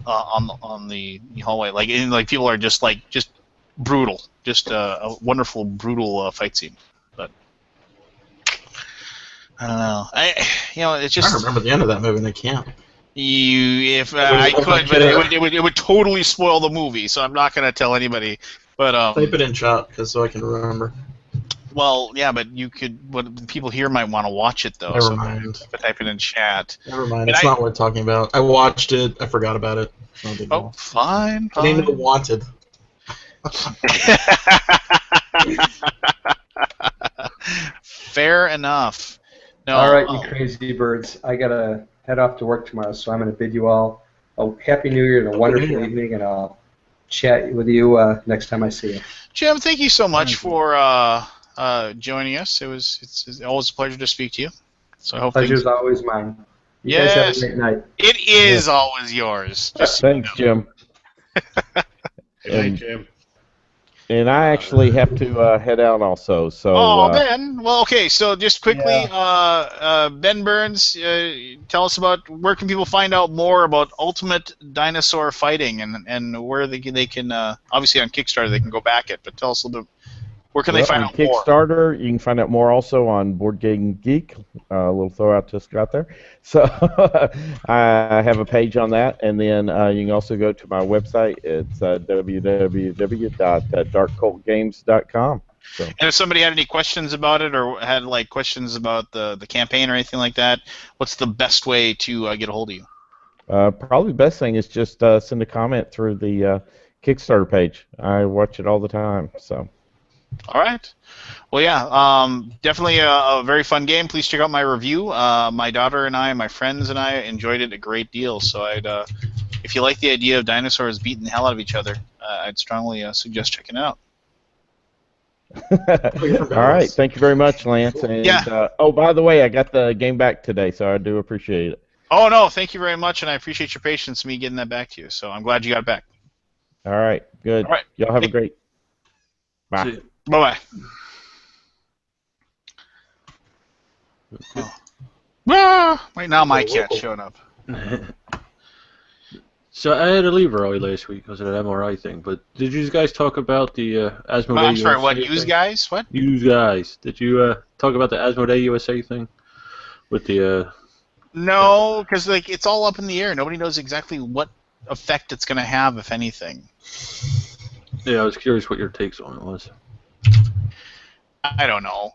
on the hallway. Like people are just brutal, just a wonderful brutal fight scene. But I don't know. It's just. I remember the end of that movie, and I can't. If I could, but it would totally spoil the movie, so I'm not going to tell anybody. But Type it in chat, so I can remember. Well, yeah, but you could. What people here might want to watch it though. Never mind. If I type it in chat. Never mind. It's not worth talking about. I watched it. I forgot about it. Oh, fine. The name of it, Wanted. Fair enough. No, all right, you crazy birds. I gotta head off to work tomorrow, so I'm gonna bid you all a happy New Year and a wonderful evening, and I'll chat with you next time I see you. Jim, thank you so much for joining us. It's always a pleasure to speak to you. So I hope pleasure's always mine. You guys have a great night. It is always yours. Thanks, Jim. Good night, Jim. And I actually have to head out also. So. Ben. Well, okay. So just quickly, Ben Burns, tell us about where can people find out more about Ultimate Dinosaur Fighting and where they can obviously on Kickstarter they can go back it. But tell us a little bit. Where can they find out more? Kickstarter, you can find out more also on Board Game Geek. A little throw out to Scott there. So I have a page on that, and then you can also go to my website. It's www.darkcultgames.com. So. And if somebody had any questions about it, or had questions about the campaign or anything like that, what's the best way to get a hold of you? Probably the best thing is just send a comment through the Kickstarter page. I watch it all the time. So. All right. Well, yeah, definitely a very fun game. Please check out my review. My daughter and I, my friends and I enjoyed it a great deal. So if you like the idea of dinosaurs beating the hell out of each other, I'd strongly suggest checking it out. All right. Thank you very much, Lance. And, oh, by the way, I got the game back today, so I do appreciate it. Oh, no, thank you very much, and I appreciate your patience me getting that back to you. So I'm glad you got it back. All right. Good. All right. Y'all have a great. Bye. Bye-bye. Right now my cat's showing up. So I had to leave early last week because of that MRI thing, but did you guys talk about the Asmodee I'm sorry, USA what, thing? use guys? What? Use guys. Did you talk about the Asmodee USA thing? With the No, because it's all up in the air. Nobody knows exactly what effect it's going to have, if anything. Yeah, I was curious what your takes on it was. I don't know.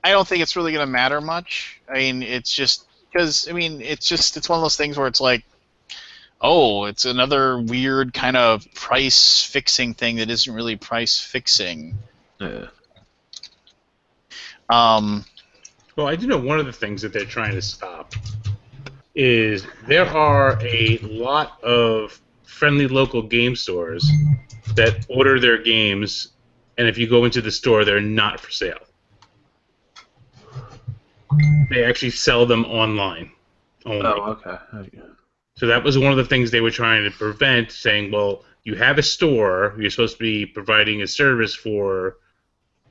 I don't think it's really going to matter much. I mean, it's just because it's one of those things where it's like, oh, it's another weird kind of price fixing thing that isn't really price fixing. Yeah. Well, I do know one of the things that they're trying to stop is there are a lot of friendly local game stores that order their games, and if you go into the store, they're not for sale. They actually sell them online only. Oh, okay. So that was one of the things they were trying to prevent, saying, well, you have a store, you're supposed to be providing a service for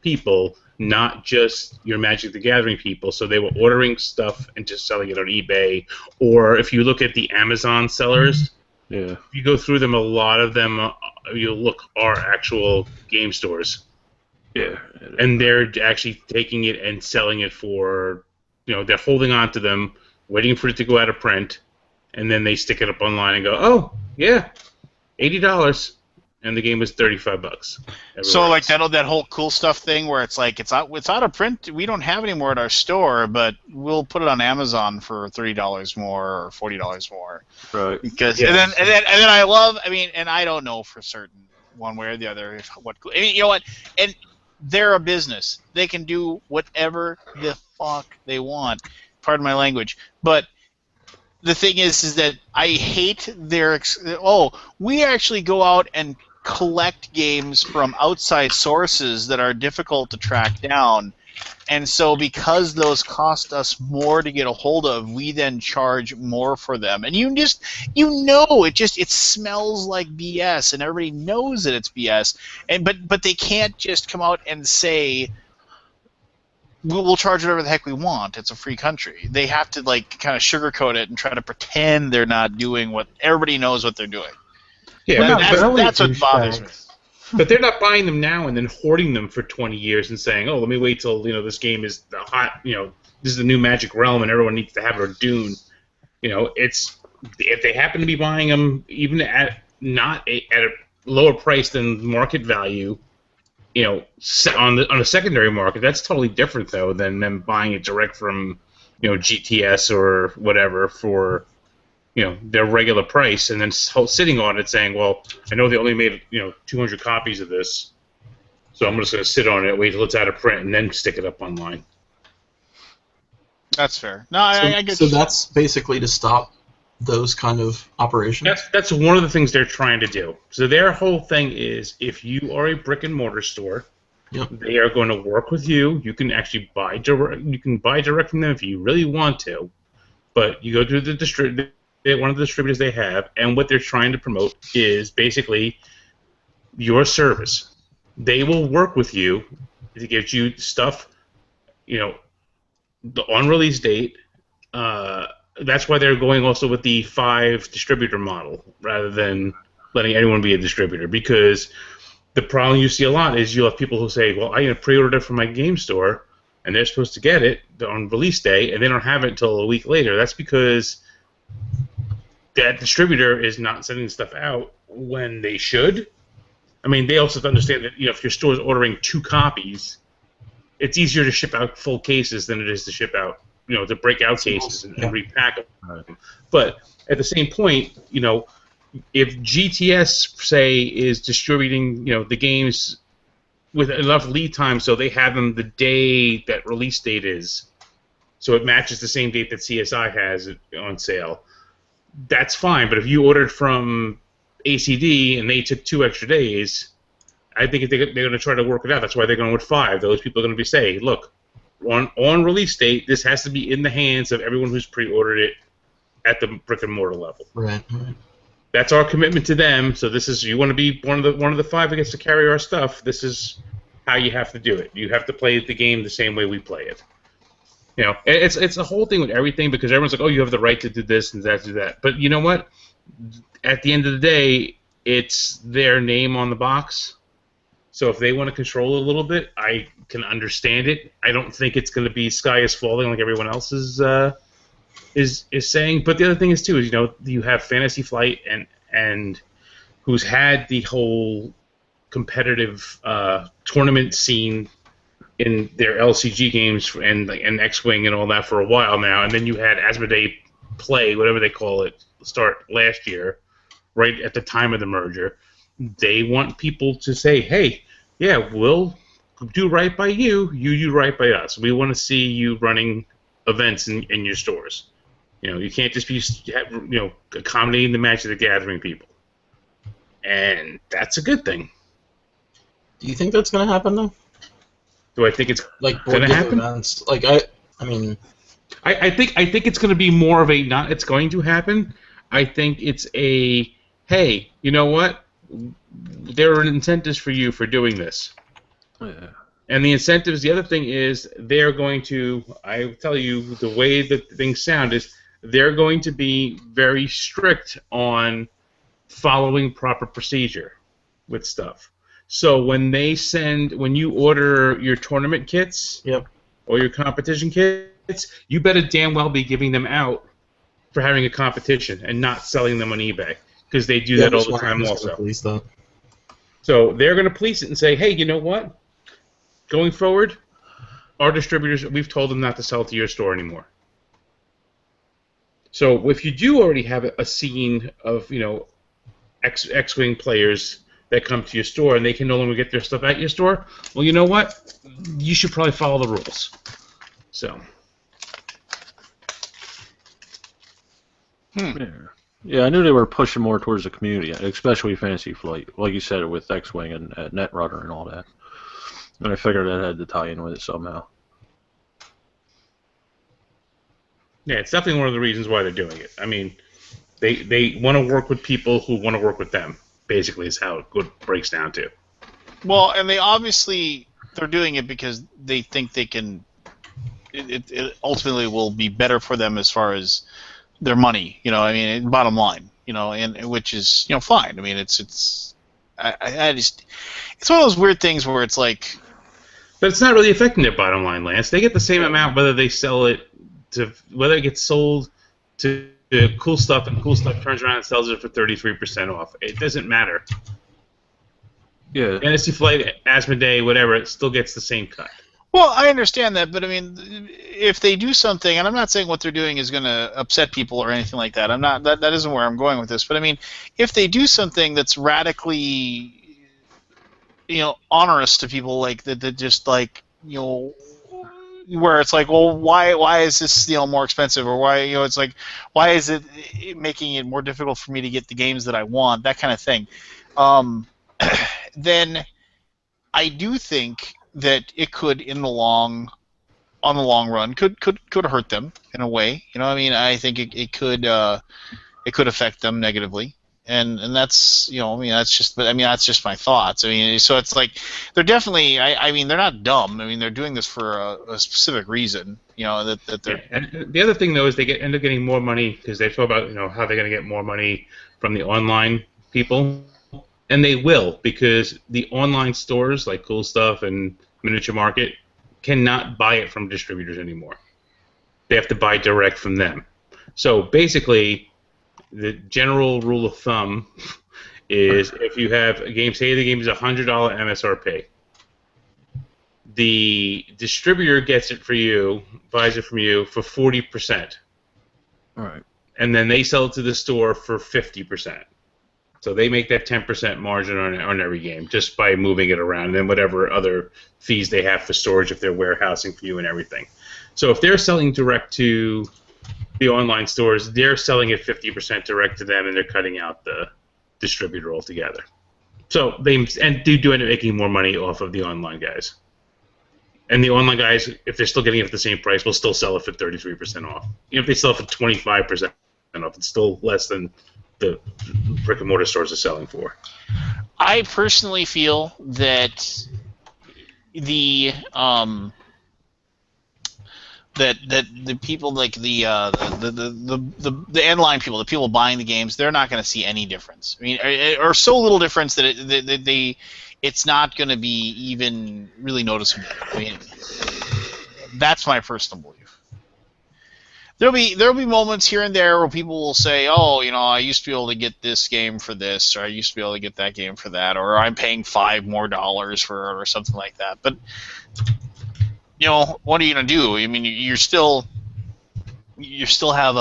people, not just your Magic the Gathering people. So they were ordering stuff and just selling it on eBay. Or if you look at the Amazon sellers, yeah, if you go through them, a lot of them you'll look are actual game stores. Yeah. And they're actually taking it and selling it for, they're holding on to them, waiting for it to go out of print, and then they stick it up online and go, oh, yeah, $80. And the game was $35. So like that whole cool stuff thing where it's like it's out of print. We don't have it anymore at our store, but we'll put it on Amazon for $30 more or $40 more. Right. Because and then I love. I mean, and I don't know for certain one way or the other you know what? And they're a business. They can do whatever the fuck they want. Pardon my language, but. The thing is that I hate their. We actually go out and collect games from outside sources that are difficult to track down, and so because those cost us more to get a hold of, we then charge more for them. And it smells like BS, and everybody knows that it's BS. And but they can't just come out and say, we'll charge whatever the heck we want. It's a free country. They have to like kind of sugarcoat it and try to pretend they're not doing what everybody knows what they're doing. Yeah, We're but not really that's what bothers me. douchebags. But they're not buying them now and then hoarding them for 20 years and saying, "Oh, let me wait till this game is the hot, this is the new Magic Realm and everyone needs to have it, or Dune." It's if they happen to be buying them even at a lower price than market value, on a secondary market, that's totally different though than them buying it direct from GTS or whatever for their regular price, and then sitting on it saying, well, I know they only made 200 copies of this, so I'm just going to sit on it, wait till it's out of print, and then stick it up online. That's fair. No, I get So you. that's basically to stop those kind of operations. That's one of the things they're trying to do. So their whole thing is, if you are a brick and mortar store, Yep. they are going to work with you. You can actually buy direct. You can buy direct from them if you really want to, but you go through one of the distributors they have, and what they're trying to promote is basically your service. They will work with you to get you stuff, on release date. That's why they're going also with the 5 distributor model rather than letting anyone be a distributor, because the problem you see a lot is you'll have people who say, well, I pre-ordered it from my game store, and they're supposed to get it on release day, and they don't have it until a week later. That's because that distributor is not sending stuff out when they should. I mean, they also have to understand that if your store is ordering 2 copies, it's easier to ship out full cases than it is to ship out, to break out cases and repack them. Right. But at the same point, if GTS, say, is distributing, the games with enough lead time so they have them the day that release date is, so it matches the same date that CSI has it on sale, that's fine. But if you ordered from ACD and they took 2 extra days, I think they're going to try to work it out. That's why they're going with 5. Those people are going to be saying, look, on release date, this has to be in the hands of everyone who's pre-ordered it at the brick and mortar level. Right. That's our commitment to them. So this is, you want to be one of the 5 that gets to carry our stuff. This is how you have to do it. You have to play the game the same way we play it. It's a whole thing with everything, because everyone's like, oh, you have the right to do this and that, do that. But you know what? At the end of the day, it's their name on the box. So if they want to control it a little bit, I can understand it. I don't think it's going to be sky is falling like everyone else is saying. But the other thing is too is you have Fantasy Flight and who's had the whole competitive tournament scene in their LCG games and X-Wing and all that for a while now, and then you had Asmodee Play, whatever they call it, start last year, right at the time of the merger. They want people to say, hey, yeah, we'll do right by you, you do right by us. We want to see you running events in your stores. You can't just be accommodating the Magic the Gathering people. And that's a good thing. Do you think that's going to happen, though? Do I think it's Like going board to game happen? events? Like, I mean... I think it's going to be more of a not it's going to happen. I think it's a, hey, you know what? There are incentives for you for doing this. Yeah. And the incentives, the other thing is they're going to, I tell you, the way that things sound is they're going to be very strict on following proper procedure with stuff. So when you order your tournament kits Yep. or your competition kits, you better damn well be giving them out for having a competition and not selling them on eBay, because they do that all the time also. Police that. So they're going to police it and say, hey, you know what? Going forward, our distributors, we've told them not to sell to your store anymore. So if you do already have a scene of X-Wing players that come to your store and they can no longer get their stuff at your store, well, you know what? You should probably follow the rules. So. Yeah, I knew they were pushing more towards the community, especially Fantasy Flight, like you said, with X-Wing and Netrunner and all that. And I figured that had to tie in with it somehow. Yeah, it's definitely one of the reasons why they're doing it. I mean, they want to work with people who want to work with them, basically, is how it breaks down to. Well, and they're doing it because they think they can it ultimately will be better for them as far as their money. I mean, bottom line. And which is fine. I mean, I just it's one of those weird things where it's like. But it's not really affecting their bottom line, Lance. They get the same amount whether they sell it whether it gets sold to Cool Stuff and Cool Stuff turns around and sells it for 33% off. It doesn't matter. Yeah. Fantasy Flight, Asmodee, whatever, it still gets the same cut. Well, I understand that, but I mean, if they do something, and I'm not saying what they're doing is going to upset people or anything like that. That isn't where I'm going with this. But I mean, if they do something that's radically, onerous to people, like that just like where it's like, well, why is this more expensive, or why it's like, why is it making it more difficult for me to get the games that I want, that kind of thing, then I do think that it could on the long run could hurt them in a way. I mean, I think it could affect them negatively. And that's that's just my thoughts. I mean, so it's like they're definitely. I mean, they're not dumb. I mean, they're doing this for a specific reason. That they're. Yeah. And the other thing though is they end up getting more money because they talk about how they're going to get more money from the online people, and they will, because the online stores like Cool Stuff and Miniature Market cannot buy it from distributors anymore. They have to buy direct from them. So basically, the general rule of thumb is if you have a game, say the game is $100 MSRP, the distributor gets it for you, buys it from you for 40%. All right. And then they sell it to the store for 50%. So they make that 10% margin on every game just by moving it around, and then whatever other fees they have for storage if they're warehousing for you and everything. So if they're selling direct to the online stores, they're selling it 50% direct to them, and they're cutting out the distributor altogether. So they do end up making more money off of the online guys. And the online guys, if they're still getting it at the same price, will still sell it for 33% off. Even if they sell it for 25% off, it's still less than the brick and mortar stores are selling for. I personally feel that the the people like the end line people, the people buying the games, they're not going to see any difference. I mean, or so little difference that it's not going to be even really noticeable. I mean, that's my personal belief. There'll be moments here and there where people will say, oh, I used to be able to get this game for this, or I used to be able to get that game for that, or I'm paying $5 more for it, or something like that. But what are you gonna do? I mean, you still have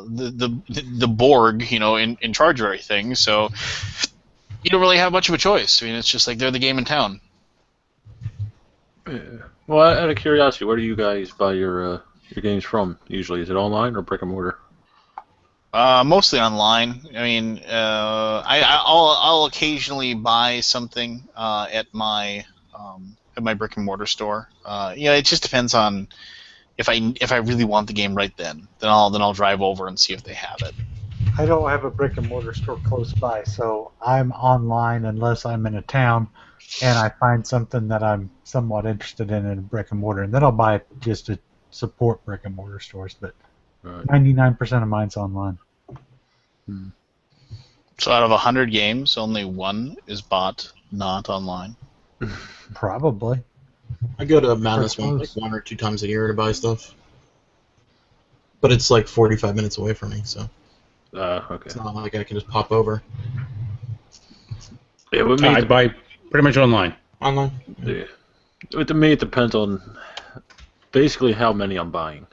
the Borg, in charge of everything, so you don't really have much of a choice. I mean, it's just like they're the game in town. Well, out of curiosity, where do you guys buy your games from usually? Is it online or brick and mortar? Mostly online. I mean, I'll occasionally buy something at my brick and mortar store. It just depends on if I really want the game right then I'll drive over and see if they have it. I don't have a brick and mortar store close by, so I'm online unless I'm in a town and I find something that I'm somewhat interested in a brick and mortar, and then I'll buy it just to support brick and mortar stores. But 99% of mine's online. So out of 100 games, only one is bought not online. Probably. I go to Madness one or two times a year to buy stuff, but it's like 45 minutes away from me, so okay. It's not like I can just pop over. Yeah, with me, I buy pretty much online. Online? Yeah. To me, it depends on basically how many I'm buying.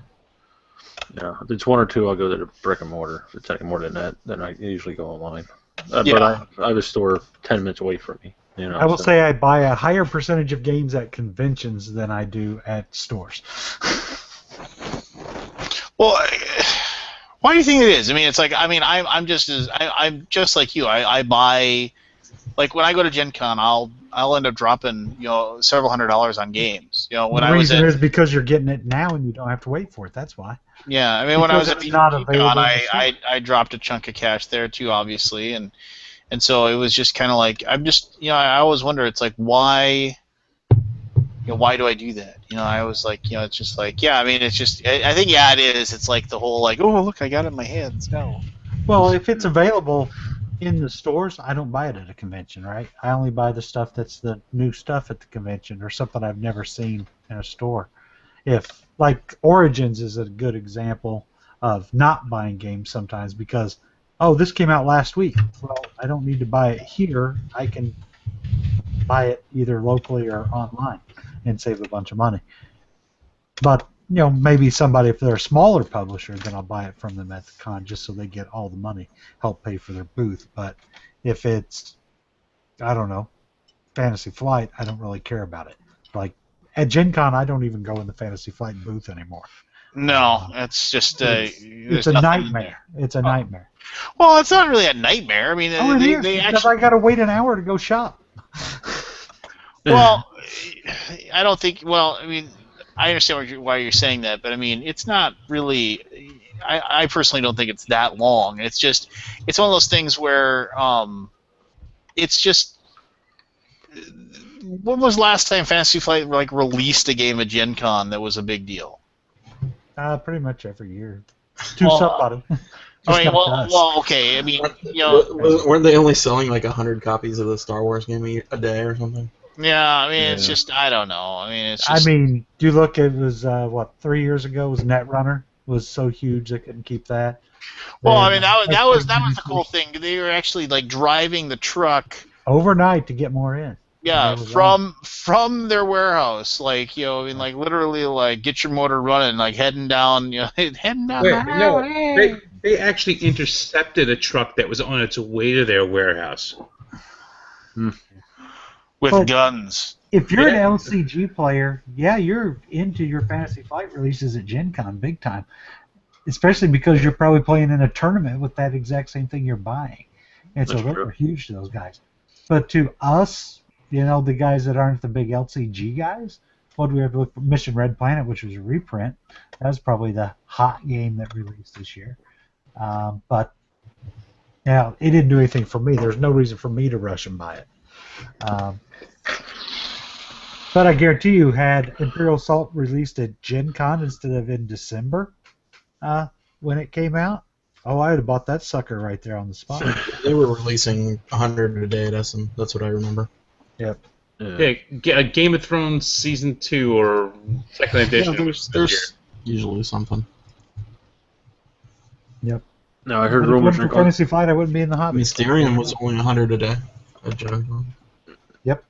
If it's one or two, I'll go to the brick and mortar. If it's anything more than that, then I usually go online. But I have a store 10 minutes away from me. I will say I buy a higher percentage of games at conventions than I do at stores. Well, why do you think it is? I mean, it's like I'm just like you. I buy, like when I go to Gen Con, I'll end up dropping several $100s on games. When the I was reason is because you're getting it now and you don't have to wait for it. That's why. Yeah, I mean, when I was at not Con, I dropped a chunk of cash there too, obviously, and so it was just kind of like I always wonder. It's like why do I do that? You know, I was like, you know, it's just like, yeah, I mean, it's just, I think, yeah, it is. It's like the whole, like, oh, look, I got it in my hands. No. Well, if it's available in the stores, I don't buy it at a convention, right? I only buy the stuff that's the new stuff at the convention or something I've never seen in a store. If, like, Origins is a good example of not buying games sometimes because, oh, this came out last week. Well, I don't need to buy it here. I can buy it either locally or online and save a bunch of money. But, you know, maybe somebody, if they're a smaller publisher, then I'll buy it from them at the con just so they get all the money, help pay for their booth. But if it's, I don't know, Fantasy Flight, I don't really care about it. Like, at Gen Con, I don't even go in the Fantasy Flight booth anymore. No, it's just it's a nightmare. It's a nightmare. Well, it's not really a nightmare. I mean, they because actually. I got to wait an hour to go shop. Well, I don't think. Well, I mean, I understand why you're saying that, but I mean, it's not really. I personally don't think it's that long. It's just, it's one of those things where it's just. When was the last time Fantasy Flight like released a game at Gen Con that was a big deal? Pretty much every year. To somebody. I mean, well, okay. I mean, you know, weren't they only selling like 100 copies of the Star Wars game a day or something? Yeah, I mean, it's just, I don't know. I mean, it's just. I mean, do you look? It was 3 years ago? Was Netrunner was so huge they couldn't keep that. Well, I mean, that was the cool thing. They were actually like driving the truck overnight to get more in. Yeah, from their warehouse, like, you know, I mean, like literally, like get your motor running, like heading down, you know, heading down. They actually intercepted a truck that was on its way to their warehouse with guns. If you're an LCG player, yeah, you're into your Fantasy Flight releases at Gen Con big time, especially because you're probably playing in a tournament with that exact same thing you're buying. And so those are huge to those guys. But to us, you know, the guys that aren't the big LCG guys, what do we have to look for? Mission Red Planet, which was a reprint. That was probably the hot game that released this year. But, yeah, it didn't do anything for me. There's no reason for me to rush and buy it. But I guarantee you, had Imperial Assault released at Gen Con instead of in December when it came out, oh, I would have bought that sucker right there on the spot. They were releasing 100 a day at Essen. That's what I remember. Yep. Yeah, Game of Thrones Season 2 or second edition. Yeah, there's usually something. Yep. No, I heard rumors. For Fantasy Flight, I wouldn't be in the hobby. Mysterium was only 100 a day at Gen Con. Yep.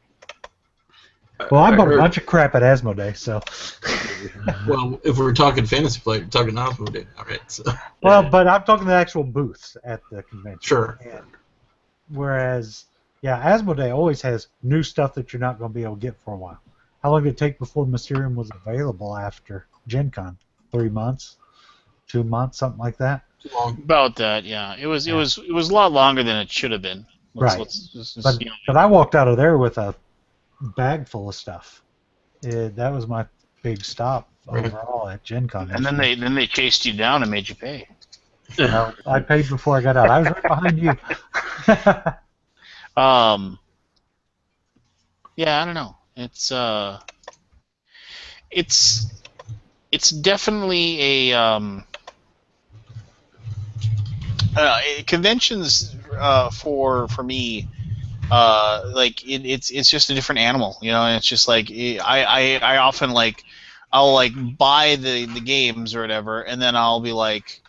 Well, I bought a bunch of crap at Asmodee, so. Well, if we're talking Fantasy Flight, we're talking Asmodee, all right? So. Well, but I'm talking the actual booths at the convention. Sure. And whereas, yeah, Asmodee always has new stuff that you're not going to be able to get for a while. How long did it take before Mysterium was available after Gen Con? 3 months? 2 months? Something like that? Too long. About that, yeah. It was a lot longer than it should have been. But I walked out of there with a bag full of stuff. That was my big stop overall at Gen Con. And then they chased you down and made you pay. No, I paid before I got out. I was right behind you. Yeah, I don't know. It's definitely a conventions for me. Like it's just a different animal, you know. And it's just like I often I'll buy the games or whatever, and then I'll be like,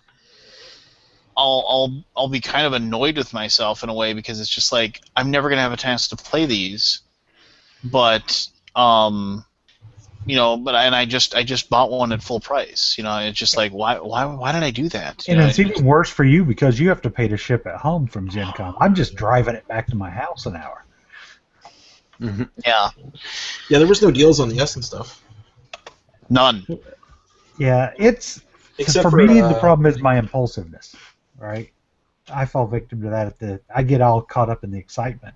I'll be kind of annoyed with myself in a way because it's just like I'm never gonna have a chance to play these, but you know, I just bought one at full price. You know, it's just like why did I do that? And it's even worse for you because you have to pay to ship it home from Gen Con. I'm just driving it back to my house an hour. Mm-hmm. Yeah. Yeah, there was no deals on the Essen stuff. None. Yeah, except for me. The problem is my impulsiveness. Right. I fall victim to that. I get all caught up in the excitement.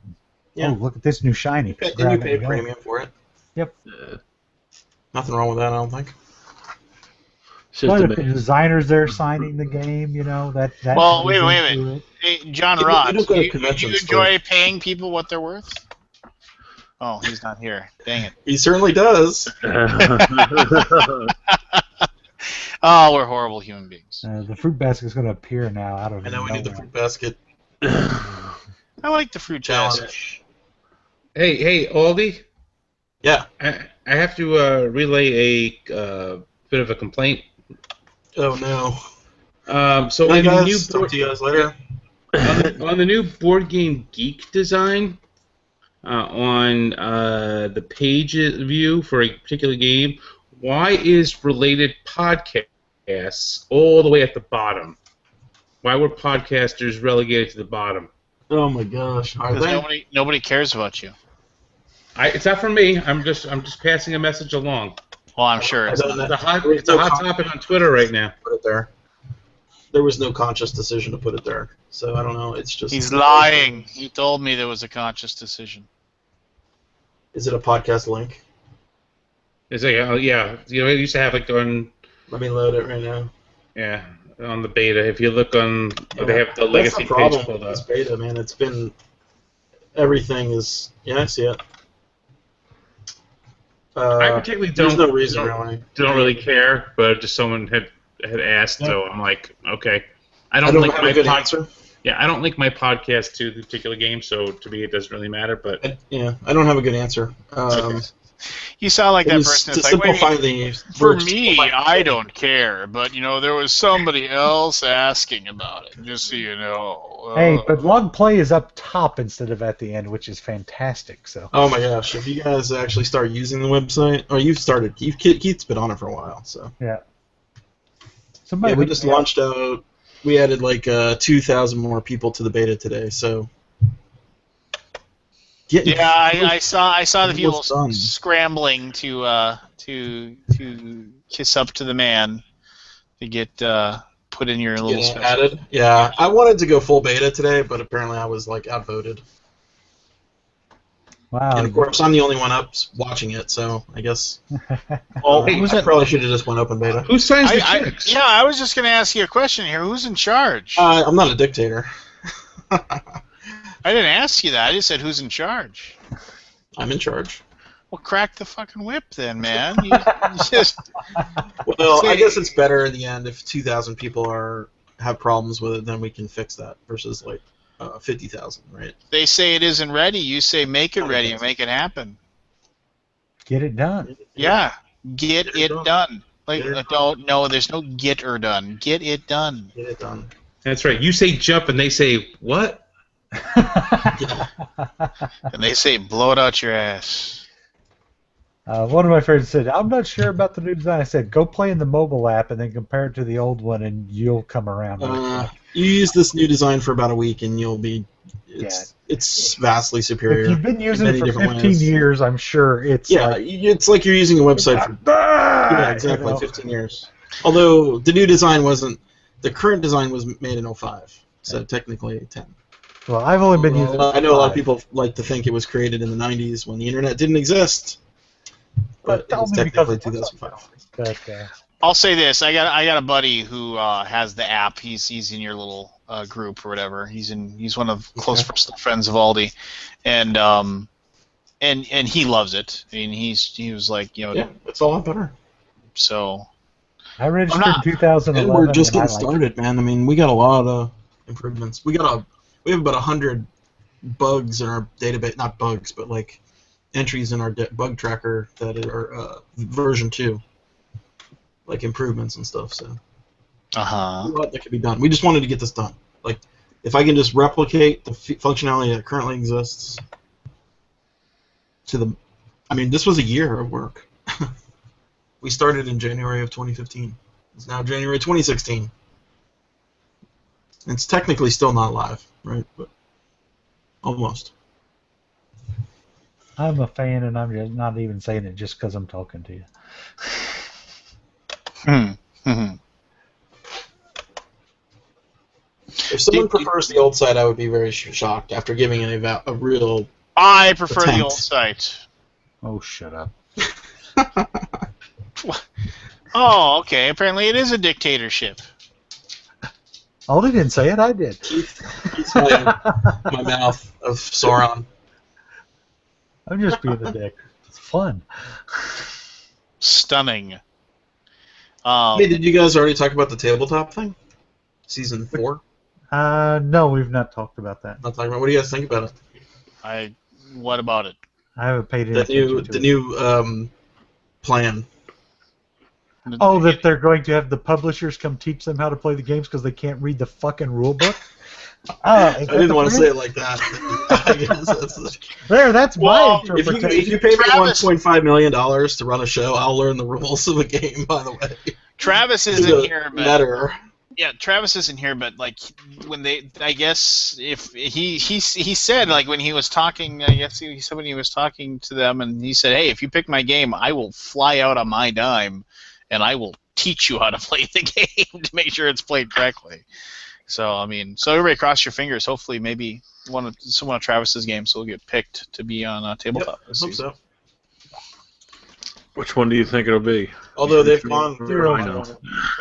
Yeah. Oh, look at this new shiny. And you pay premium for it. Yep. Nothing wrong with that, I don't think. But if the designer's there signing the game, you know, that well, wait a minute. Hey, John Ross, do you enjoy paying people what they're worth? Oh, he's not here. Dang it. He certainly does. Oh, we're horrible human beings. The fruit basket is going to appear now out of I know we need the nowhere. fruit basket I like the fruit basket. challenge. Hey, Aldi. Yeah. I have to relay a bit of a complaint. Oh no. So Bye, in the new guys. Talk to you guys later. on the new Board Game Geek design, on the page view for a particular game, why is related podcasts all the way at the bottom? Why were podcasters relegated to the bottom? Oh my gosh. Are Because they? nobody cares about you. It's not for me. I'm just passing a message along. Well, I'm sure it's I don't not. know. It's a hot topic on Twitter right now. Put it there. There was no conscious decision to put it there, so I don't know. It's just. He's lying. He told me there was a conscious decision. Is it a podcast link? It's like, yeah, you know, it used to have like on, Let me load it right now. yeah, on the beta. If you look on, they have the legacy That's the problem page pulled with up. this beta, man. It's been everything is. Yeah, I see it. I particularly there's no reason really. don't really care, but just someone had asked, so I'm like, okay. I don't I don't link have my a good answer. Yeah, I don't link my podcast to the particular game, so to me it doesn't really matter. But I don't have a good answer. You sound like It that was person. to It's like, wait, simplify the for words, me, simplify- I don't care, but you know, there was somebody else asking about it. Just so you know. Hey, but log play is up top instead of at the end, which is fantastic. So. Oh my gosh! If you guys actually start using the website, or you've started, Keith's been on it for a while, so. Yeah. Yeah, we just launched out. We added like 2,000 more people to the beta today, so. Yeah, I saw the people done. scrambling to kiss up to the man to get put in your little special. Added. Yeah, I wanted to go full beta today, but apparently I was like outvoted. Wow. And of course, I'm the only one up watching it, so I guess. Well, hey, I probably should have just went open beta. who signs the checks? Yeah, I was just going to ask you a question here. Who's in charge? I'm not a dictator. I didn't ask you that. I just said who's in charge. I'm in charge. Well, crack the fucking whip then, man. You just... Well, I guess it's better in the end if 2,000 people have problems with it, then we can fix that versus like 50,000, right? They say it isn't ready. You say make it ready and make it happen. Get it done. Yeah, get it done. Like, no, there's no get or done. Get it done. Get it done. That's right. You say jump, and they say what? And they say blow it out your ass. One of my friends said, I'm not sure about the new design. I said, go play in the mobile app and then compare it to the old one, and you'll come around. You use this new design for about a week, and you'll be. It's vastly superior. If you've been using it for 15 ways. years, I'm sure it's it's like you're using a website for exactly you know? 15 years. Although the new design wasn't, the current design was made in 05, so technically 10. Well, I've only been using it. I know a lot of people like to think it was created in the 90s when the internet didn't exist, but it was technically 2005. But, I'll say this: I got a buddy who has the app. He's in your little group or whatever. He's one of close friends of Aldi, and he loves it. I mean, he was like, you know, yeah, it's a lot better. So I registered in 2011. And we're just getting I like started, man. I mean, we got a lot of improvements. We have about 100 bugs in our database, not bugs, but like entries in our bug tracker that are version 2, like improvements and stuff. So a lot that could be done. We just wanted to get this done. Like, if I can just replicate the functionality that currently exists to the, I mean, this was a year of work. We started in January of 2015. It's now January 2016. It's technically still not live, right? But almost. I'm a fan, and I'm just not even saying it just because I'm talking to you. If someone prefers the old site, I would be very shocked after giving it a real. I prefer the attempt. old site. Oh, shut up. Oh, okay. Apparently, it is a dictatorship. Oh, they didn't say it. I did. Keith's my mouth of Sauron. I'm just being a dick. It's fun. Stunning. Hey, did you guys already talk about the tabletop thing? Season 4? No, we've not talked about that. Not talking about. What do you guys think about it? What about it? I haven't paid any The attention new, to the it. new plan. Oh, that they're going to have the publishers come teach them how to play the games because they can't read the fucking rule book? I didn't want to say it like that. I guess that's my Well, interpretation. if you pay me Travis- $1.5 million to run a show, I'll learn the rules of a game, by the way. Travis It's isn't a here, but matter. yeah, Travis isn't here. But like when I guess if he said like when he was talking, I guess he said when he was talking to them, and he said, "Hey, if you pick my game, I will fly out on my dime, and I will teach you how to play the game to make sure it's played correctly." So I mean, so everybody cross your fingers. Hopefully, maybe one of Travis's games will get picked to be on Tabletop Yep, this I hope season. so. Which one do you think it'll be? Although they've gone Zero. I know.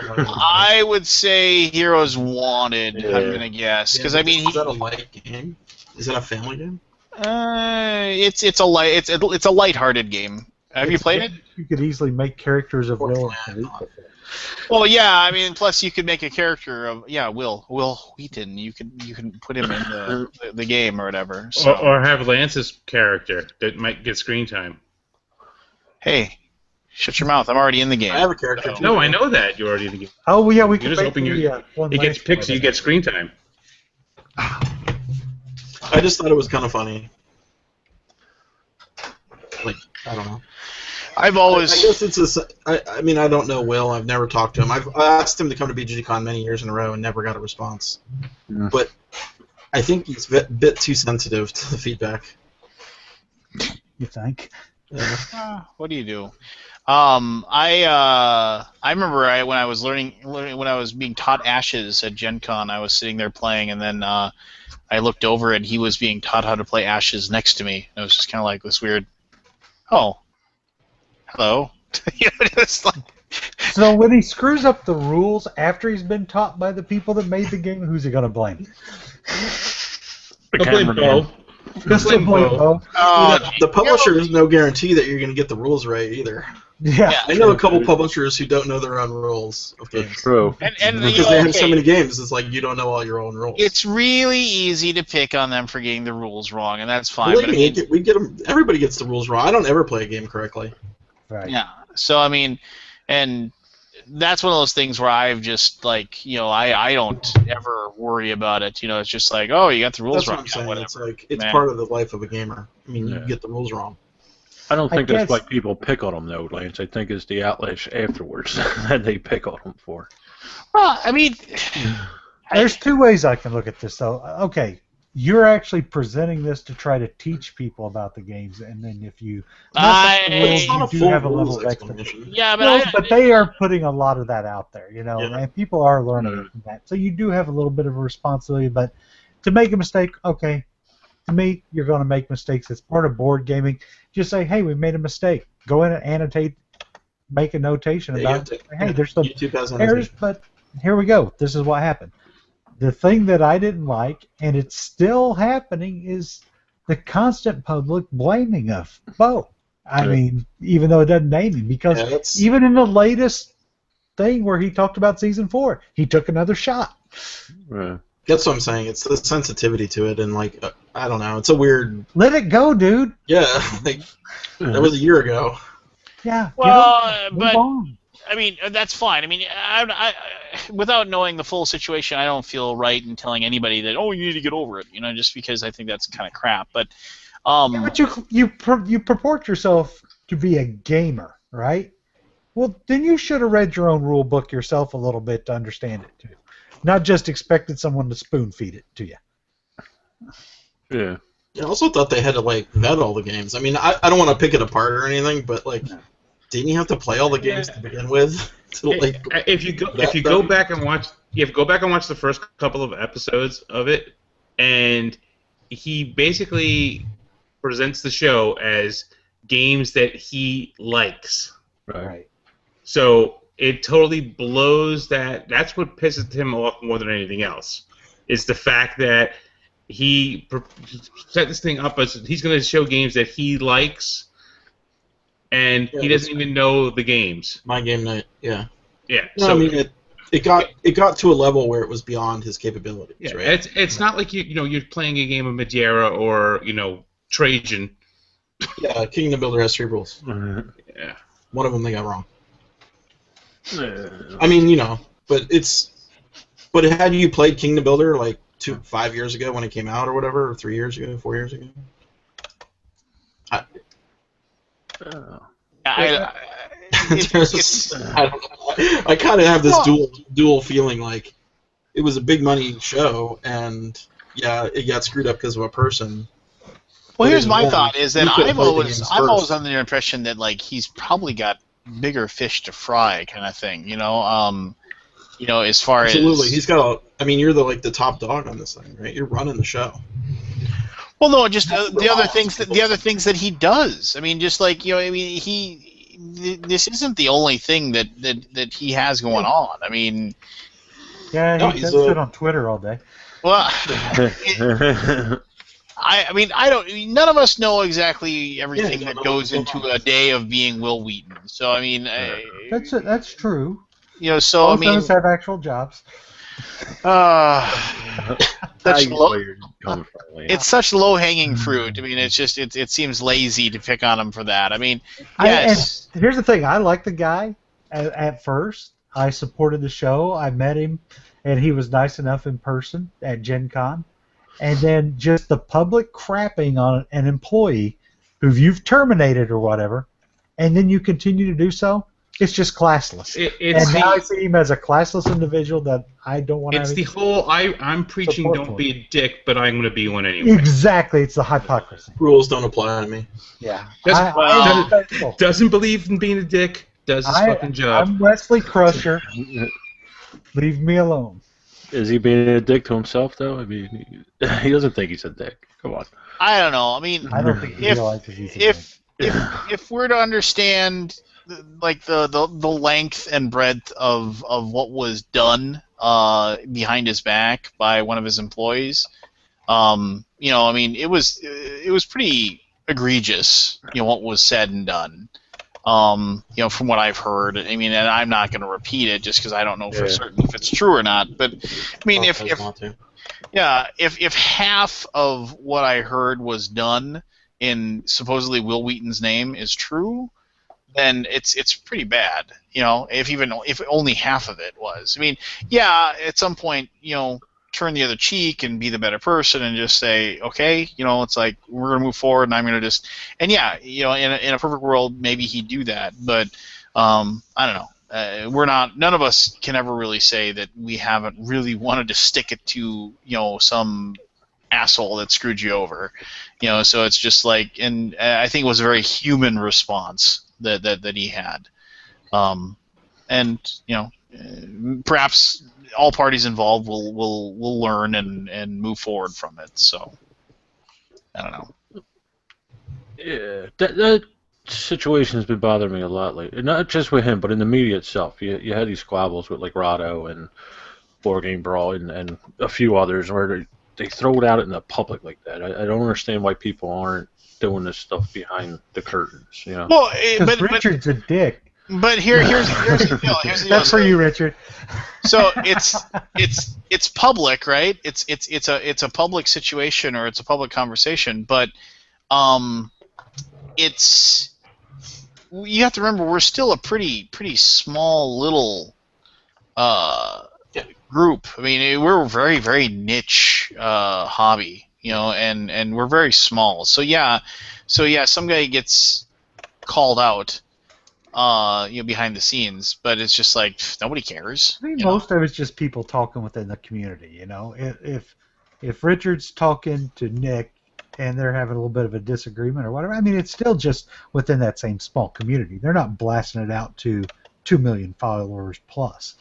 I would say Heroes Wanted. Yeah. I'm gonna guess because Yeah, I mean is that a light game? Is that a family game? it's a lighthearted game. Have you played it? You could easily make characters of Will. Well, yeah. I mean, plus you could make a character of Will Wheaton. You can put him in the game or whatever. So. Or have Lance's character that might get screen time. Hey, shut your mouth! I'm already in the game. I have a character too. No, I know that you're already in the game. Oh, yeah, we You're can just make hoping the, one It gets last picked, so you get screen time. I just thought it was kind of funny. Like, I don't know. I've always. I guess it's I mean, I don't know Will. I've never talked to him. I asked him to come to BGCon many years in a row and never got a response. Yeah. But I think he's a bit too sensitive to the feedback. You think? What do you do? I remember when I was learning when I was being taught Ashes at Gen Con, I was sitting there playing, and then I looked over and he was being taught how to play Ashes next to me. It was just kind of like this weird, oh, hello. You know, it's like, So when he screws up the rules after he's been taught by the people that made the game, who's he going to blame? The Don't blame cameraman. Bo. Just to Blame blame Bo. Bo. The publisher has no guarantee that you're going to get the rules right either. Yeah. I know a couple publishers who don't know their own rules of That's games. true. and Because they have so many games, it's like you don't know all your own rules. It's really easy to pick on them for getting the rules wrong, and that's fine. Believe But I me, mean, we get them. Everybody gets the rules wrong. I don't ever play a game correctly. Right. yeah. So I mean, and that's one of those things where I've just like, you know, I don't ever worry about it. You know, it's just like, oh, you got the rules That's wrong. what I'm Yeah, saying. whatever. It's like it's Man. part of the life of a gamer. I mean, Yeah. you get the rules wrong. I don't think I that's guess- why people pick on them, though, Lance. I think it's the outlash afterwards that they pick on them for. Well, I mean, There's two ways I can look at this, though. Okay, you're actually presenting this to try to teach people about the games, and then if you I- the rules, It's not a you do full have a rules level of explanation. explanation. yeah, but Well, but they are putting a lot of that out there, you know, Yeah. and people are learning Yeah. from that. So you do have a little bit of a responsibility, but to make a mistake, okay, to me, you're going to make mistakes. It's part of board gaming. Just say, hey, we made a mistake. Go in and annotate, make a notation Yeah, you about have it. to- Hey, there's some YouTube has an errors, but here we go. This is what happened. The thing that I didn't like, and it's still happening, is the constant public blaming of Bo. I Yeah. mean, even though it doesn't name him, because Yeah, that's- even in the latest thing where he talked about season 4, he took another shot. Right. That's what I'm saying. It's the sensitivity to it, and like I don't know. It's a weird. Let it go, dude. Yeah, like that was a year ago. Yeah. Well, get over it. Move but on. I mean, that's fine. I mean, without knowing the full situation, I don't feel right in telling anybody that, oh, you need to get over it. You know, just because I think that's kind of crap. But, Yeah, but you purport yourself to be a gamer, right? Well, then you should have read your own rule book yourself a little bit to understand it too, not just expected someone to spoon feed it to you. Yeah. I also thought they had to like vet all the games. I mean, I don't want to pick it apart or anything, but like, didn't you have to play all the games to begin with? To, like, If you go back and watch the first couple of episodes of it, and he basically presents the show as games that he likes. Right. So it totally blows that. That's what pisses him off more than anything else. Is the fact that he set this thing up as he's going to show games that he likes, and he doesn't even know the games. My game night, yeah. Yeah. No, so I mean, it got to a level where it was beyond his capabilities. yeah, right? it's not like you're playing a game of Madeira or Trajan. Yeah, Kingdom Builder has 3 rules. Yeah. One of them they got wrong. I mean, but had you played Kingdom Builder like 5 years ago when it came out or whatever, or 3 years ago, 4 years ago? I kind of have this dual feeling, like it was a big money show, and yeah, it got screwed up because of a person. Well, here's my thought: is that You could've I'm played the games always first. under the impression that like he's probably got bigger fish to fry, kind of thing. As far Absolutely, as he's got. I mean, you're the top dog on this thing, right? You're running the show. well, no, just the other things that he does. I mean, just like this isn't the only thing that he has going on. I mean, Yeah, No, he he's does sit on Twitter all day. well. I mean, I don't. None of us know exactly everything that goes into a day of being Will Wheaton. So I mean, That's true. So I Most mean, of us have actual jobs. it's such low-hanging fruit. I mean, it's just it seems lazy to pick on him for that. I mean, yes. And here's the thing: I like the guy at first. I supported the show. I met him, and he was nice enough in person at Gen Con. And then just the public crapping on an employee who you've terminated or whatever, and then you continue to do so, it's just classless. Now I see him as a classless individual that I don't want to have. It's the whole I'm preaching don't be a dick, but I'm going to be one anyway. Exactly, it's the hypocrisy. Rules don't apply to me. Yeah. Doesn't believe in being a dick, does his fucking job. I'm Wesley Crusher. Leave me alone. Is he being a dick to himself, though? I mean, he doesn't think he's a dick. Come on. I don't know. I mean, I don't think he realizes he's a dick. if we're to understand like the length and breadth of what was done behind his back by one of his employees, I mean, it was pretty egregious, what was said and done. From what I've heard, I mean, and I'm not going to repeat it just because I don't know for certain if it's true or not. But I mean, if half of what I heard was done in supposedly Will Wheaton's name is true, then it's pretty bad. If only half of it was. I mean, yeah, at some point, turn the other cheek and be the better person and just say, okay, it's like we're gonna move forward and I'm gonna just in a perfect world maybe he'd do that, but I don't know. None of us can ever really say that we haven't really wanted to stick it to some asshole that screwed you over, so it's just like, and I think it was a very human response that he had, and perhaps all parties involved will learn and move forward from it. So I don't know. Yeah, that situation has been bothering me a lot lately. Not just with him, but in the media itself. You had these squabbles with like Rado and Board Game Brawl and a few others where they throw it out in the public like that. I don't understand why people aren't doing this stuff behind the curtains. Well, but Richard's a dick. But here's the deal. That's for you, Richard. So it's public, right? It's a public situation or it's a public conversation, but you have to remember we're still a pretty small little group. I mean, we're a very very niche hobby, and we're very small. So yeah, some guy gets called out. Behind the scenes, but it's just like nobody cares. I think most of it's just people talking within the community. If Richard's talking to Nick and they're having a little bit of a disagreement or whatever, I mean, it's still just within that same small community. They're not blasting it out to 2 million followers plus.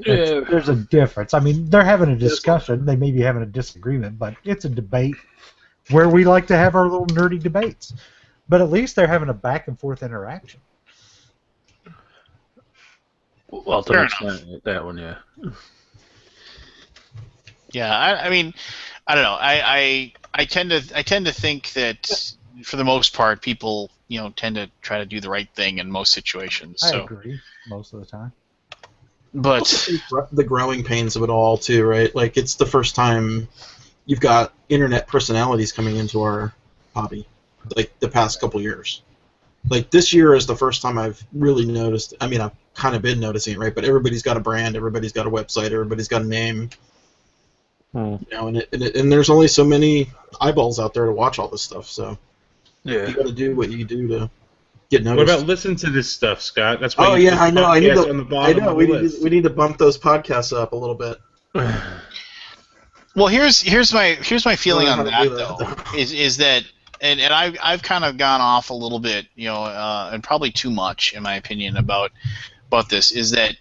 There's a difference. I mean, they're having a discussion. They may be having a disagreement, but it's a debate where we like to have our little nerdy debates. But at least they're having a back and forth interaction. Well, to an extent, that one, yeah. Yeah, I mean, I don't know. I tend to think that for the most part, people tend to try to do the right thing in most situations. I So, agree most of the time. but Also think the growing pains of it all too, right? Like it's the first time you've got internet personalities coming into our hobby, like the past couple years. Like this year is the first time I've really noticed. I mean, I've kind of been noticing it, right? But everybody's got a brand, everybody's got a website, everybody's got a name. You know, and there's only so many eyeballs out there to watch all this stuff. So Yeah. you got to do what you do to get What noticed. about listen to this stuff, Scott? That's why Oh you yeah, put I know. I need podcasts to. on the I bottom know. of We the need list. we need to bump those podcasts up a little bit. well, here's my feeling I don't on know how to that do though. Is that and I've kind of gone off a little bit, and probably too much in my opinion about this. Is that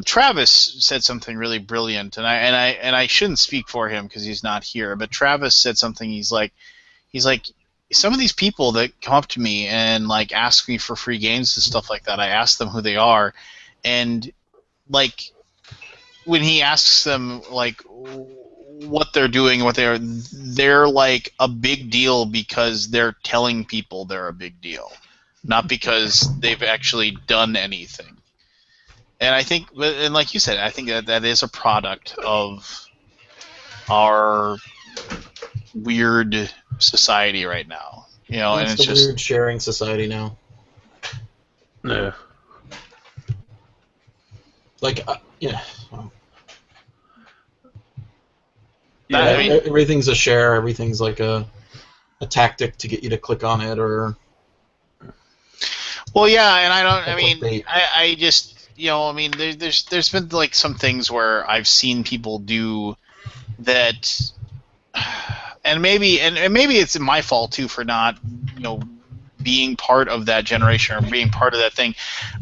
Travis said something really brilliant, and I shouldn't speak for him because he's not here. But Travis said something. He's like, some of these people that come up to me and like ask me for free games and stuff like that. I ask them who they are, and like when he asks them like what they're doing, they're like a big deal because they're telling people they're a big deal, not because they've actually done anything. And I think, and like you said, I think that is a product of our weird society right now. And It's it's the just weird sharing society now. Yeah. Like, yeah. Well, I mean, everything's a share. Everything's like a tactic to get you to click on it, or well, yeah, and I don't. I That's mean, what they- I just I mean, there's been like some things where I've seen people do that, and maybe it's my fault too for not being part of that generation or being part of that thing.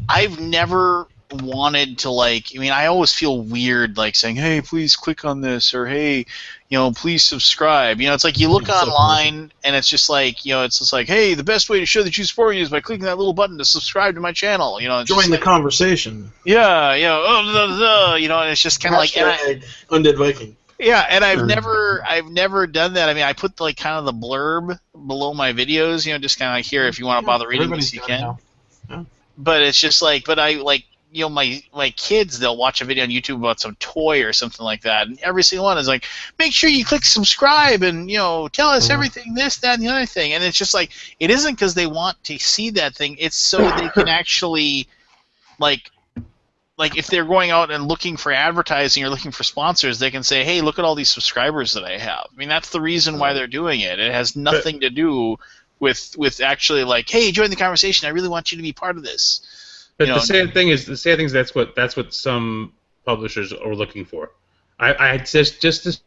I've never wanted to I mean, I always feel weird like saying, hey, please click on this, or hey, please subscribe. It's like you look online and it's just like, it's just like, hey, the best way to show that you support me is by clicking that little button to subscribe to my channel. It's join just the like, conversation. yeah, and it's just kind of like, Undead Viking. yeah, and I've never done that. I mean, I put like kind of the blurb below my videos, just kind of like here if you want to bother reading this, you can. Yeah. But it's just like, but I like, my kids, they'll watch a video on YouTube about some toy or something like that, and every single one is like, make sure you click subscribe and tell us everything, this, that, and the other thing. And it's just like, it isn't because they want to see that thing. It's so they can actually like if they're going out and looking for advertising or looking for sponsors, they can say, hey, look at all these subscribers that I have. I mean, that's the reason why they're doing it. It has nothing to do with actually like, hey, join the conversation. I really want you to be part of this. But the sad thing is that's what some publishers are looking for. I just this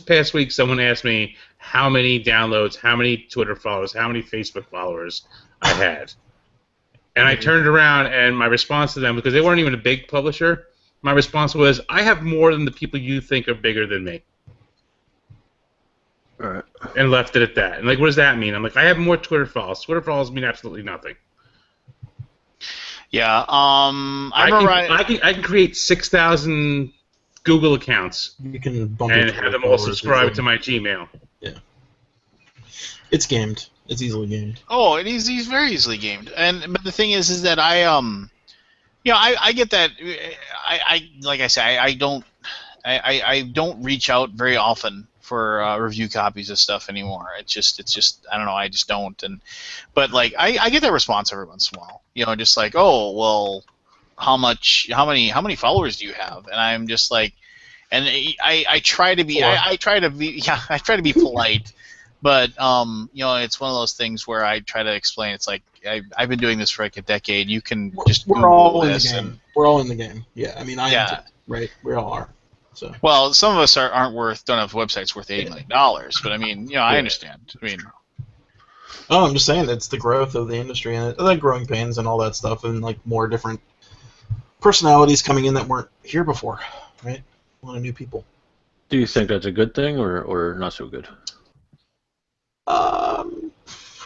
past week, someone asked me how many downloads, how many Twitter followers, how many Facebook followers I had. And I turned around, and my response to them, because they weren't even a big publisher, my response was, I have more than the people you think are bigger than me. All right. And left it at that. And like, what does that mean? I'm like, I have more Twitter followers. Twitter followers mean absolutely nothing. Yeah, I can create 6,000 Google accounts You can bump and your have them all followers subscribe easily. to my Gmail. Yeah. It's gamed. It's easily gamed. Oh, and he's very easily gamed. But the thing is that I get that. I like I say, I don't reach out very often for review copies of stuff anymore. It's just I don't know. I just don't. But like I get that response every once in a while. Just like, oh well, how many followers do you have? And I'm just like, and I try to be I try to be polite. But it's one of those things where I try to explain. It's like I've been doing this for like a decade. You can just We're Google all in the this game. We're all in the game. Yeah, I mean, I am Yeah. too, right? We all are. So. Well, some of us don't have websites worth $80 million. But I mean, I understand. I mean, Oh, I'm just saying it's the growth of the industry and like growing pains and all that stuff, and like more different personalities coming in that weren't here before, right? A lot of new people. Do you think that's a good thing or not so good?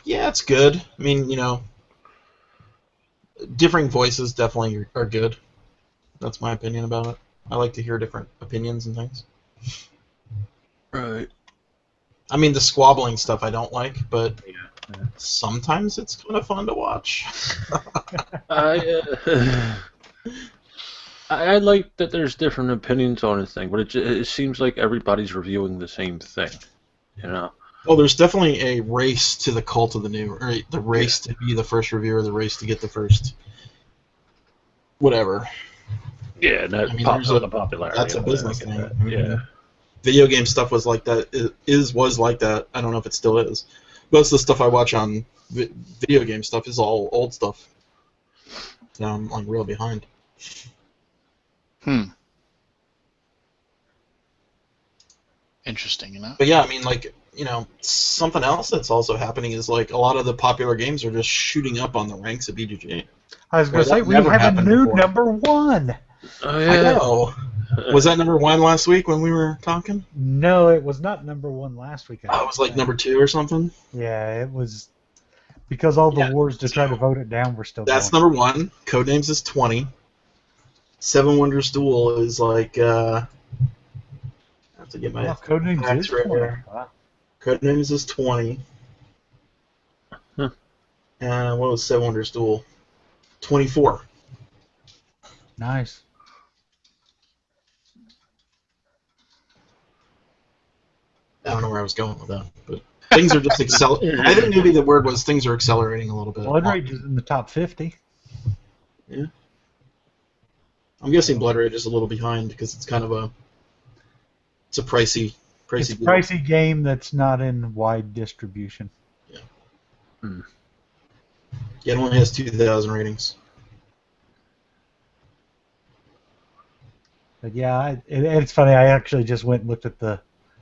Yeah, it's good. I mean, differing voices definitely are good. That's my opinion about it. I like to hear different opinions and things. Right. I mean, the squabbling stuff I don't like, but Yeah. sometimes it's kind of fun to watch. I like that there's different opinions on a thing, but it seems like everybody's reviewing the same thing, you know? Well, there's definitely a race to the cult of the new, or the race to be the first reviewer, the race to get the first whatever. Yeah, that pops up the popularity. That's a business thing. I mean, yeah. Video game stuff was like that. Was like that. I don't know if it still is. Most of the stuff I watch on video game stuff is all old stuff. So I'm like real behind. Interesting, you know? But yeah, I mean, like, you know, something else that's also happening is like a lot of the popular games are just shooting up on the ranks of BGG. I was going to say, we never have a happened new before. #1. Oh, yeah. I know. Was that #1 last week when we were talking? No, it was not #1 last week. Oh, it was like #2 or something? Yeah, it was because all the wars to try to vote it down were still That's going. #1. Codenames is 20. Seven Wonders Duel is like, I have to get my Codenames facts is right 20. here. Wow. Codenames is 20. And what was Seven Wonders Duel? 24. Nice. I don't know where I was going with that, but things are just accelerating. I think maybe the word was things are accelerating a little bit. Blood Rage is in the top 50. Yeah. I'm guessing Blood Rage is a little behind because it's kind of a pricey It's a deal. pricey game that's not in wide distribution. Yeah. Hmm. Yeah, it only has 2,000 ratings. But yeah, it's funny. I actually just went and looked at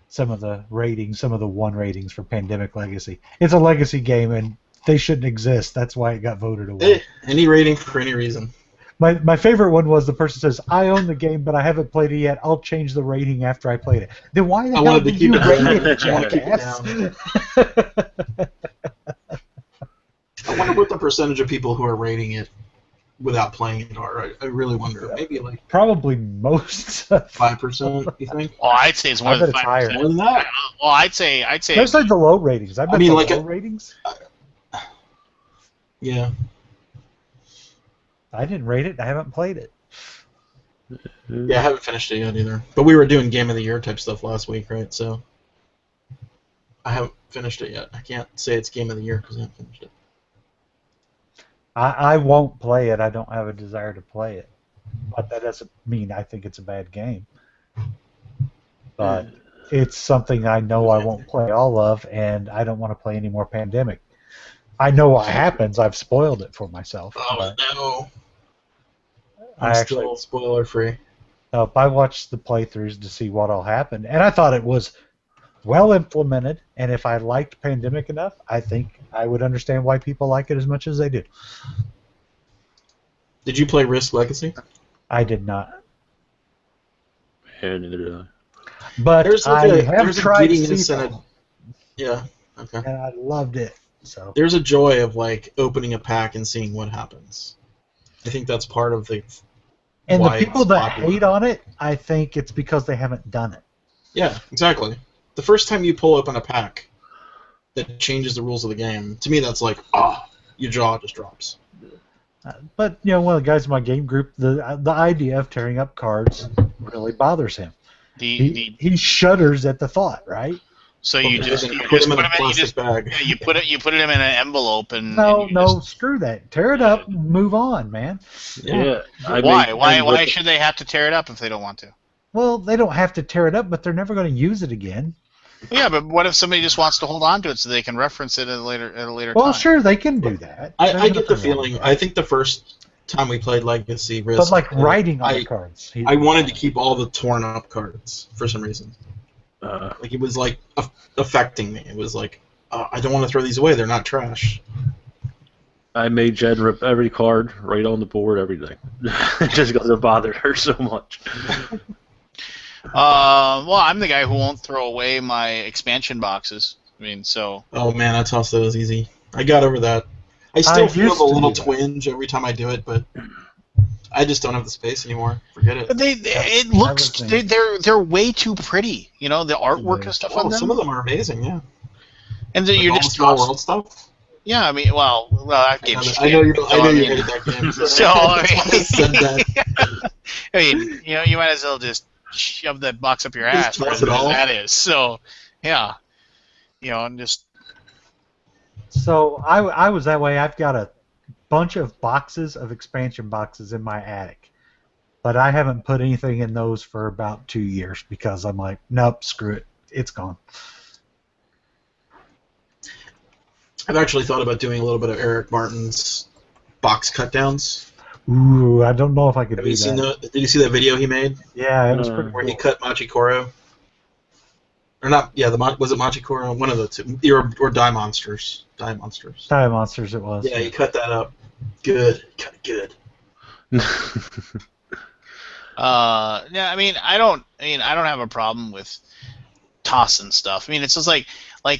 some of the ratings, some of the 1 ratings for Pandemic Legacy. It's a legacy game, and they shouldn't exist. That's why it got voted away. Any rating for any reason. My favorite one was the person says, "I own the game, but I haven't played it yet. I'll change the rating after I played it." Then why the hell did you rate it, jackass? I wonder what the percentage of people who are rating it without playing it are. I really wonder. Maybe like Probably most. 5%. You think? Oh, I'd say it's more I bet than it's 5%. higher. More than that? Well, I'd say. Especially the low ratings. I bet mean, the like low ratings. Yeah. I didn't rate it. I haven't played it. Yeah, I haven't finished it yet either. But we were doing Game of the Year type stuff last week, right? So I haven't finished it yet. I can't say it's Game of the Year because I haven't finished it. I won't play it. I don't have a desire to play it. But that doesn't mean I think it's a bad game. But it's something I know I won't play all of, and I don't want to play any more Pandemic. I know what happens. I've spoiled it for myself. Oh, no. I I'm actually still spoiler free. I watched the playthroughs to see what all happened, and I thought it was well implemented. And if I liked Pandemic enough, I think I would understand why people like it as much as they do. Did you play Risk Legacy? I did not, Yeah, neither did I. but There's I like have there's tried giddiness and Seafall, yeah, okay. and I loved it. So There's a joy of like opening a pack and seeing what happens. I think that's part of the and the why people it's that popular. hate on it, I think it's because they haven't done it. Yeah, exactly. The first time you pull open a pack that changes the rules of the game, to me that's like, your jaw just drops. But you know, one of the guys in my game group, the idea of tearing up cards really bothers him. He shudders at the thought, right? So you just put them in a plastic bag. you put it in an envelope and No, screw that. Tear it up and move on, man. Yeah. Why should they have to tear it up if they don't want to? Well, they don't have to tear it up, but they're never going to use it again. Yeah, but what if somebody just wants to hold on to it so they can reference it at a later time? Well, sure, they can do that. I get the feeling. I think the first time we played Legacy Risk, But like writing on the cards. I wanted to keep all the torn up cards for some reason. Like it was like affecting me. It was like I don't want to throw these away. They're not trash. I made Jen rip every card right on the board, everything, just because it bothered her so much. Well, I'm the guy who won't throw away my expansion boxes. I mean, so. Oh man, I tossed those easy. I got over that. I still feel a little twinge every time I do it, but I just don't have the space anymore. Forget it. But it looks they're way too pretty. You know, the artwork and stuff on them. Some of them are amazing, yeah. And then Like you're all just the small world stuff. Yeah, I mean, well, that game's shit. I know you mean, hate that game. So I mean, said that. I mean, you know, you might as well just shove that box up your ass. toss it all. That is so. Yeah, you know, and just. So I was that way. I've got a bunch of boxes of expansion boxes in my attic, but I haven't put anything in those for about 2 years because I'm like, nope, screw it, it's gone. I've actually thought about doing a little bit of Eric Martin's box cut downs. Ooh, I don't know if I could Have do you seen that. did you see that video he made? Yeah, it was pretty Where cool. he cut Machikoro? Or not, yeah, was it Machikoro? One of the two. Or Die Monsters. Die Monsters. Die Monsters it was. Yeah, he cut that up. Good. Cut it good. Yeah, I mean, I don't have a problem with tossing stuff. I mean, it's just like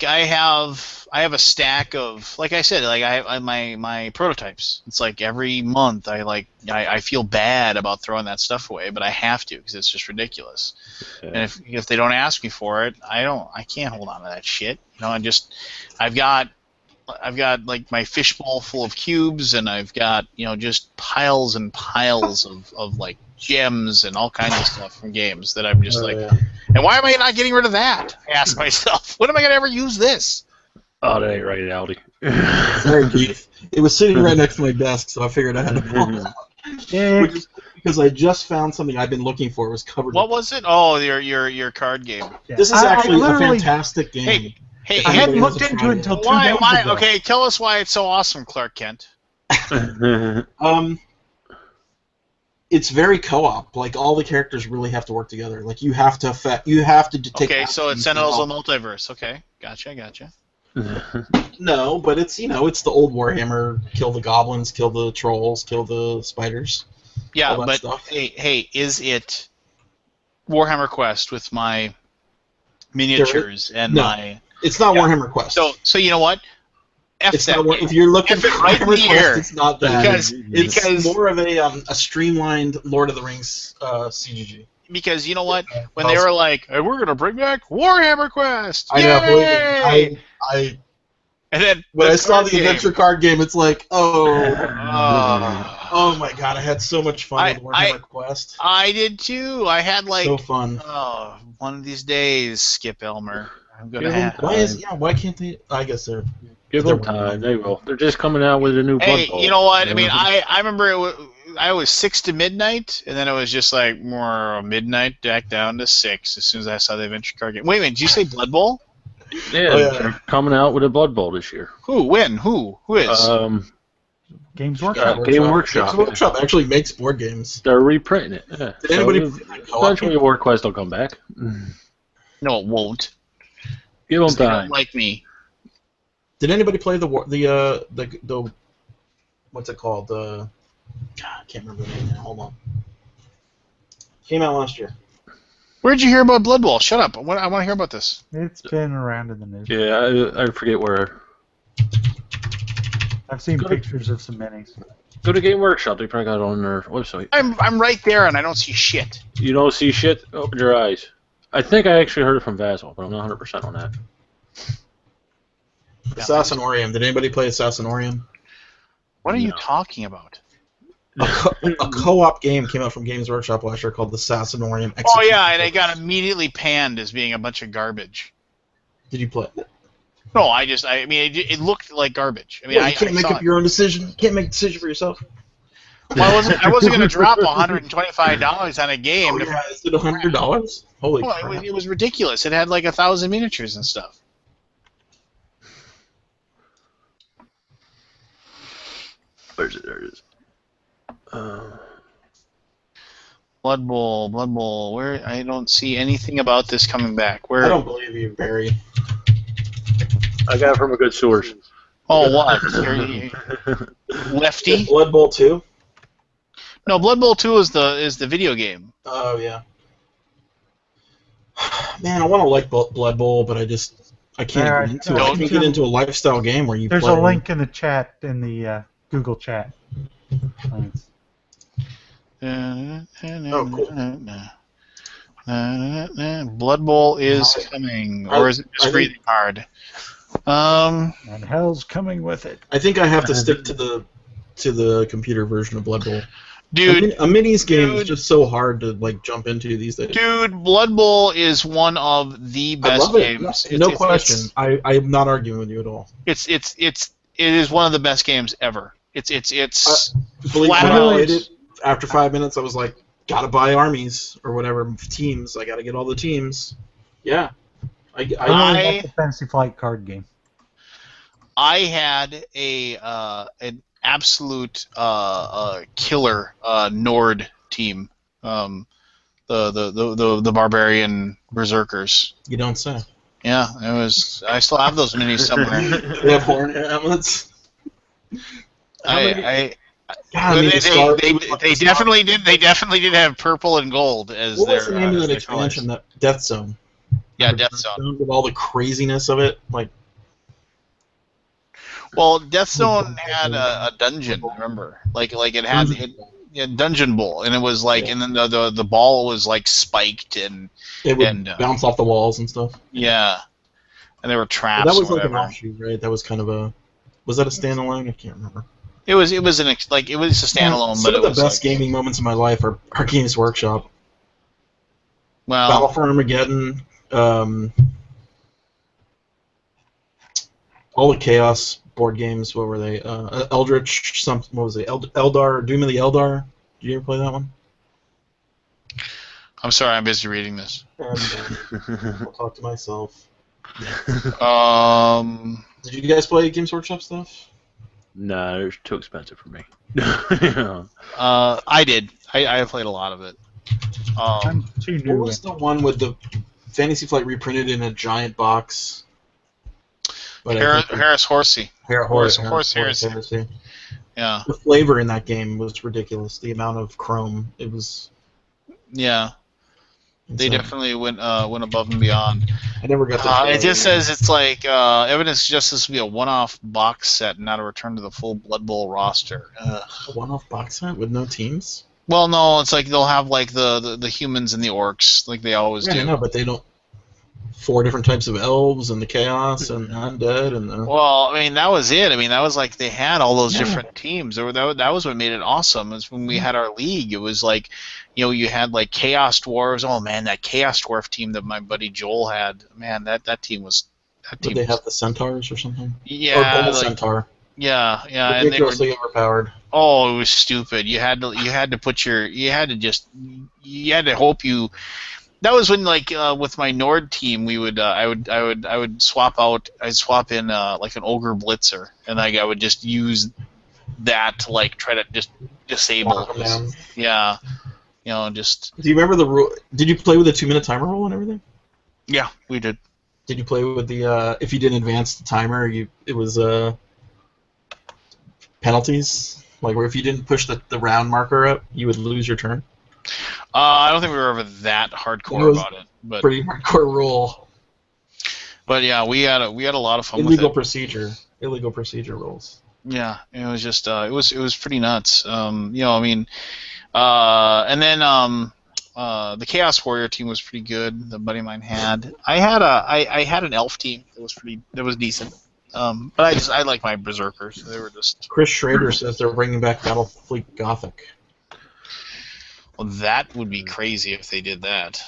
I have a stack of, like I said, like I my prototypes. It's like every month I feel bad about throwing that stuff away, but I have to because it's just ridiculous. Yeah. And if they don't ask me for it, I can't hold on to that shit. You know, I've got like my fishbowl full of cubes, and I've got, you know, just piles and piles of like gems and all kinds of stuff from games that I'm just and why am I not getting rid of that? I ask myself, when am I gonna ever use this? Oh, that ain't right, Aldi. Sorry, Keith. It was sitting right next to my desk, so I figured I had to pull it out. Yeah. Because I just found something I've been looking for. It was covered. What was it? Oh, your card game. Yeah. This is actually a literally- fantastic game. Hey, I hadn't Anybody looked has a into it until 2 why? days ago. Okay, tell us why it's so awesome, Clark Kent. It's very co-op. Like all the characters really have to work together. Like you have to take. Okay, so it's Sentinels of the Multiverse. Okay, gotcha. No, but it's it's the old Warhammer. Kill the goblins, kill the trolls, kill the spiders. Yeah, all that but stuff. hey, is it Warhammer Quest with my miniatures and No. my? It's not Warhammer Quest. So you know what? It's not. If you're looking for right Warhammer in the Quest, air. it's not that. Because more of a streamlined Lord of the Rings CGG. Because you know what? When they were like, hey, we're gonna bring back Warhammer Quest. I know. Believe Yay! me, I And then when the I saw card the game. adventure card game, it's like, oh my god, I had so much fun with Warhammer Quest. I did too. I had like So fun. One of these days, Skip Elmer. I'm gonna have. Why can't they? I guess they're. Give them time. They will. They're just coming out with a new Blood Bowl. You know what? I mean, I remember I was 6 to midnight, and then it was just like more midnight back down to 6 as soon as I saw the adventure card game. Wait a minute, did you say Blood Bowl? Yeah, they're coming out with a Blood Bowl this year. Who? When? Who? Who is? Games Workshop. Game Workshop. Games Workshop actually makes board games. They're reprinting it. Yeah. Did anybody? Eventually, War Quest will come back. No, it won't. Give them They don't time. like me. Did anybody play the what's it called? God, I can't remember the name now. Hold on. Came out last year. Where'd you hear about Blood Bowl? Shut up. I want to hear about this. It's been around in the news. Yeah, I forget where. I've seen pictures of some minis. Go to Game Workshop. They probably got it on their website. I'm right there, and I don't see shit. You don't see shit? Open your eyes. I think I actually heard it from Vasil, but I'm not 100% on that. Assassinorium. Did anybody play Assassinorium? What are you talking about? A co-op game came out from Games Workshop last year called the Assassinorium. Oh yeah, and it got immediately panned as being a bunch of garbage. Did you play it? No, I mean, it looked like garbage. I mean, you can't make up your own decision. You can't make a decision for yourself. Well, I wasn't going to drop $125 on a game. Oh, yeah, is it $100? Holy crap. It was ridiculous. It had like 1,000 miniatures and stuff. Where's it? There it is. Blood Bowl. Where? I don't see anything about this coming back. Where? I don't believe you, Barry. I got it from a good source. Oh, what? Lefty? Blood Bowl 2? No, Blood Bowl 2 is the video game. Oh, yeah. Man, I want to like Blood Bowl, but I can't get into it. I can't get into a lifestyle game where you There's play. a link in the chat, in the Google chat. Blood Bowl is coming, or is it just breathing hard? And hell's coming with it. I think I have to stick to the computer version of Blood Bowl. Dude, a minis game is just so hard to like jump into these days. Dude, Blood Bowl is one of the best games. No question. I'm not arguing with you at all. It is one of the best games ever. It's believe when I played it, after 5 minutes, I was like, gotta buy armies or whatever teams. I gotta get all the teams. Yeah, I like the Fantasy Flight card game. I had an absolute killer Nord team, the barbarian berserkers. You don't say. Yeah, it was. I still have those minis somewhere. They have horn helmets. They definitely did. They definitely did have purple and gold as what their. What's the name of that expansion? That Death Zone. Yeah, Death Zone. With all the craziness of it, like. Well, Death Zone had a dungeon. Remember, like it had Dungeon Bowl, and it was like, and then the ball was like spiked and it would bounce off the walls and stuff. Yeah, and there were traps. That was or like whatever. an offshoot, right? That was kind of a. Was that a standalone? I can't remember. It was a standalone. Some but of the it was best gaming moments of my life are Games Workshop. Well, Battle for Armageddon. All the Chaos board games. What were they? Eldritch. What was it? Eldar. Doom of the Eldar. Did you ever play that one? I'm sorry, I'm busy reading this. And, I'll talk to myself. Did you guys play Games Workshop stuff? No, it's too expensive for me. I did. I played a lot of it. I'm too new. What was the one with the Fantasy Flight reprinted in a giant box? Harris Horsey. Horse Heresy. Yeah. The flavor in that game was ridiculous. The amount of chrome, it was. Yeah. They definitely went above and beyond. I never got that. It just says it's like evidence suggests this will be a one-off box set, not a return to the full Blood Bowl roster. A one-off box set with no teams? Well, no, it's like they'll have like the humans and the orcs, like they always do. I know, but they don't. 4 different types of elves and the chaos and undead and the... Well, I mean, that was it. I mean, that was like they had all those different teams. That was what made it awesome. Is when we had our league, it was like, you had like Chaos Dwarves. Oh man, that Chaos Dwarf team that my buddy Joel had. Man, that team was. Did they have the centaurs or something? Yeah, or Gold Centaur. Yeah, ridiculously overpowered. Oh, it was stupid. You had to hope you. That was when, like, with my Nord team, we would, I would swap out, I'd swap in like an Ogre Blitzer, and like I would just use that to like try to just disable. Yeah, just. Do you remember the rule? Did you play with the 2-minute timer rule and everything? Yeah, we did. Did you play with the if you didn't advance the timer, it was penalties? Like where if you didn't push the round marker up, you would lose your turn. I don't think we were ever that hardcore about it, but pretty hardcore rule. But yeah, we had a lot of fun illegal with it. Illegal procedure rules. Yeah, it was just it was pretty nuts. I mean, and then the Chaos Warrior team was pretty good. The buddy of mine had. I had an elf team that was decent. But I like my berserkers. They were just. Chris Schrader says they're bringing back Battlefleet Gothic. Well, that would be crazy if they did that.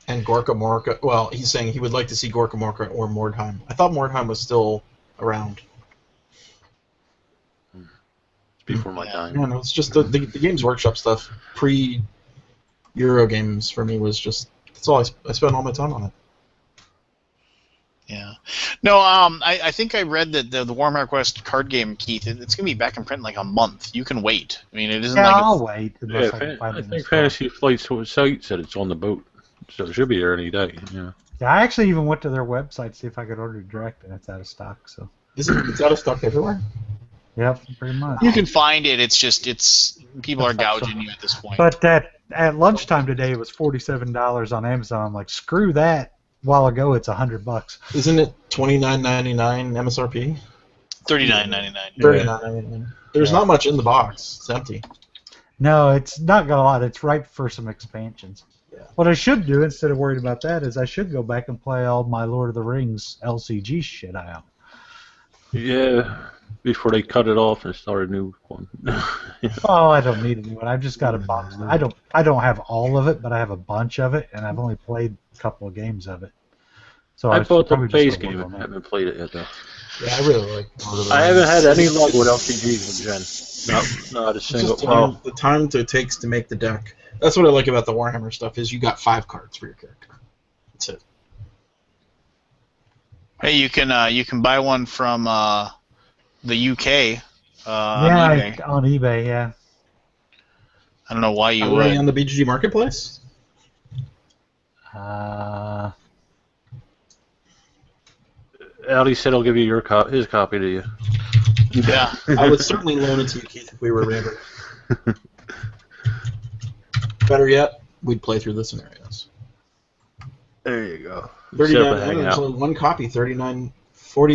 And Gorka Morka. Well, he's saying he would like to see Gorka Morka or Mordheim. I thought Mordheim was still around. It's before my time. Yeah, no, it's just the Games Workshop stuff pre-Eurogames for me was just. That's all I spent all my time on it. Yeah. No, I think I read that the Warhammer Quest card game, Keith, it's going to be back in print in like a month. You can wait. I mean, it isn't like... I'll wait. I think Fantasy Flight site said it's on the boat, so it should be there any day. Yeah. Yeah, I actually even went to their website to see if I could order direct, and it's out of stock. So. It's out of stock everywhere? Yep, pretty much. You can find it. It's just, people are gouging you at this point. But at lunchtime today, it was $47 on Amazon. I'm like, screw that. A while ago, it's $100. Isn't it $29.99 MSRP? $39.99. $39.99. There's not much in the box. It's empty. No, it's not got a lot. It's ripe for some expansions. Yeah. What I should do instead of worried about that is I should go back and play all my Lord of the Rings LCG shit out. Yeah, before they cut it off and start a new one. Oh, I don't need a new one. I've just got a bunch. I don't have all of it, but I have a bunch of it, and I've only played a couple of games of it. So I bought the probably base just go game. work I on that. haven't played it yet though. Yeah, I really like Lord of the I Rings. haven't had any luck with LCGs in Gen. Not a It's single. just the time it takes to make the deck. That's what I like about the Warhammer stuff is you got 5 cards for your character. That's it. Hey, you can buy one from the UK on Yeah, eBay. on eBay, yeah. I don't know why you Already would. on the BGG Marketplace? Ali said he'll give you his copy to you. Yeah. I would certainly loan it to you, Keith, if we were neighbors. Better yet, we'd play through the scenarios. There you go. 39. hang There's out. only one copy. 40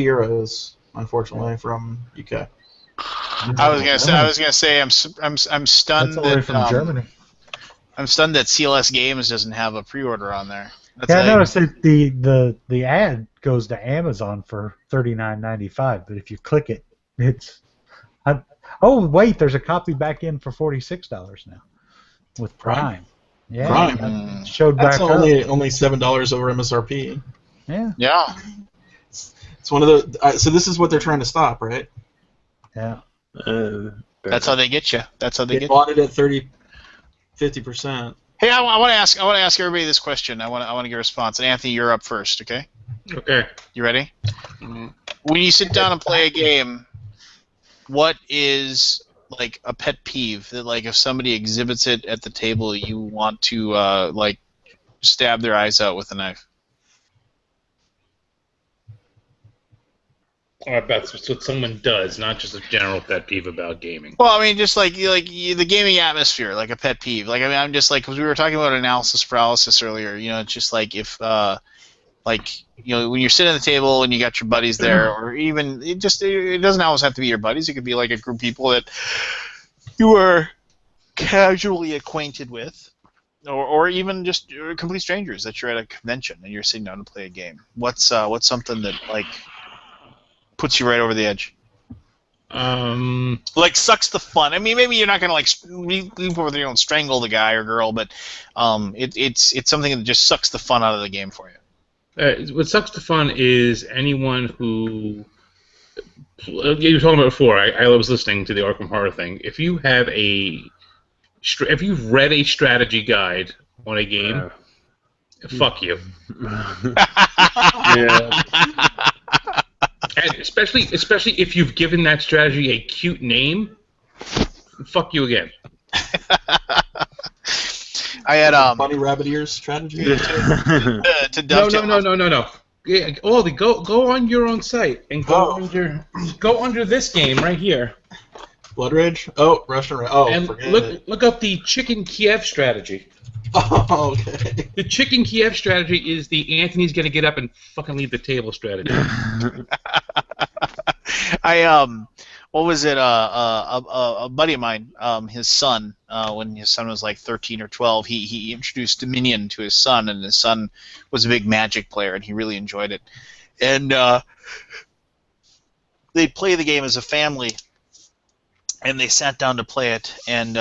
euros, unfortunately, from UK. I was gonna say I'm stunned That's all the way that from Germany. I'm stunned that CLS Games doesn't have a pre-order on there. That's Yeah, I like- noticed that the ad goes to Amazon for $39.95, but if you click it, it's. Oh wait, there's a copy back in for $46 now, with Prime. Yeah, Prime. that showed That's back only up. $7 over MSRP. Yeah, Yeah. It's one of the. So this is what they're trying to stop, right? yeah. That's how they get you. That's how they They get. bought it at 50%. Hey, I want to ask everybody this question. I want to get a response. And Anthony, you're up first. Okay. Okay. You ready? Mm-hmm. When you sit down and play a game, what is like a pet peeve that, like, if somebody exhibits it at the table, you want to like stab their eyes out with a knife? That's what someone does, not just a general pet peeve about gaming. Well, I mean, just like the gaming atmosphere, like a pet peeve. Like, I mean, I'm just like, because we were talking about analysis paralysis earlier. You know, it's just like if, like, you know, when you're sitting at the table and you got your buddies there, or even it doesn't always have to be your buddies. It could be like a group of people that you are casually acquainted with, or even just complete strangers that you're at a convention and you're sitting down to play a game. What's something that like puts you right over the edge? Like sucks the fun. I mean, maybe you're not gonna like leap over there and strangle the guy or girl, but it's something that just sucks the fun out of the game for you. What sucks the fun is anyone who you were talking about before. I was listening to the Arkham Horror thing. If you've read a strategy guide on a game, fuck you. Yeah. And especially if you've given that strategy a cute name, fuck you again. I had Bunny rabbit ears strategy. to No. dovetail. Yeah, Aldi, go on your own site and go under this game right here. Blood Rage. Oh, Russian. Oh, And forget it. look up the Chicken Kiev strategy. Oh, okay. The Chicken Kiev strategy is the Anthony's gonna get up and fucking leave the table strategy. What was it? A buddy of mine, his son, when his son was like 13 or 12, he introduced Dominion to his son, and his son was a big Magic player, and he really enjoyed it. And they'd play the game as a family, and they sat down to play it, and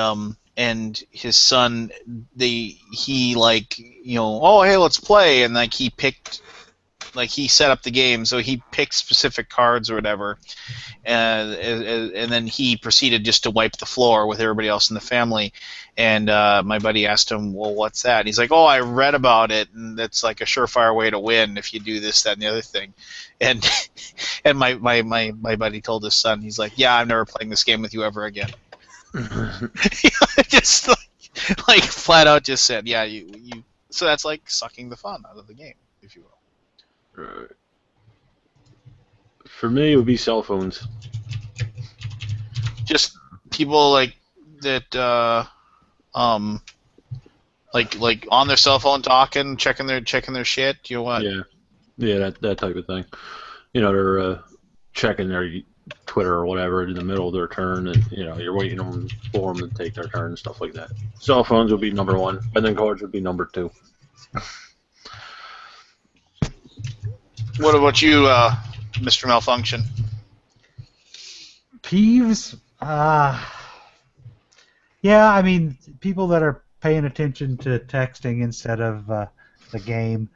his son, he like, you know, oh hey, let's play, and like he set up the game, so he picked specific cards or whatever, and then he proceeded just to wipe the floor with everybody else in the family. And my buddy asked him, well, what's that? And he's like, oh, I read about it, and that's like a surefire way to win if you do this, that, and the other thing. And my buddy told his son, he's like, yeah, I'm never playing this game with you ever again. Just like flat out just said, yeah, you. So that's like sucking the fun out of the game, if you will. Right. For me, it would be cell phones. Just people like that, like on their cell phone talking, checking their shit. You know what? Yeah, that type of thing. You know, they're checking Twitter or whatever in the middle of their turn, and you're waiting for them to take their turn and stuff like that. Cell phones would be number one, and then cards would be number two. What about you, Mr. Malfunction? Peeves? Yeah, I mean, people that are paying attention to texting instead of the game,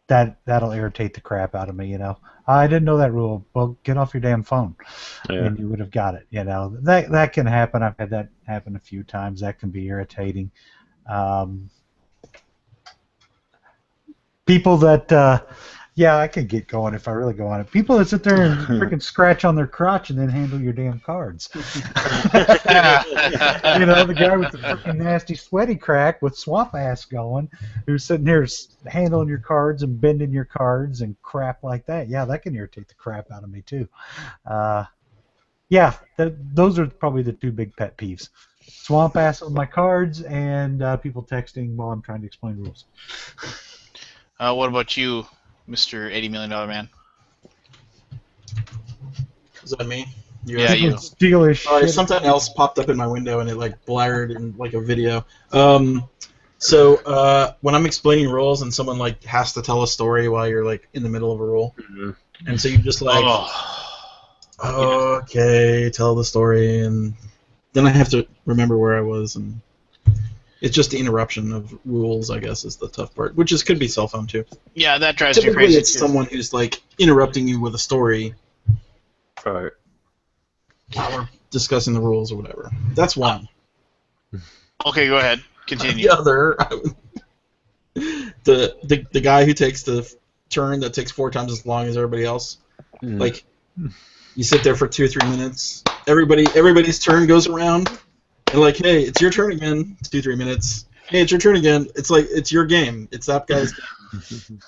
that'll irritate the crap out of me. I didn't know that rule. Well, get off your damn phone, and you would have got it. That can happen. I've had that happen a few times. That can be irritating. People that, I could get going if I really go on it. People that sit there and freaking scratch on their crotch and then handle your damn cards. The guy with the freaking nasty sweaty crack with swamp ass going, who's sitting here handling your cards and bending your cards and crap like that. Yeah, that can irritate the crap out of me too. Those are probably the two big pet peeves. Swamp ass on my cards and people texting while I'm trying to explain rules. What about you, Mr. $80 Million Man? Is that me? Yeah, you. Steal his shit. Sorry, something else popped up in my window and it blared in a video. So when I'm explaining rules and someone has to tell a story while you're in the middle of a rule, and so you just okay, tell the story, and then I have to remember where I was, and it's just the interruption of rules, I guess, is the tough part, which could be cell phone too. Yeah, that drives me Typically, crazy. it's someone who's interrupting you with a story. Right. While we're discussing the rules or whatever. That's one. Okay, go ahead. Continue. The other, the guy who takes the turn that takes 4 times as long as everybody else. You sit there for 2 or 3 minutes. Everybody's turn goes around. And hey, it's your turn again. 2 or 3 minutes. Hey, it's your turn again. It's it's your game. It's that guy's game.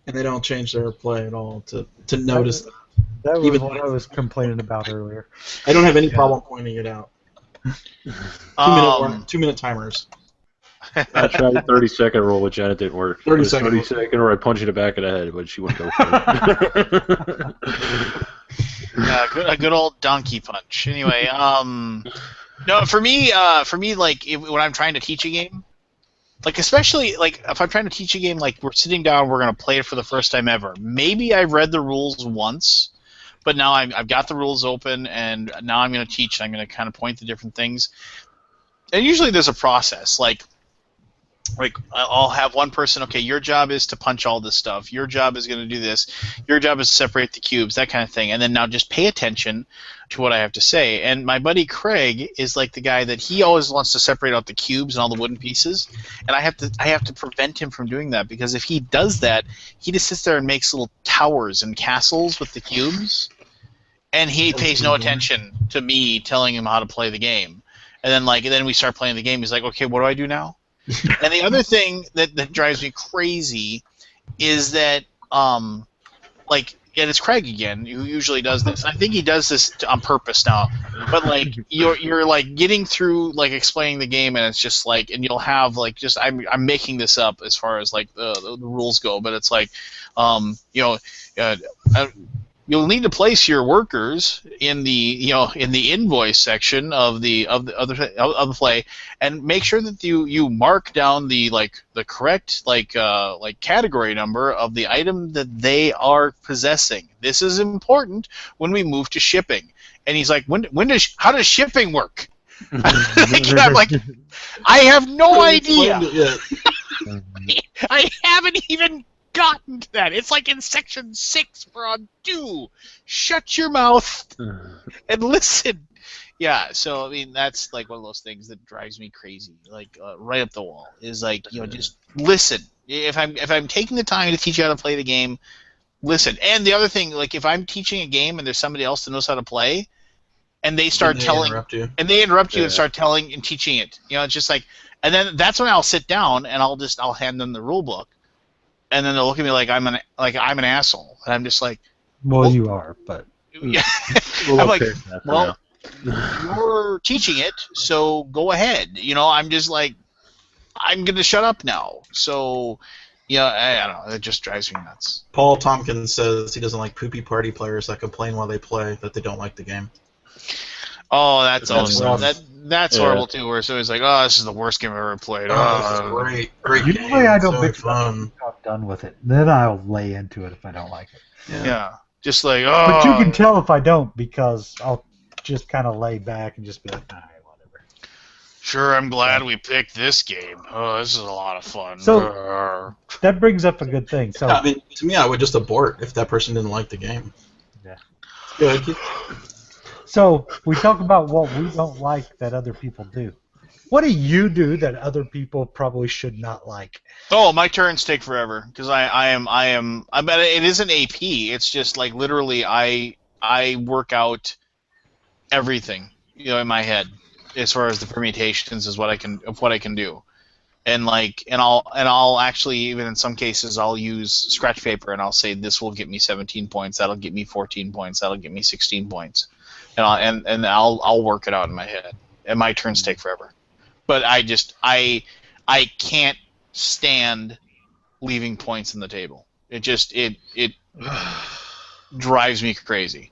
And they don't change their play at all to notice that. That was what I was complaining about earlier. I don't have any problem pointing it out. 2-minute timers. I tried a 30-second rule, which it didn't work. 30 second, or I punched you in the back of the head, but she wouldn't go for it. Yeah, a good old donkey punch. Anyway, no, for me, when I'm trying to teach a game, especially if I'm trying to teach a game, we're sitting down, we're gonna play it for the first time ever. Maybe I've read the rules once, but now I've got the rules open, and now I'm gonna teach. And I'm gonna kind of point to different things, and usually there's a process. I'll have one person. Okay, your job is to punch all this stuff. Your job is going to do this. Your job is to separate the cubes, that kind of thing. And then now just pay attention to what I have to say. And my buddy Craig is the guy that he always wants to separate out the cubes and all the wooden pieces. And I have to prevent him from doing that, because if he does that, he just sits there and makes little towers and castles with the cubes, and he pays no attention to me telling him how to play the game. And then we start playing the game. He's like, okay, what do I do now? And the other thing that drives me crazy is that, and it's Craig again who usually does this. I think he does this on purpose now. But you're getting through explaining the game, and it's just and you'll have I'm making this up as far as the rules go, but it's you'll need to place your workers in the invoice section of the play, and make sure that you mark down the correct category number of the item that they are possessing. This is important when we move to shipping. And he's like, how does shipping work? I'm like, I have no idea. I haven't even gotten to that. It's in section 6 for undo. Shut your mouth and listen. Yeah, so I mean that's one of those things that drives me crazy, right up the wall. Is just listen. If I'm taking the time to teach you how to play the game, listen. And the other thing, if I'm teaching a game and there's somebody else that knows how to play, and they start telling, and they interrupt you and start telling and teaching it, it's just and then that's when I'll sit down and I'll hand them the rule book. And then they'll look at me like I'm an asshole, and I'm just like, well, you are, but yeah. I'm like, well, you're teaching it, so go ahead. I'm just I'm gonna shut up now. So, Yeah, I don't know. It just drives me nuts. Paul Tompkins says he doesn't like poopy party players that complain while they play that they don't like the game. Oh, that's That's also rough. that's Yeah. horrible too. Where somebody's like, "Oh, this is the worst game I've ever played." Oh, this is Oh. great Usually game. I don't so bitch about it fun. until I'm done with it. Then I'll lay into it if I don't like it. Yeah, just like oh. But you can tell if I don't because I'll just kind of lay back and just be like, all right, whatever. Sure, I'm glad we picked this game. Oh, this is a lot of fun. So- That brings up a good thing. So I mean, to me, I would just abort if that person didn't like the game. Yeah. Good. Keep- So we talk about what we don't like that other people do. What do you do that other people probably should not like? Oh, my turns take forever because I bet it isn't AP. It's just like literally I work out everything in my head as far as the permutations is what I can do, and I'll actually even in some cases I'll use scratch paper and I'll say this will get me 17 points, that'll get me 14 points, that'll get me 16 points, and I'll work it out in my head, and my turns take forever. But I can't stand leaving points on the table. It drives me crazy.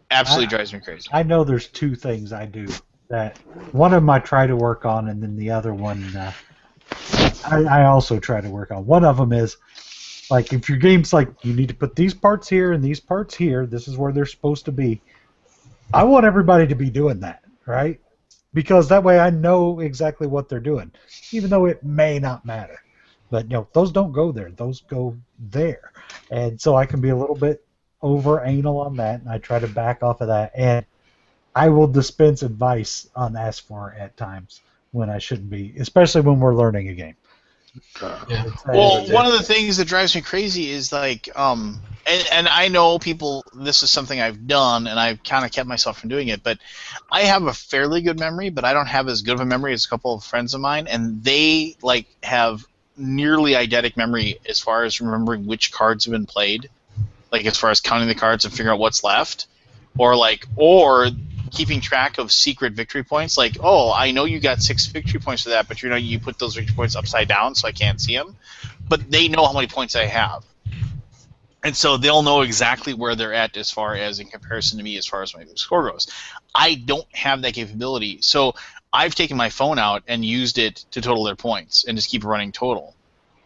Absolutely drives me crazy. I know there's two things I do. That one of them I try to work on, and then the other one I also try to work on. One of them is like if your game's like you need to put these parts here and these parts here. This is where they're supposed to be. I want everybody to be doing that, right? Because that way I know exactly what they're doing, even though it may not matter. But those don't go there; those go there, and so I can be a little bit over anal on that, and I try to back off of that. And I will dispense advice unasked for at times when I shouldn't be, especially when we're learning a game. Yeah. Well, one of the things that drives me crazy is like, and I know people, this is something I've done, and I've kind of kept myself from doing it, but I have a fairly good memory, but I don't have as good of a memory as a couple of friends of mine, and they like have nearly eidetic memory as far as remembering which cards have been played, like as far as counting the cards and figuring out what's left, or keeping track of secret victory points. Like, oh, I know you got 6 victory points for that, but you put those victory points upside down so I can't see them. But they know how many points I have. And so they'll know exactly where they're at as far as in comparison to me as far as my score goes. I don't have that capability. So I've taken my phone out and used it to total their points and just keep running total.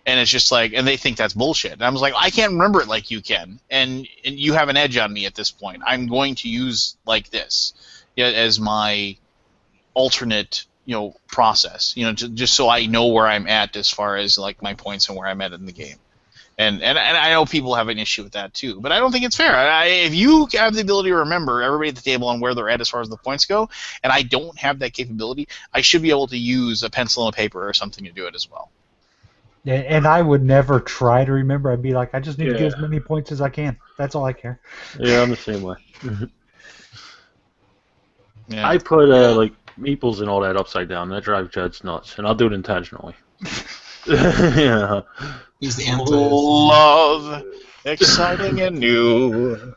And it's just like, and they think that's bullshit. And I was like, I can't remember it like you can. And you have an edge on me at this point. I'm going to use like this as my alternate, process, just so I know where I'm at as far as like my points and where I'm at in the game. And I know people have an issue with that too, but I don't think it's fair. If you have the ability to remember everybody at the table and where they're at as far as the points go, and I don't have that capability, I should be able to use a pencil and a paper or something to do it as well. And I would never try to remember. I'd be like, I just need to get as many points as I can. That's all I care. Yeah, I'm the same way. Yeah. I put like meeples and all that upside down. That drives Judd's nuts, and I'll do it intentionally. Yeah. He's the anti. Love, exciting and new.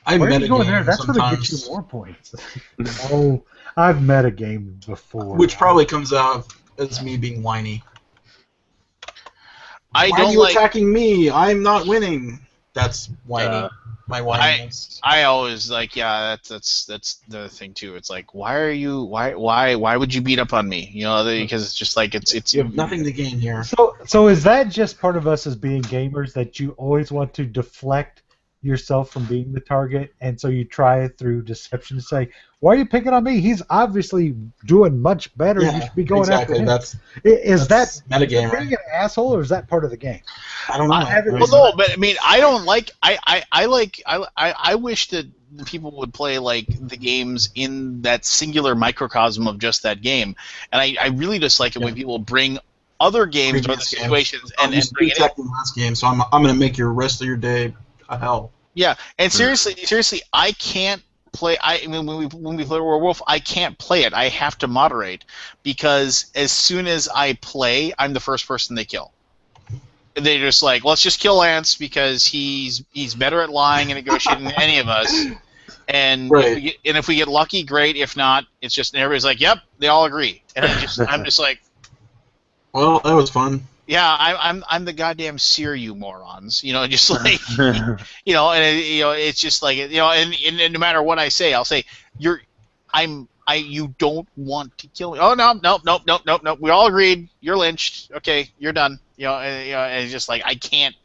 I Where are you going metagame there? That's going to get sometimes, you more points. Oh, I've metagamed before. which probably comes out as me being whiny. I Why don't are you like. attacking me? I'm not winning. That's whiny. My whininess. I always like, yeah, that's the thing too. It's like, why would you beat up on me? Because it's just like it's You have nothing to gain here. So is that just part of us as being gamers that you always want to deflect yourself from being the target, and so you try it through deception to say, why are you picking on me? He's obviously doing much better. You should be going after him. Is that metagame, being an asshole, or is that part of the game? I don't know. Well, no, but I mean, I don't like. I wish that people would play like the games in that singular microcosm of just that game, and I really just like it when people bring other games or other situations and bring it in. Last game, so I'm going to make your rest of your day a hell. Yeah, and seriously, I can't play. When we play Werewolf, I can't play it. I have to moderate because as soon as I play, I'm the first person they kill. They're just like, let's just kill Lance because he's better at lying and negotiating than any of us. And if we get lucky, great. If not, it's just everybody's like, yep, they all agree. And I'm just like, Well, that was fun. Yeah, I'm the goddamn seer, you morons. You know, just like you know, and you know, it's just like you know, and no matter what I say, I'll say you don't want to kill me. Oh no, nope. We all agreed. You're lynched. Okay, you're done. And it's just like I can't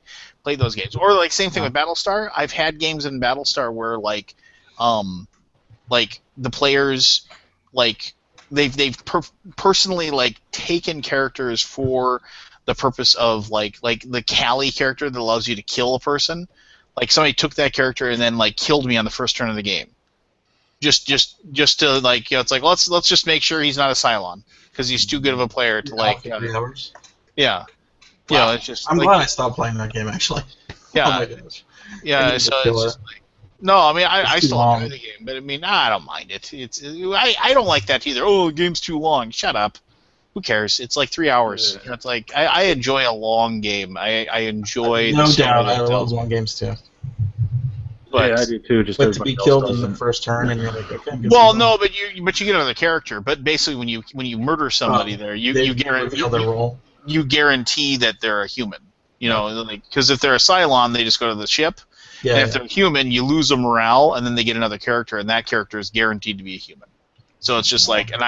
play those games. Or like same thing with Battlestar. I've had games in Battlestar where like the players like they've personally like taken characters for the purpose of like the Callie character that allows you to kill a person. Like somebody took that character and then like killed me on the first turn of the game. Just to like it's like let's just make sure he's not a Cylon because he's too good of a player to like 3 hours. Yeah. Wow. It's just I'm like, glad I stopped playing that game actually. Yeah. Oh my gosh. Yeah, so it's just like no, I mean I too still long. enjoy the game, but I mean I don't mind it. I don't like that either. Oh, the game's too long. Shut up. Who cares? It's like 3 hours. Yeah. It's like I enjoy a long game. I enjoy No the story doubt, that I it love tells. long games too. But, yeah, I do too. Just But to be everybody else killed in doesn't. the first turn and you're like, okay, I'm well, good. no, but you get another character. But basically, when you murder somebody, there you guarantee their role. you guarantee that they're a human. You know, because if they're a Cylon, they just go to the ship. Yeah. And if they're human, you lose a morale, and then they get another character, and that character is guaranteed to be a human. So it's just like, and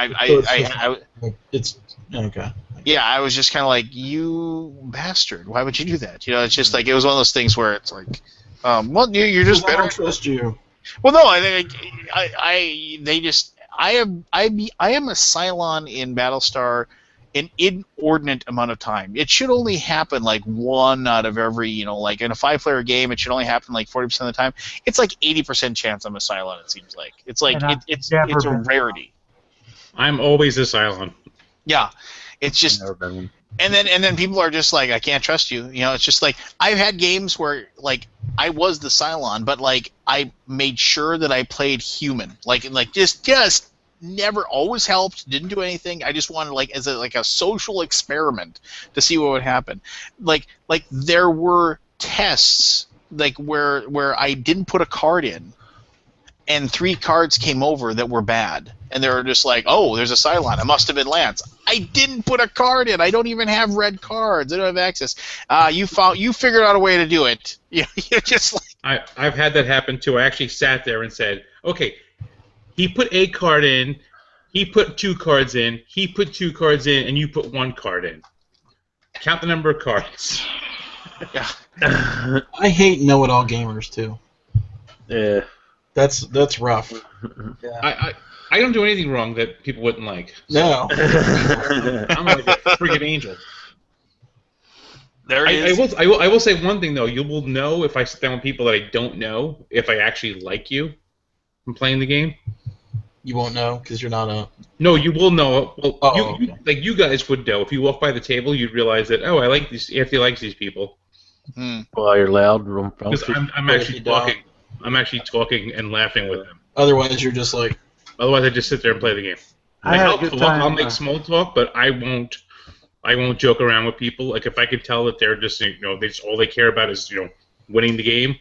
it's okay. yeah, I was just kind of like, you bastard, why would you do that? You know, it's just like it was one of those things where it's like, well, you're just I better. don't trust you. Well, no, I am a Cylon in Battlestar an inordinate amount of time. It should only happen like one out of every, you know, like in a 5-player game, it should only happen like 40% of the time. It's like 80% chance I'm a Cylon. It seems like it's like it's a rarity. I'm always a Cylon. Yeah, it's just. Never been one. And then people are just like, I can't trust you. You know, it's just like I've had games where like I was the Cylon, but like I made sure that I played human. Like just never always helped. Didn't do anything. I just wanted like as a social experiment to see what would happen. Like there were tests like where I didn't put a card in, and 3 cards came over that were bad, and they were just like, oh, there's a Cylon. It must have been Lance. I didn't put a card in. I don't even have red cards. I don't have access. You figured out a way to do it. You're just like. I've had that happen too. I actually sat there and said, okay, he put a card in, he put 2 cards in, he put 2 cards in, and you put 1 card in. Count the number of cards. Yeah. I hate know-it-all gamers too. Yeah. That's rough. Yeah. I don't do anything wrong that people wouldn't like. No. I'm like a friggin' angel. There it is. I will say one thing though. You will know if I sit down with people that I don't know if I actually like you from playing the game. You won't know because you're not a. No, you will know. Well, okay. like you guys would know if you walk by the table. You'd realize that I like these. Anthony likes these people. Well, you're loud. Because I'm actually talking. I'm actually talking and laughing with them. Otherwise, you're just like. Otherwise, I just sit there and play the game. I'll make small talk, but I won't joke around with people. Like if I can tell that they're just all they care about is winning the game,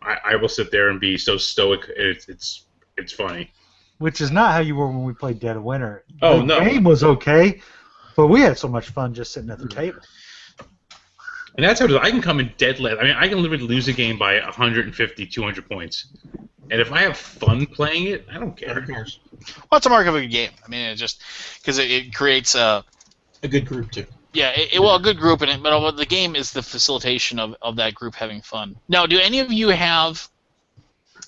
I will sit there and be so stoic. It's funny. Which is not how you were when we played Dead of Winter. Oh, the no. game was okay, but we had so much fun just sitting at the table. And that's how it is. I can come in dead last. I mean, I can literally lose a game by 150, 200 points. And if I have fun playing it, I don't care. Well, it's a mark of a good game. I mean, it's just because it creates a good group too. Yeah, a good group in it, but the game is the facilitation of that group having fun. Now, do any of you have,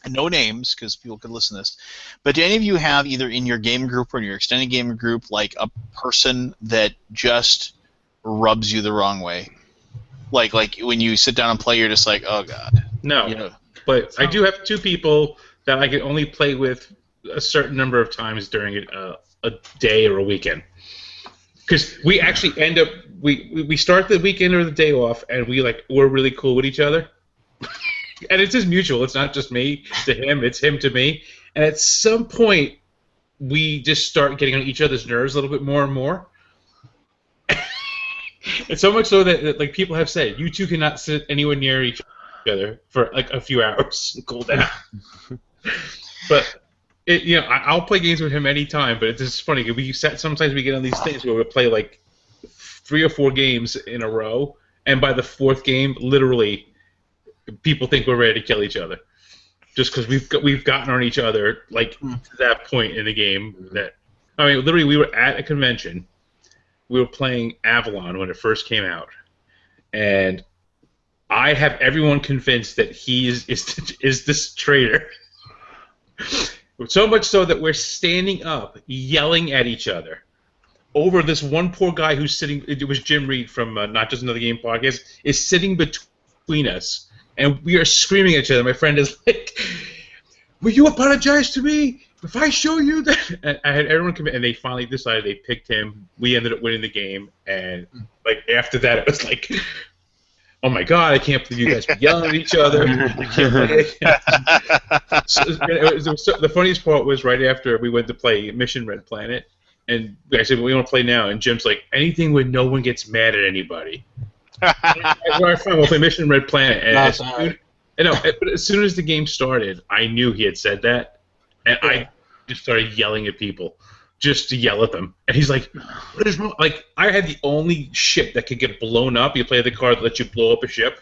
no names because people could listen to this, but do any of you have either in your game group or in your extended game group like a person that just rubs you the wrong way? Like when you sit down and play, you're just like, oh god. No. But I do have 2 people that I can only play with a certain number of times during a day or a weekend. Because we actually end up we start the weekend or the day off, and we're really cool with each other. And it's just mutual. It's not just me to him. It's him to me. And at some point, we just start getting on each other's nerves a little bit more and more. And so much so that like people have said, you 2 cannot sit anywhere near each other for like a few hours and cool down. But I'll play games with him anytime. But it's just funny. Sometimes we get on these things where we play like 3 or 4 games in a row, and by the 4th game, literally, people think we're ready to kill each other, just because we've gotten on each other like to that point in the game. That I mean, literally, we were at a convention. We were playing Avalon when it first came out, and I have everyone convinced that he is this traitor. So much so that we're standing up, yelling at each other over this one poor guy who's sitting. It was Jim Reed from Not Just Another Game podcast. Is sitting between us, and we are screaming at each other. My friend is like, "Will you apologize to me if I show you that?" And I had everyone come in, and they finally decided they picked him. We ended up winning the game, and like after that, it was like, "Oh my God, I can't believe you guys were yelling at each other." The funniest part was right after we went to play Mission Red Planet, and I said, "We want to play now," and Jim's like, "Anything where no one gets mad at anybody." We'll play Mission Red Planet, and but as soon as the game started, I knew he had said that, and I just started yelling at people. Just to yell at them, and he's like, "What is wrong?" Like, I had the only ship that could get blown up. You play the card that lets you blow up a ship.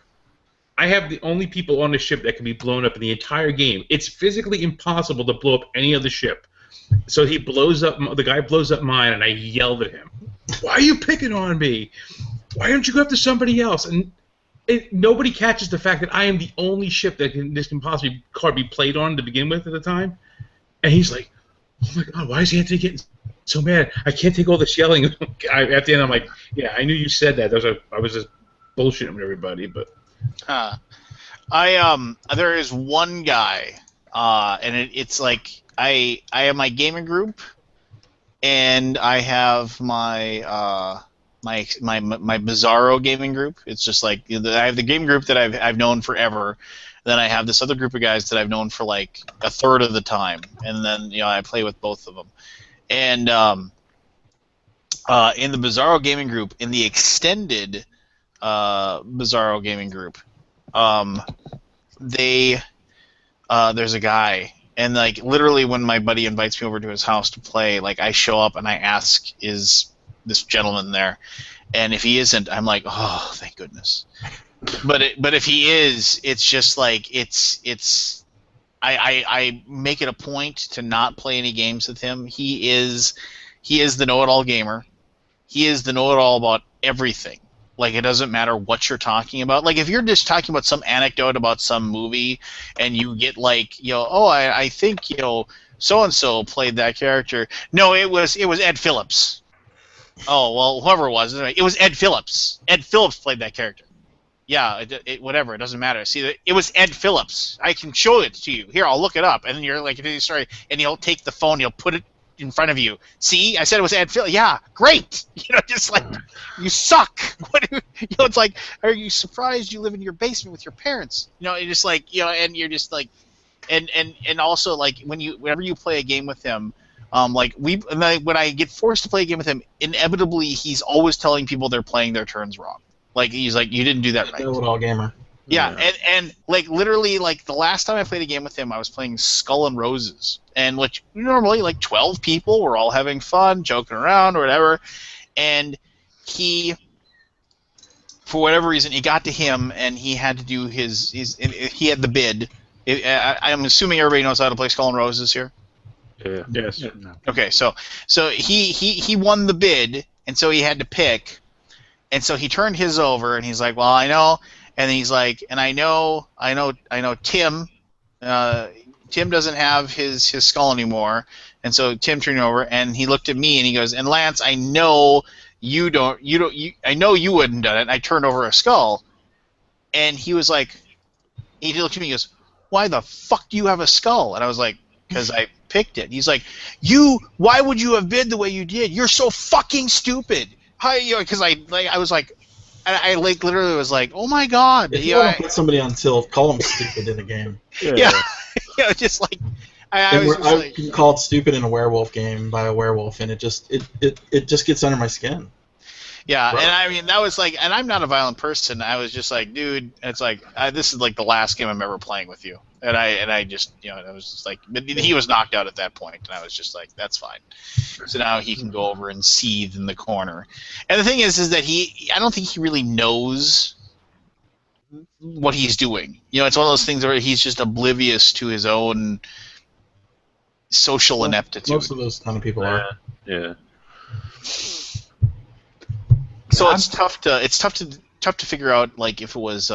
I have the only people on the ship that can be blown up in the entire game. It's physically impossible to blow up any other ship. So he blows up. The guy blows up mine, and I yelled at him, "Why are you picking on me? Why don't you go after somebody else?" And nobody catches the fact that I am the only ship that this can possibly card be played on to begin with at the time. And he's like, "Oh my God, why is Anthony getting so mad? I can't take all this yelling." At the end, I'm like, "Yeah, I knew you said that. I was just bullshitting with everybody." But there is one guy, and it's like I have my gaming group, and I have my my Bizarro gaming group. It's just like I have the game group that I've known forever. Then I have this other group of guys that I've known for like a third of the time, and then I play with both of them. And in the Bizarro gaming group, in the extended Bizarro gaming group, there's a guy, and like literally when my buddy invites me over to his house to play, like I show up and I ask, "Is this gentleman there?" And if he isn't, I'm like, "Oh, thank goodness." But if he is, it's just like I make it a point to not play any games with him. He is the know-it-all gamer. He is the know-it-all about everything. Like, it doesn't matter what you're talking about. Like, if you're just talking about some anecdote about some movie, and you get like, I think so and so played that character. No, it was Ed Phillips. Oh well, whoever it was Ed Phillips. Ed Phillips played that character. Yeah, whatever. It doesn't matter. See, it was Ed Phillips. I can show it to you. Here, I'll look it up. And then you're like, sorry, and he'll take the phone, he'll put it in front of you. See, I said it was Ed Phillips. Yeah, great. Just like, you suck. It's like, are you surprised you live in your basement with your parents? It's just like, and you're just like, and also like whenever you play a game with him, when I get forced to play a game with him, inevitably he's always telling people they're playing their turns wrong. Like, he's like, "You didn't do that right." Know-it-all gamer. Yeah, and like literally, like the last time I played a game with him, I was playing Skull and Roses, and which normally like 12 people were all having fun, joking around or whatever, and he, for whatever reason, it got to him, and he had to do he had the bid. I'm assuming everybody knows how to play Skull and Roses here. Yeah. yes, Okay, so he won the bid, and so he had to pick. And so he turned his over, and he's like, "Well, I know," and then he's like, "And I know, Tim. Tim doesn't have his skull anymore." And so Tim turned over, and he looked at me, and he goes, "And Lance, I know you don't. I know you wouldn't have done it." And I turned over a skull, and he was like, he looked at me, and he goes, "Why the fuck do you have a skull?" And I was like, "Because I picked it." He's like, "Why would you have bid the way you did? You're so fucking stupid." Because I was like, I like literally was like, "Oh my God!" If you want to put somebody on tilt, call them stupid in a game. Yeah, just like I can call it stupid in a werewolf game by a werewolf, and it just gets under my skin. Yeah, right. And I mean that was like, and I'm not a violent person. I was just like, dude, it's like this is like the last game I'm ever playing with you. And I just, I was just like, but he was knocked out at that point, and I was just like, that's fine. So now he can go over and seethe in the corner. And the thing is that I don't think he really knows what he's doing. It's one of those things where he's just oblivious to his own social ineptitude. Most of those kind of people are. Yeah. So it's tough to figure out, like, if it was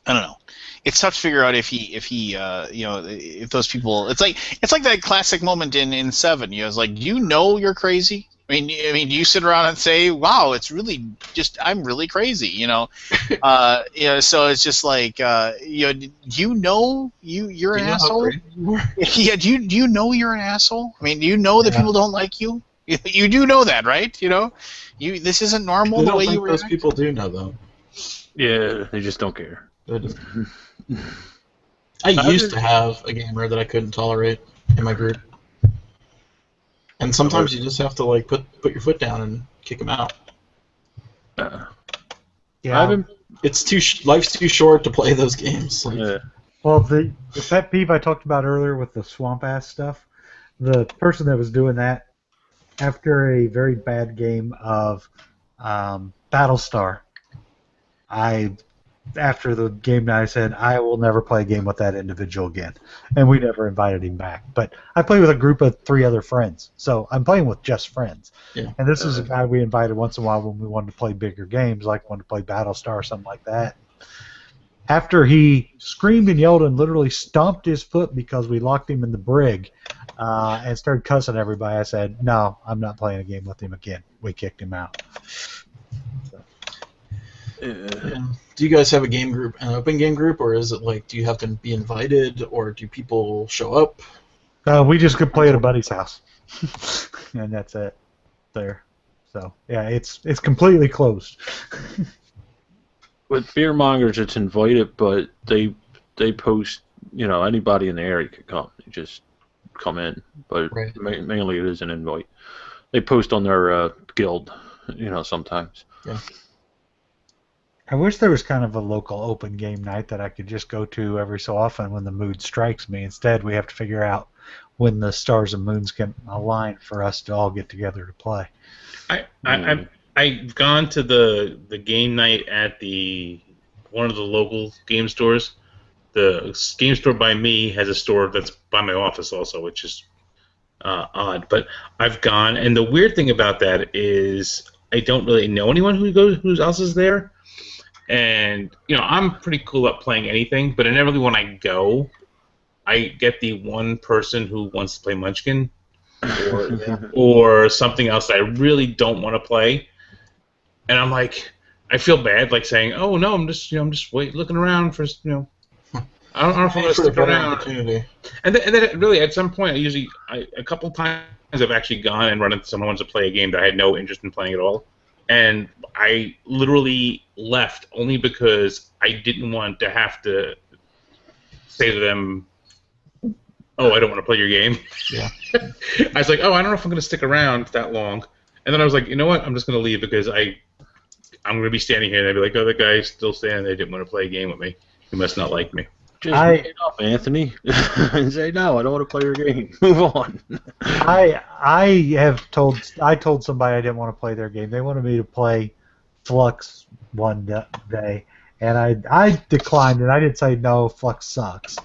I don't know. It's tough to figure out if if those people. It's like that classic moment in Seven. It's like, do you know you're crazy? I mean, do you sit around and say, "Wow, it's really just I'm really crazy," So it's just like, do you know you're an asshole? Yeah, do you know you're an asshole? I mean, do you know that people don't like you? You do know that, right? This isn't normal the way you react. Those people do know, though. Yeah, they just don't care. I used to have a gamer that I couldn't tolerate in my group, and sometimes you just have to like put your foot down and kick him out. Yeah, life's too short to play those games. Yeah. Well, the pet peeve I talked about earlier with the swamp ass stuff, the person that was doing that after a very bad game of Battlestar, after the game night, I said, I will never play a game with that individual again. And we never invited him back. But I play with a group of 3 other friends. So I'm playing with just friends. Yeah. And this is a guy we invited once in a while when we wanted to play bigger games, like wanted to play Battlestar or something like that. After he screamed and yelled and literally stomped his foot because we locked him in the brig and started cussing everybody, I said, no, I'm not playing a game with him again. We kicked him out. Do you guys have a game group, an open game group, or is it like, do you have to be invited, or do people show up? We just could play at a buddy's house, and that's it. There, so yeah, it's completely closed. With beer mongers, it's invited, but they post. Anybody in the area could come. You just come in, but right. Mainly it is an invite. They post on their guild, sometimes. Yeah. I wish there was kind of a local open game night that I could just go to every so often when the mood strikes me. Instead, we have to figure out when the stars and moons can align for us to all get together to play. I've gone to the game night at one of the local game stores. The game store by me has a store that's by my office also, which is odd. But I've gone, and the weird thing about that is I don't really know anyone who else is there. And, I'm pretty cool at playing anything, but inevitably when I go, I get the one person who wants to play Munchkin or something else that I really don't want to play. And I'm like, I feel bad, like saying, "Oh no, I'm just looking around for, I don't know if I'm going to stick around." And then really, at some point, a couple times I've actually gone and run into someone who wants to play a game that I had no interest in playing at all. And I literally left only because I didn't want to have to say to them, "Oh, I don't want to play your game." Yeah. I was like, "Oh, I don't know if I'm going to stick around that long." And then I was like, "You know what? I'm just going to leave because I'm going to be standing here." And they'd be like, "Oh, that guy's still standing there. They didn't want to play a game with me. He must not like me." Just make it up, Anthony, and say, "No, I don't want to play your game. Move on." I told somebody I didn't want to play their game. They wanted me to play Flux one day, and I declined, and I didn't say no, Flux sucks.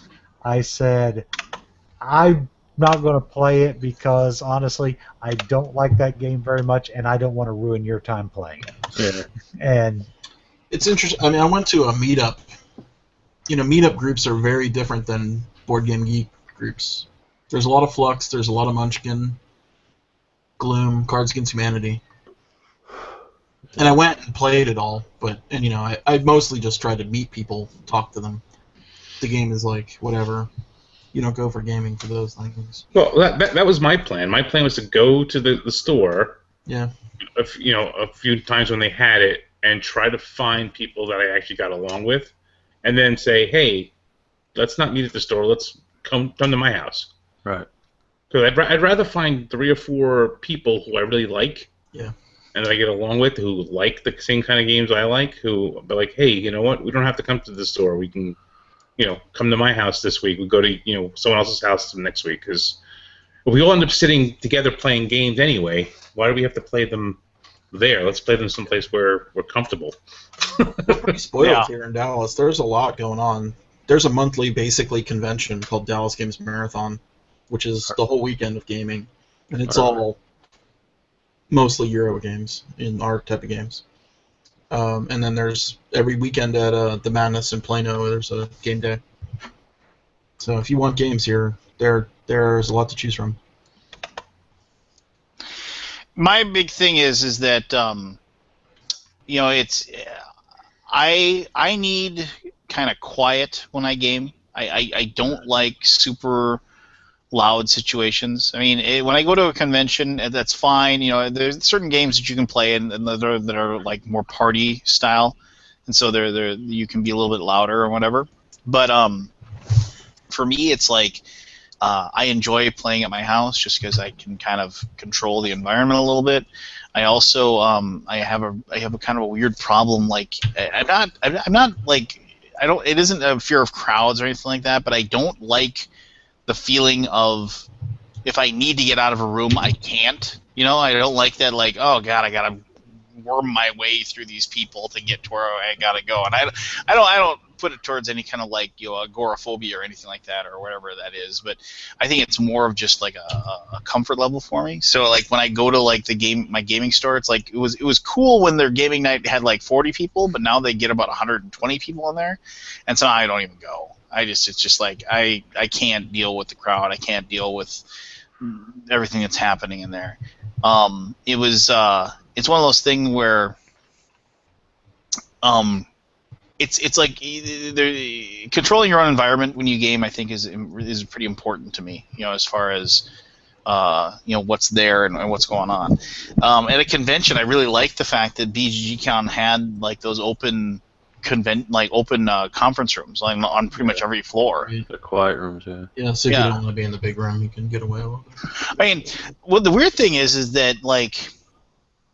I said I'm not going to play it because honestly, I don't like that game very much, and I don't want to ruin your time playing it. Yeah. And it's interesting. I mean, I went to a meetup. Meetup groups are very different than Board Game Geek groups. There's a lot of Flux, there's a lot of Munchkin, Gloom, Cards Against Humanity. And I went and played it all, I mostly just tried to meet people, talk to them. The game is like, whatever. You don't go for gaming for those things. Well, that was my plan. My plan was to go to the store, yeah, a few times when they had it, and try to find people that I actually got along with. And then say, "Hey, let's not meet at the store. Let's come to my house." Right. Because I'd rather find 3 or 4 people who I really like, yeah, and that I get along with, who like the same kind of games I like, who be like, "Hey, you know what? We don't have to come to the store. We can come to my house this week. We go to someone else's house next week, because if we all end up sitting together playing games anyway, why do we have to play them there? Let's play them someplace where we're comfortable. We're pretty spoiled Yeah. here in Dallas. There's a lot going on. There's a monthly, basically, convention called Dallas Games Marathon, which is the whole weekend of gaming, and it's all mostly Euro games in our type of games. And then there's every weekend at the Madness in Plano, there's a game day. So if you want games here, there's a lot to choose from. My big thing is that it's I need kind of quiet when I game. I don't like super loud situations. I mean, when I go to a convention, that's fine. There's certain games that you can play and that are like more party style, and so they're you can be a little bit louder or whatever. But for me, it's like I enjoy playing at my house just because I can kind of control the environment a little bit. I also I have a kind of a weird problem. Like I'm not like it isn't a fear of crowds or anything like that, but I don't like the feeling of if I need to get out of a room, I can't. I don't like that. Like, oh God, I gotta worm my way through these people to get to where I gotta go. And I don't put it towards any kind of like agoraphobia or anything like that or whatever that is. But I think it's more of just like a comfort level for me. So like when I go to like my gaming store, it's like it was cool when their gaming night had like 40 people, but now they get about 120 people in there, and so I don't even go. It's just like I can't deal with the crowd. I can't deal with everything that's happening in there. It's one of those things where it's like controlling your own environment when you game. I think is pretty important to me. As far as what's there and what's going on. At a convention, I really liked the fact that BGGCon had like those open conference rooms on pretty much every floor. The quiet rooms, yeah. Yeah, so if you don't want to be in the big room, you can get away a little bit. I mean, well, the weird thing is that like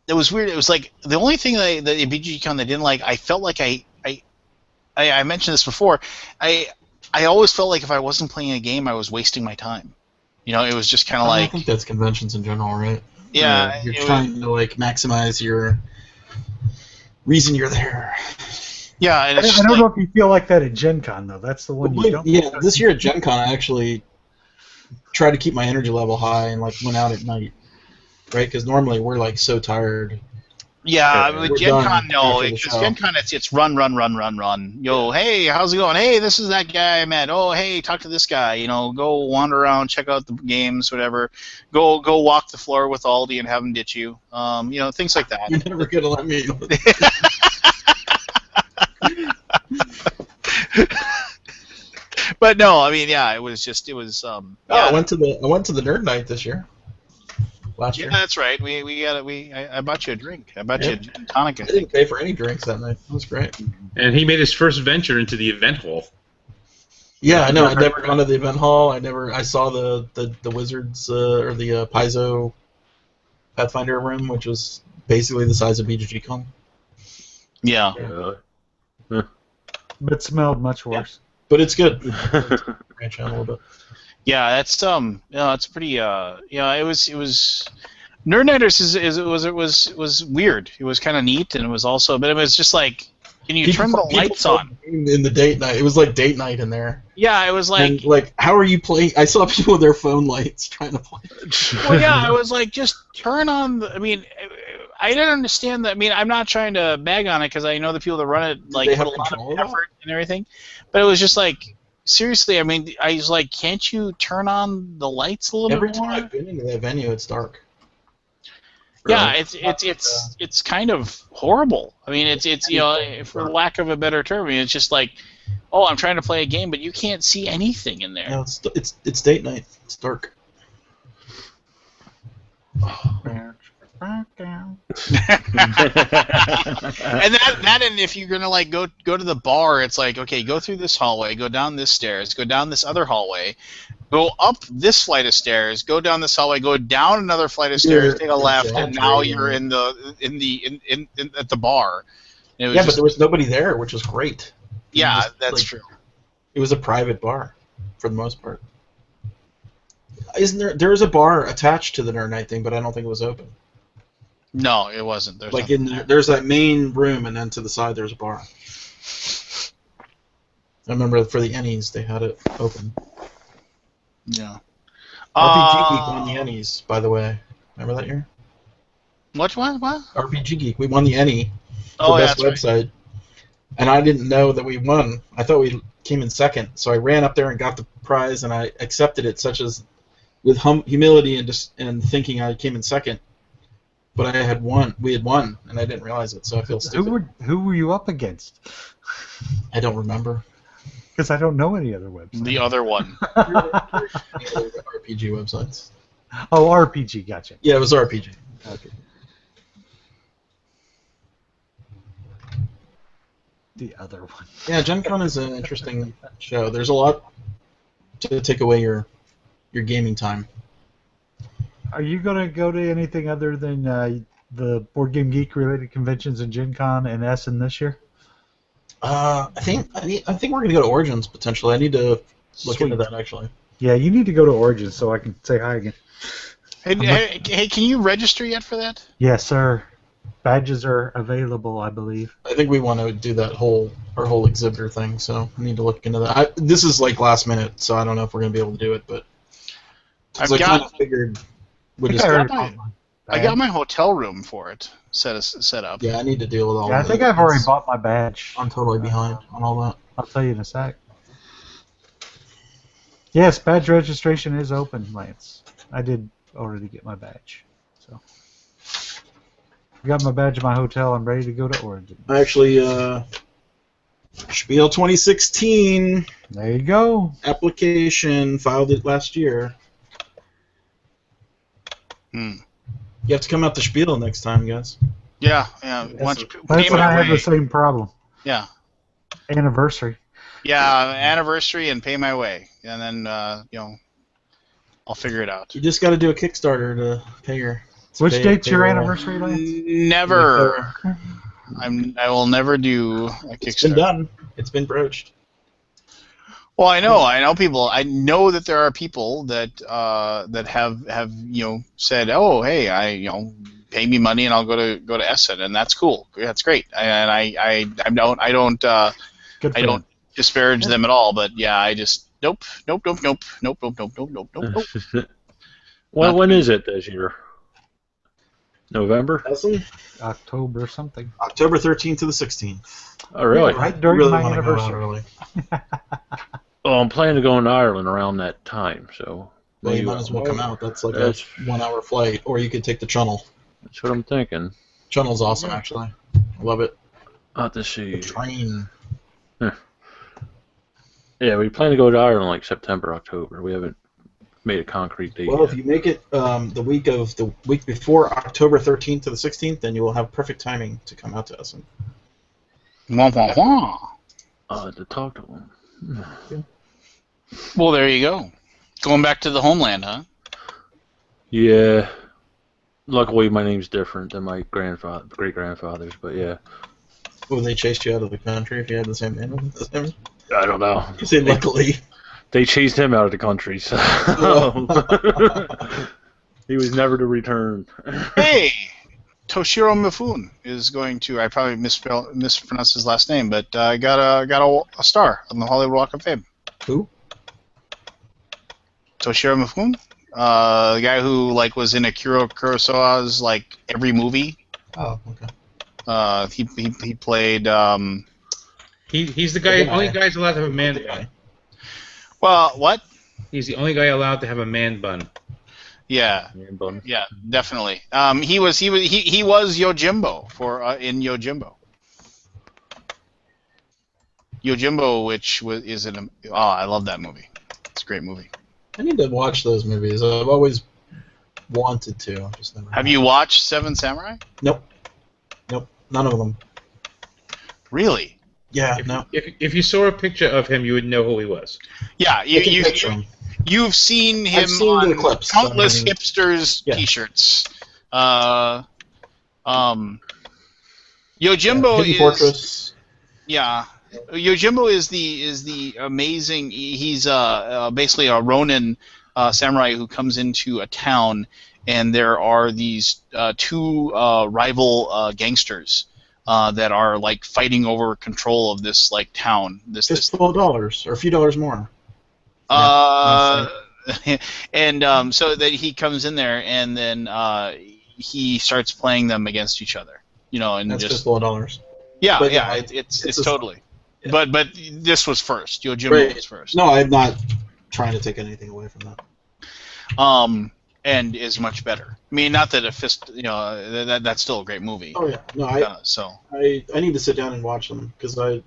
it was weird. It was like the only thing that BGGCon they didn't like. I felt like I mentioned this before. I always felt like if I wasn't playing a game, I was wasting my time. It was just kind of like. I think that's conventions in general, right? Yeah, you're trying to like maximize your reason you're there. Yeah, and I don't know if you feel like that at Gen Con, though. That's the one you don't. Yeah, this year at Gen Con, I actually tried to keep my energy level high and like went out at night, right? Because normally we're like so tired. Yeah, with Gen Con, no. after the Because show. Gen Con, it's run. Yo, hey, how's it going? Hey, this is that guy I met. Oh, hey, talk to this guy. Go wander around, check out the games, whatever. Go walk the floor with Aldi and have him ditch you. Things like that. You're never gonna let me. But no, I mean, yeah, it was. Oh, I went to the nerd night this year. Last year. Yeah, that's right. I bought you a drink. I bought you a gin and tonic. I didn't pay for any drinks that night. It was great. And he made his first venture into the event hall. Yeah, I know. I'd never gone to the event hall. I saw the Wizards or the Paizo Pathfinder room, which was basically the size of BGGCon. Yeah. But smelled much worse. But it's good. Branch out a little bit. Yeah, that's it's pretty it was Nerd Nighters was weird. It was kind of neat, and it was also, but it was just like, can you turn the lights on in the date night? It was like date night in there. Yeah, it was like, and like, how are you playing? I saw people with their phone lights trying to play. Well, yeah, I was like, just turn on. I mean, I didn't understand that. I mean, I'm not trying to bag on it because I know the people that run it like put a lot of effort and everything, but it was just like, seriously, I mean, I was like, can't you turn on the lights a little bit more? Every time I've been into that venue, it's dark. Yeah, it's kind of horrible. I mean, it's for lack of a better term, I mean, it's just like, oh, I'm trying to play a game, but you can't see anything in there. No, it's date night. It's dark. And that and if you're gonna like go to the bar, it's like, okay, go through this hallway, go down this stairs, go down this other hallway, go up this flight of stairs, go down this hallway, go down another flight of stairs, take a left, and now you're at the bar. But there was nobody there, which was great. Yeah, that's true. It was a private bar, for the most part. Isn't there? There is a bar attached to the Nerd Night thing, but I don't think it was open. No, it wasn't. There's Like nothing there. there's that main room, and then to the side there's a bar. I remember for the Ennies they had it open. Yeah. RPG Geek won the Ennies, by the way. Remember that year? Which one? What? RPG Geek. We won the Ennie for Oh, yeah, best that's right. website, and I didn't know that we won. I thought we came in second, so I ran up there and got the prize, and I accepted it, such as with humility and thinking I came in second. But I had won. We had won, and I didn't realize it, so I feel stupid. Who were you up against? I don't remember. Because I don't know any other websites. The other one. RPG websites. Oh, RPG, gotcha. Yeah, it was RPG. Okay. The other one. Yeah, Gen Con is an interesting show. There's a lot to take away your gaming time. Are you going to go to anything other than the Board Game Geek related conventions and Gen Con and Essen this year? I think we're gonna go to Origins potentially. I need to look into that actually. Yeah, you need to go to Origins so I can say hi again. Hey, can you register yet for that? Yes, sir. Badges are available, I believe. I think we want to do that our whole exhibitor thing, so we need to look into that. This is like last minute, so I don't know if we're gonna be able to do it, but I've I kind got of figured we I just think I got my hotel room for it set up. yeah. I need to deal with all. Yeah, I that. think I've already bought my badge. I'm totally behind on all that. I'll tell you in a sec. Yes, badge registration is open, Lance. I did already get my badge. So I got my badge in my hotel. I'm ready to go to Origin. I actually Spiel 2016 There you go. application, filed it last year. You have to come out to Spiel next time, guys. Yeah. Lance and I have the same problem. Yeah. Anniversary. Yeah, anniversary and pay my way, and then I'll figure it out. You just got to do a Kickstarter to pay your. Which date's your anniversary, Lance? Never. I will never do a Kickstarter. It's been done. It's been broached. Well, I know people. I know that there are people that that have said, oh, hey, I pay me money and I'll go to Essen, and that's cool. That's great, and I don't disparage them at all, but yeah, I just nope. Well, when is it this year? November? Essen? October something. October 13th to the 16th. Oh, really? Right during Really my wanna go out anniversary. early. Well, I'm planning to go into Ireland around that time, so. Well, you maybe might as well come out. That's like That's- a 1 hour flight, or you could take the Channel. That's what I'm thinking. Channel's awesome, actually. I love it. I'll have to see. The train. Yeah, we plan to go to Ireland like September, October. We haven't made a concrete date Well, yet. if you make it the week before October 13th to the 16th, then you will have perfect timing to come out to Essen. Wah, wah, wah. To talk to them. Well, there you go. Going back to the homeland, huh? Yeah. Luckily, my name's different than my great grandfather's, but yeah. Well, they chased you out of the country if you had the same name as him? I don't know. You say luckily. They chased him out of the country, so he was never to return. Hey, Toshiro Mifune is going to. I probably mispronounced his last name, but got a star on the Hollywood Walk of Fame. Who? Toshiro Mifune, the guy who was in Akira Kurosawa's every movie. Oh, okay. He played. He's the guy. Only guy who's allowed to have a man bun. Well, what? He's the only guy allowed to have a man bun. Yeah, yeah, definitely. He was Yojimbo in Yojimbo. Yojimbo, which is I love that movie. It's a great movie. I need to watch those movies. I've always wanted to. Just never. Have you watched Seven Samurai? Nope. None of them. Really? Yeah, If you saw a picture of him, you would know who he was. Yeah, you've seen him I've seen on the clips. countless hipsters' Yeah. T-shirts. Yojimbo Hidden is Fortress. yeah. Yojimbo is the amazing. He's basically a Ronin samurai who comes into a town, and there are these two rival gangsters that are like fighting over control of this like town. This Fistful of dollars, or a few dollars more. and so that he comes in there, and then he starts playing them against each other. And That's just Fistful of dollars. yeah, But yeah, yeah, it's a- totally. Yeah. But this was first. Yojimbo was first. No, I'm not trying to take anything away from that. And is much better. I mean, not that a fist, that's still a great movie. Oh yeah, no, So I need to sit down and watch them because the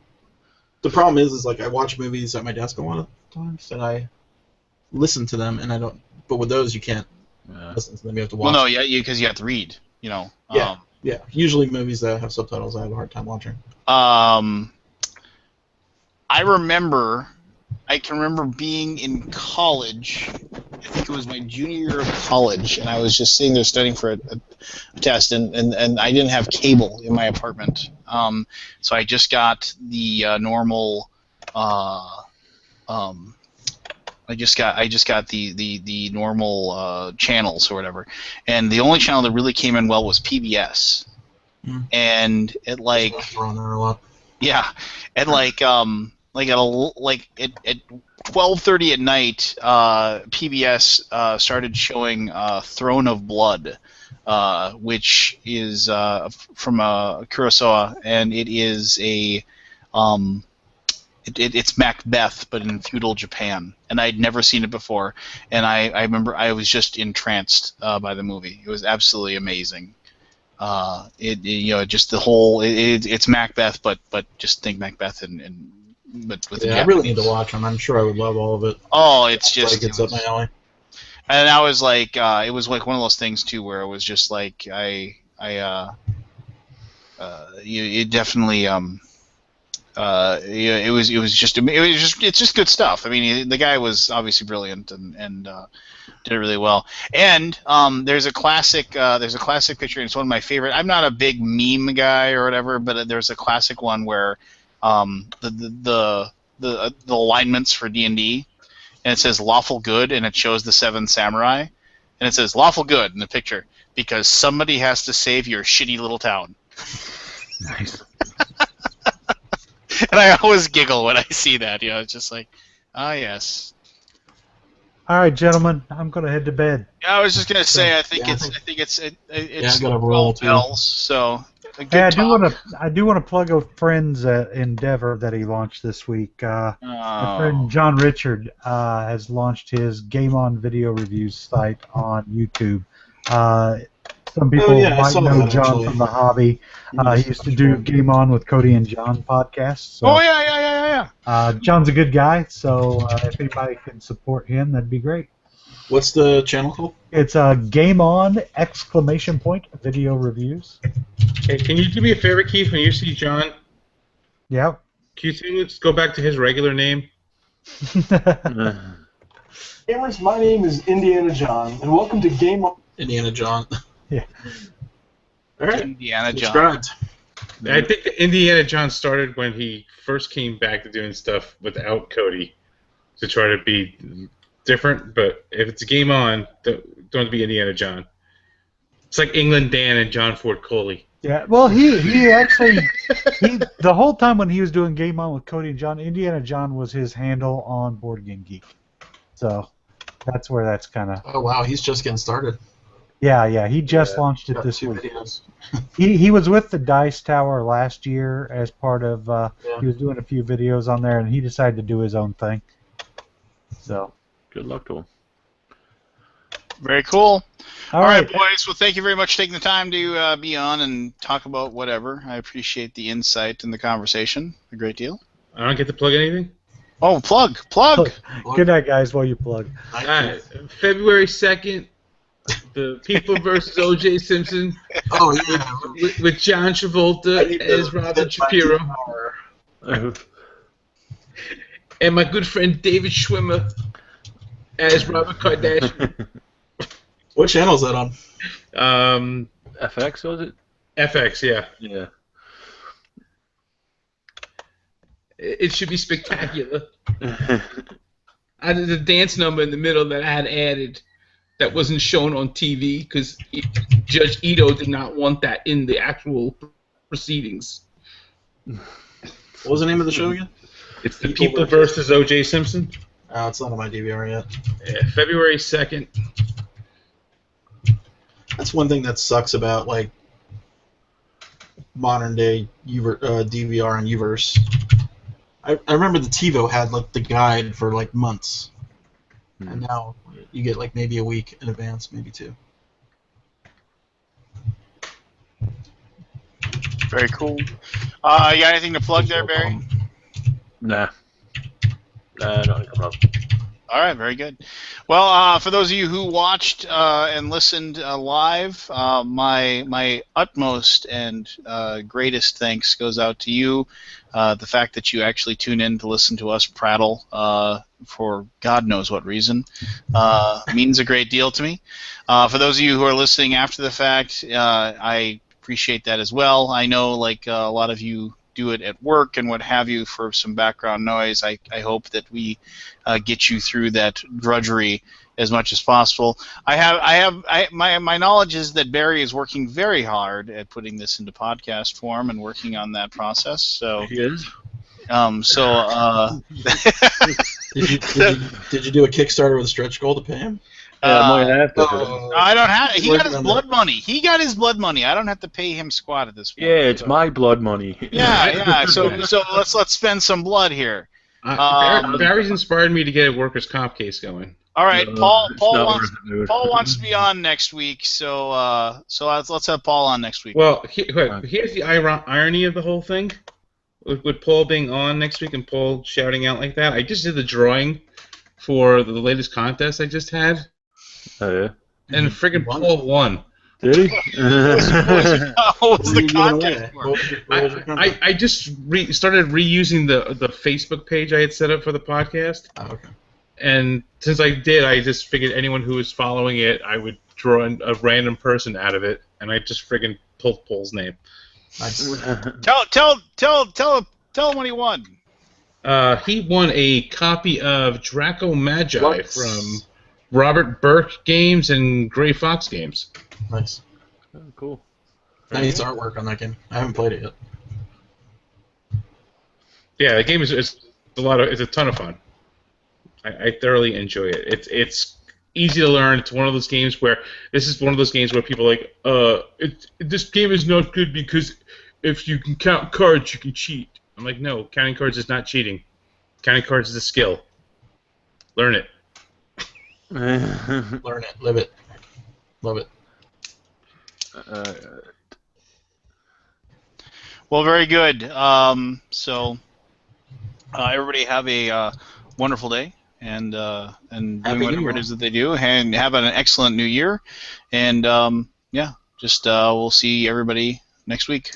problem is like I watch movies at my desk a lot of times and I listen to them and I don't. But with those you can't listen to them. You have to watch. Well, no, yeah, because you have to read. Yeah. Yeah. Usually movies that have subtitles I have a hard time watching. I can remember being in college. I think it was my junior year of college, and I was just sitting there studying for a test, and I didn't have cable in my apartment. So I just got the normal. I just got the normal channels or whatever, and the only channel that really came in well was PBS, and it like Thrown there a lot. yeah, and like at 12:30 at night, PBS started showing Throne of Blood, which is from Kurosawa, and it is it's Macbeth, but in feudal Japan, and I'd never seen it before, and I remember I was just entranced by the movie. It was absolutely amazing. Just the whole it's Macbeth, but just think Macbeth but with I really need to watch them. I'm sure I would love all of it. Oh, it's just like it's up my alley. And I was like, it was like one of those things too, where it was just like it definitely it's just good stuff. I mean, the guy was obviously brilliant and did it really well. And there's a classic picture, and it's one of my favorite. I'm not a big meme guy or whatever, but there's a classic one where the alignments for D&D, and it says lawful good, and it shows the 7 samurai, and it says lawful good in the picture because somebody has to save your shitty little town. Nice. And I always giggle when I see that. It's just like, yes. All right, gentlemen, I'm going to head to bed. Yeah, I was just gonna say, I think I it's gotta roll, too. bells. So a good Hey, I talk. do want to plug a friend's endeavor that he launched this week. My friend John Richard has launched his Game On video reviews site on YouTube. Some people I might saw know that, John actually. from the hobby. He used to do Game On with Cody and John podcast. So, Oh yeah. John's a good guy, so if anybody can support him, that'd be great. What's the channel called? It's Game On video reviews. Hey, can you do me a favor, Keith? When you see John, Yeah. can you let's go back to his regular name? Gamers, my name is Indiana John, and welcome to Game On. Indiana John. Yeah. All right. Indiana John. Subscribed. I think that Indiana John started when he first came back to doing stuff without Cody to try to be different. But if it's a Game On, don't be Indiana John. It's like England Dan and John Ford Coley. Yeah, well, he actually the whole time when he was doing Game On with Cody and John, Indiana John was his handle on Board Game Geek. So that's where that's kind of. Oh wow, he's just getting started. Yeah, he just launched it Got this 2 week. videos. He was with the Dice Tower last year as part of. He was doing a few videos on there, and he decided to do his own thing. So. Good luck to him. Very cool. All All right, right. boys. Well, thank you very much for taking the time to be on and talk about whatever. I appreciate the insight and the conversation a great deal. I don't get to plug anything? Oh, plug. Good night, guys. While you plug. All right. February 2nd, the People versus O.J. Simpson Oh yeah. with John Travolta as Robert Shapiro and my good friend David Schwimmer as Robert Kardashian. What channel is that on? FX, was it? FX, yeah. Yeah. It should be spectacular. I did the dance number in the middle that I had added that wasn't shown on TV because Judge Ito did not want that in the actual proceedings. What was the name of the show again? It's The People versus O.J. Simpson. Oh, it's not on my DVR yet. Yeah, February 2nd. That's one thing that sucks about like modern day DVR and Uverse. I remember the TiVo had like the guide for like months, and now you get like maybe a week in advance, maybe 2. Very cool. You got anything to plug there, Barry? Nah. Nothing coming up. All right, very good. Well, for those of you who watched and listened live, my utmost and greatest thanks goes out to you. The fact that you actually tune in to listen to us prattle for God knows what reason means a great deal to me. For those of you who are listening after the fact, I appreciate that as well. I know, like a lot of you do it at work and what have you for some background noise. I hope that we get you through that drudgery as much as possible. My knowledge is that Barry is working very hard at putting this into podcast form and working on that process. So He is. Did you do a Kickstarter with a stretch goal to pay him? Yeah, I might have to. I don't have. He got his Working on blood money. He got his blood money. I don't have to pay him squat at this point. Yeah, it's my blood money. Yeah. So let's spend some blood here. Barry's inspired me to get a workers' comp case going. All right, No, Paul it's not wants worth it, dude. Paul wants to be on next week, so let's have Paul on next week. Well, here's the irony of the whole thing. With Paul being on next week and Paul shouting out like that, I just did the drawing for the latest contest I just had, Oh, yeah. and friggin' Paul won. Did he? What was the content for? I just started reusing the Facebook page I had set up for the podcast. Oh, okay. And since I did, I just figured anyone who was following it, I would draw a random person out of it, and I just friggin' pulled Paul's name. Nice. Tell him what he won. He won a copy of Draco Magi What? from Robert Burke Games and Gray Fox Games. Nice. Oh, cool. Nice artwork on that game. I haven't played it yet. Yeah, the game is it's a ton of fun. I thoroughly enjoy it. It's easy to learn. It's one of those games where people are like, this game is not good because if you can count cards, you can cheat. I'm like, no, counting cards is not cheating. Counting cards is a skill. Learn it. Learn it. Live it. Love it. Well, very good. Everybody have a wonderful day and doing Happy New whatever Year. it is that they do, and have an excellent new year. And we'll see everybody next week.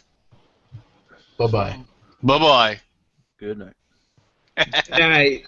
Bye-bye. Bye bye. Good night. Night.